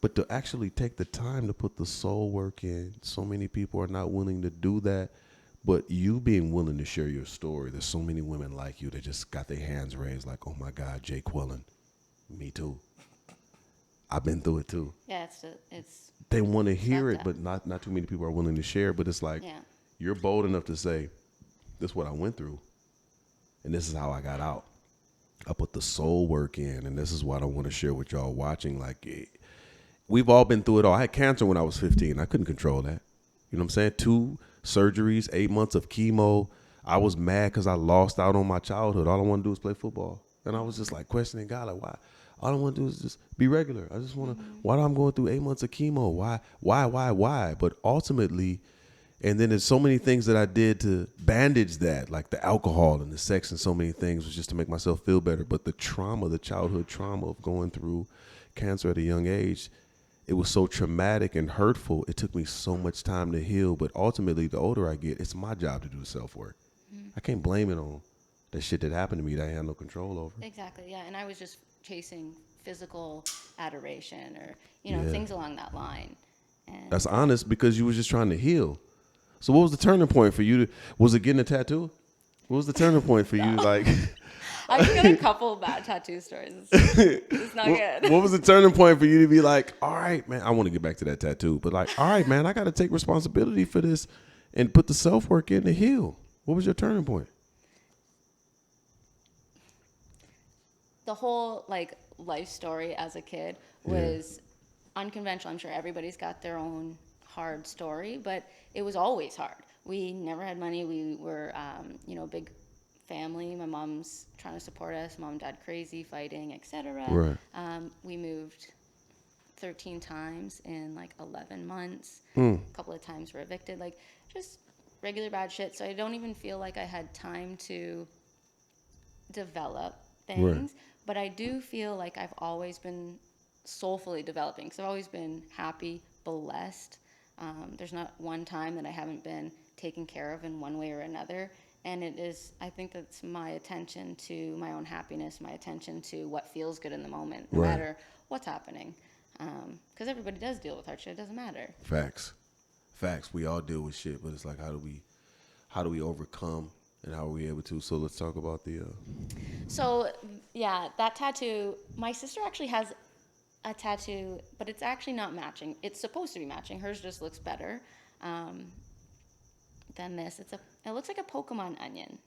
But to actually take the time to put the soul work in, so many people are not willing to do that. But you being willing to share your story, there's so many women like you that just got their hands raised like, oh my God, Jay Quillen. Me too. I've been through it too. Yeah, it's they want to hear it, but not too many people are willing to share. But it's like, you're bold enough to say, this is what I went through, and this is how I got out. I put the soul work in, and this is what I want to share with y'all watching. Like, we've all been through it all. I had cancer when I was 15. I couldn't control that. You know what I'm saying? 2 surgeries, 8 months of chemo. I was mad because I lost out on my childhood. All I want to do is play football. And I was just like questioning God, like, why? All I want to do is just be regular. I just want to, why am I going through 8 months of chemo? Why? But ultimately, and then there's so many things that I did to bandage that, like the alcohol and the sex and so many things, was just to make myself feel better. But the trauma, the childhood trauma of going through cancer at a young age, it was so traumatic and hurtful. It took me so much time to heal. But ultimately, the older I get, it's my job to do the self-work. I can't blame it on the shit that happened to me that I had no control over. Exactly, yeah. And I was just chasing physical adoration or, things along that line. And that's honest, because you was just trying to heal. So what was the turning point for you? Was it getting a tattoo? What was the turning point for you? Like, I've got a couple of bad tattoo stories. It's not good. What was the turning point for you to be like, all right, man, I want to get back to that tattoo, but like, all right, man, I got to take responsibility for this and put the self-work in to heal. What was your turning point? The whole life story as a kid was unconventional. I'm sure everybody's got their own hard story, but it was always hard. We never had money. We were, big family. My mom's trying to support us. Mom and dad crazy, fighting, etc. Right. We moved 13 times in 11 months. A couple of times were evicted. Just regular bad shit. So I don't even feel like I had time to develop things. Right. But I do feel like I've always been soulfully developing. Because I've always been happy, blessed. There's not one time that I haven't been taken care of in one way or another. And I think that's my attention to my own happiness, my attention to what feels good in the moment, no matter what's happening. Because everybody does deal with hard shit. It doesn't matter. Facts. We all deal with shit, but it's like, how do we overcome And how were we able to? So let's talk about the. So, yeah, that tattoo, my sister actually has a tattoo, but it's actually not matching. It's supposed to be matching. Hers just looks better than this. It looks like a Pokemon onion.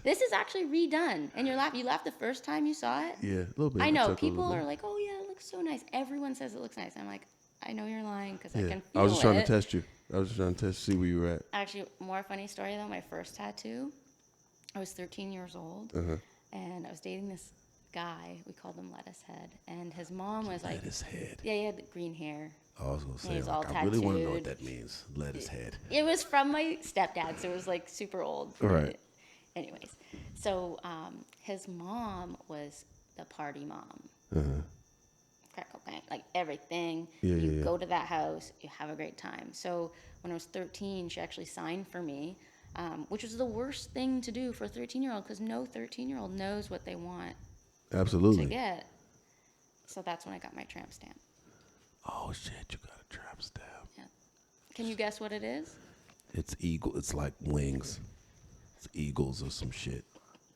This is actually redone. And you laughed the first time you saw it? Yeah, a little bit. I know. People are like, oh, yeah, it looks so nice. Everyone says it looks nice. I'm like, I know you're lying because I can feel it. I was just trying to test you. I was just trying to see where you were at. Actually, more funny story, though. My first tattoo, I was 13 years old. And I was dating this guy. We called him Lettuce Head. And his mom was like... Lettuce Head. Yeah, he had the green hair. I was going to say, He's like, all I really want to know tattooed. what that means. Lettuce Head. It was from my stepdad, so it was like super old. Right. Anyways, so his mom was the party mom. Crack cocaine, like everything. You go to that house, you have a great time. So when I was 13, she actually signed for me, which was the worst thing to do for a 13-year-old because no 13-year-old knows what they want Absolutely. to get. So that's when I got my tramp stamp. Oh, shit, you got a tramp stamp. Yeah. Can you guess what it is? It's eagle. It's like wings. It's eagles or some shit.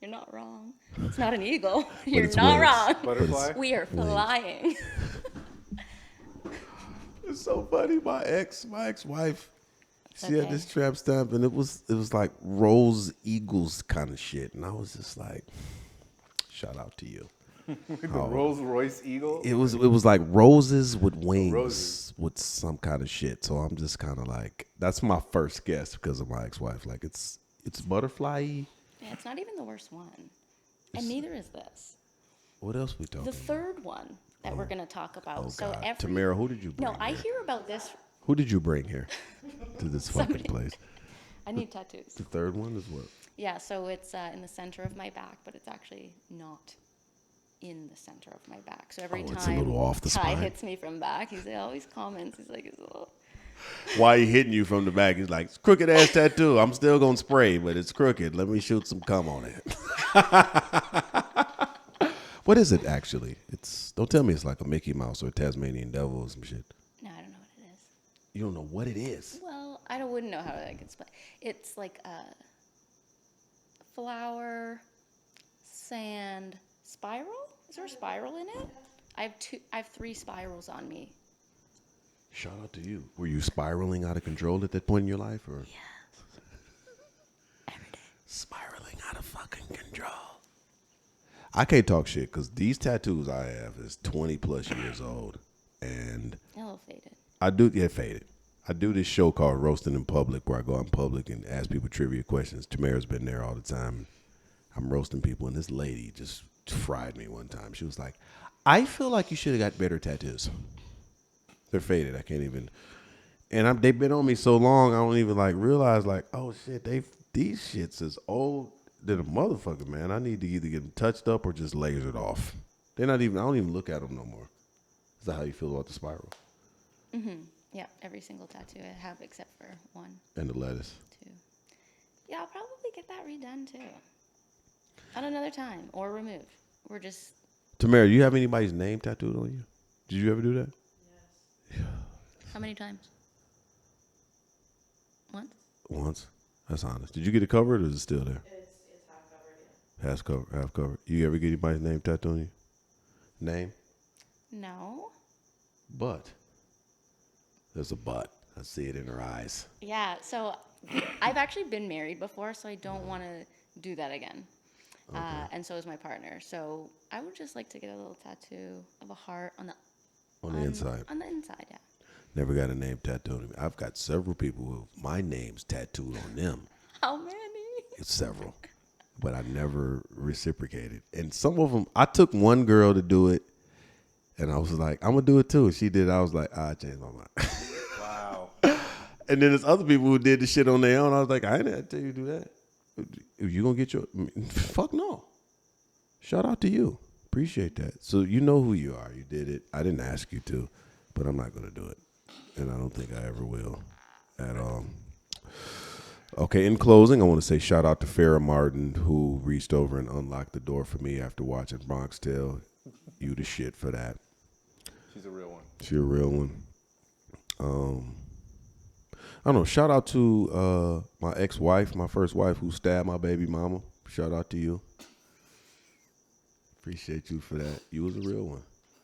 You're not wrong. It's not an eagle. You're it's not wings. wrong. Butterfly? We are flying. It's so funny. My ex-wife, she had Okay. this tramp stamp, and it was like Rose Eagles kind of shit, and I was just like, shout out to you. The Rolls Royce Eagle? It was like roses with wings Roses. with some kind of shit. So I'm just kind of like, that's my first guess because of my ex-wife. Like it's butterfly-y. Yeah, it's not even the worst one. And neither is this. What else we talking The about? third one that we're going to talk about. Oh, so God. Tamara, who did you bring No, I here? hear about this. Who did you bring here to this fucking place? I need tattoos. The third one is what? Yeah, so it's in the center of my back, but it's actually not in the center of my back. So every Oh, time it's a little off the Ty spine? hits me from back, he always comments. He's like, it's a little... Why he hitting you from the back? He's like, it's crooked ass tattoo. I'm still gonna spray, but it's crooked. Let me shoot some cum on it. What is it actually? Don't tell me it's like a Mickey Mouse or a Tasmanian devil or some shit. No, I don't know what it is. You don't know what it is. Well, wouldn't know how I could explain. It's like a flower, sand, spiral? Is there a spiral in it? I have 3 spirals on me. Shout out to you. Were you spiraling out of control at that point in your life, or? Yeah. Every day. Spiraling out of fucking control. I can't talk shit because these tattoos I have is 20 plus years old, and A little faded. I do get faded. I do this show called Roasting in Public where I go out in public and ask people trivia questions. Tamara's been there all the time. I'm roasting people, and this lady just fried me one time. She was like, I feel like you should have got better tattoos. They're faded. I can't even. And they've been on me so long, I don't even like realize like, oh shit, these shits is old than a motherfucker, man. I need to either get them touched up or just lasered off. I don't even look at them no more. Is that how you feel about the spiral? Mm-hmm. Yeah, every single tattoo I have except for 1, And the lettuce? 2. Yeah, I'll probably get that redone too. At another time or removed. We're just. Tamara, you have anybody's name tattooed on you? Did you ever do that? How many times? Once? Once. That's honest. Did you get it covered or is it still there? It's half covered, yeah. Half covered. You ever get anybody's name tattooed on you? Name? No. But. There's a but. I see it in her eyes. Yeah, so I've actually been married before, so I don't want to do that again. Okay. And so is my partner. So I would just like to get a little tattoo of a heart on the inside. On the inside, yeah. Never got a name tattooed on me. I've got several people who my name's tattooed on them. How many? It's several. But I never reciprocated. And some of them, I took one girl to do it, and I was like, I'm going to do it too. And she did. I was like, I changed my mind. Wow. And then there's other people who did the shit on their own. I was like, I didn't tell you to do that. You going to get your... Fuck no. Shout out to you. Appreciate that. So you know who you are. You did it. I didn't ask you to, but I'm not going to do it. And I don't think I ever will at all. Okay, in closing, I want to say shout out to Farrah Martin, who reached over and unlocked the door for me after watching Bronx Tale. You the shit for that. She's a real one. She's a real one. don't know. Shout out to my ex-wife, my first wife, who stabbed my baby mama. Shout out to you. Appreciate you for that. You was a real one.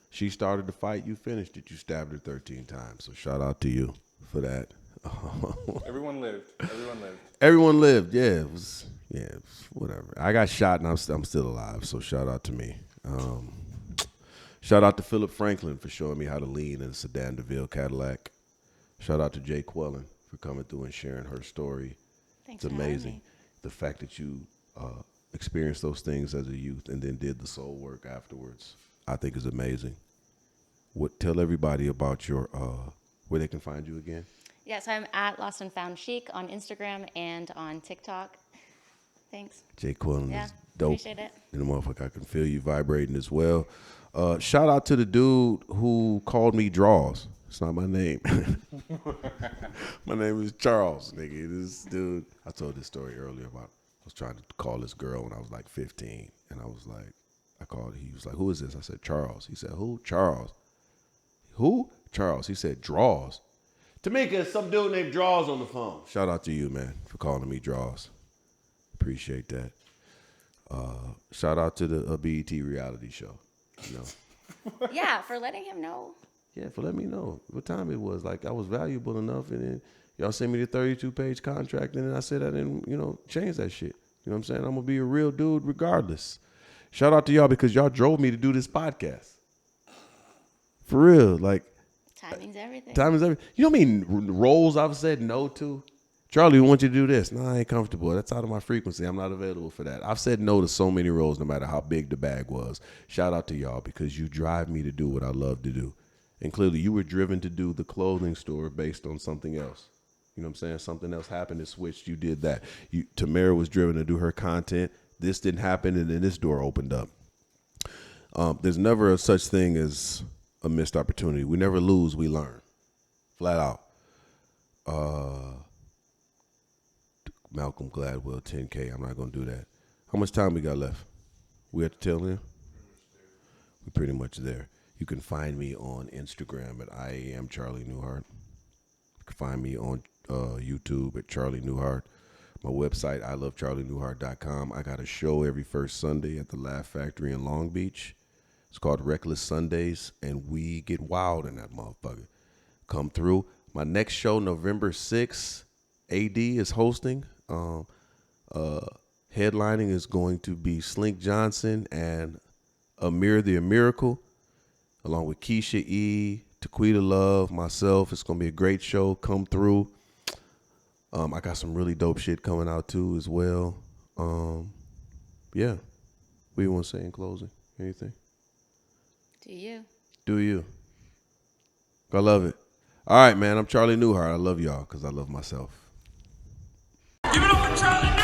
She started the fight. You finished it. You stabbed her 13 times. So shout out to you for that. Everyone lived. Everyone lived. Yeah, it was whatever. I got shot and I'm still alive. So shout out to me. Shout out to Philip Franklin for showing me how to lean in a Sedan DeVille Cadillac. Shout out to Jay Quellen for coming through and sharing her story. Thanks It's for having amazing. me. The fact that you experienced those things as a youth and then did the soul work afterwards, I think is amazing. Tell everybody about your where they can find you again. Yes, I'm at Lost and Found Chic on Instagram and on TikTok. Thanks. Jay Quellen Yeah, is dope. appreciate it. And the motherfucker, I can feel you vibrating as well. Shout out to the dude who called me Draws. It's not my name. My name is Charles, nigga. This dude, I told this story earlier about I was trying to call this girl when I was like 15. And I was like, he was like, who is this? I said, Charles. He said, who? Charles. Who? Charles. He said, Draws. Tamika, some dude named Draws on the phone. Shout out to you, man, for calling me Draws. Appreciate that. Shout out to the BET reality show. You know. Yeah, for letting him know. Yeah, for letting me know what time it was. Like, I was valuable enough, and then y'all sent me the 32-page contract, and then I said I didn't, change that shit. You know what I'm saying? I'm going to be a real dude regardless. Shout out to y'all because y'all drove me to do this podcast. For real. Like, Timing's everything. time is everything. You know how many roles I've said no to? Charlie, we want you to do this. No, I ain't comfortable. That's out of my frequency. I'm not available for that. I've said no to so many roles, no matter how big the bag was. Shout out to y'all because you drive me to do what I love to do. And clearly you were driven to do the clothing store based on something else. You know what I'm saying? Something else happened, it switched, you did that. Tamara was driven to do her content. This didn't happen, and then this door opened up. There's never a such thing as a missed opportunity. We never lose, we learn. Flat out. Malcolm Gladwell, 10K. I'm not going to do that. How much time we got left? We at the tail end? We're pretty much there. You can find me on Instagram at iamcharlienewhart. You can find me on YouTube at Charlie Newhart. My website, ilovecharlienewhart.com. I got a show every first Sunday at the Laugh Factory in Long Beach. It's called Reckless Sundays, and we get wild in that motherfucker. Come through. My next show, November 6th, AD is hosting. Headlining is going to be Slink Johnson and Amir the Miracle, along with Keisha E., Taquita Love, myself. It's going to be a great show. Come through. I got some really dope shit coming out too as well. Yeah. What do you want to say in closing? Anything? Do you? Do you? I love it. All right, man. I'm Charlie Newhart. I love y'all because I love myself. Give it up for Charlie Newhart.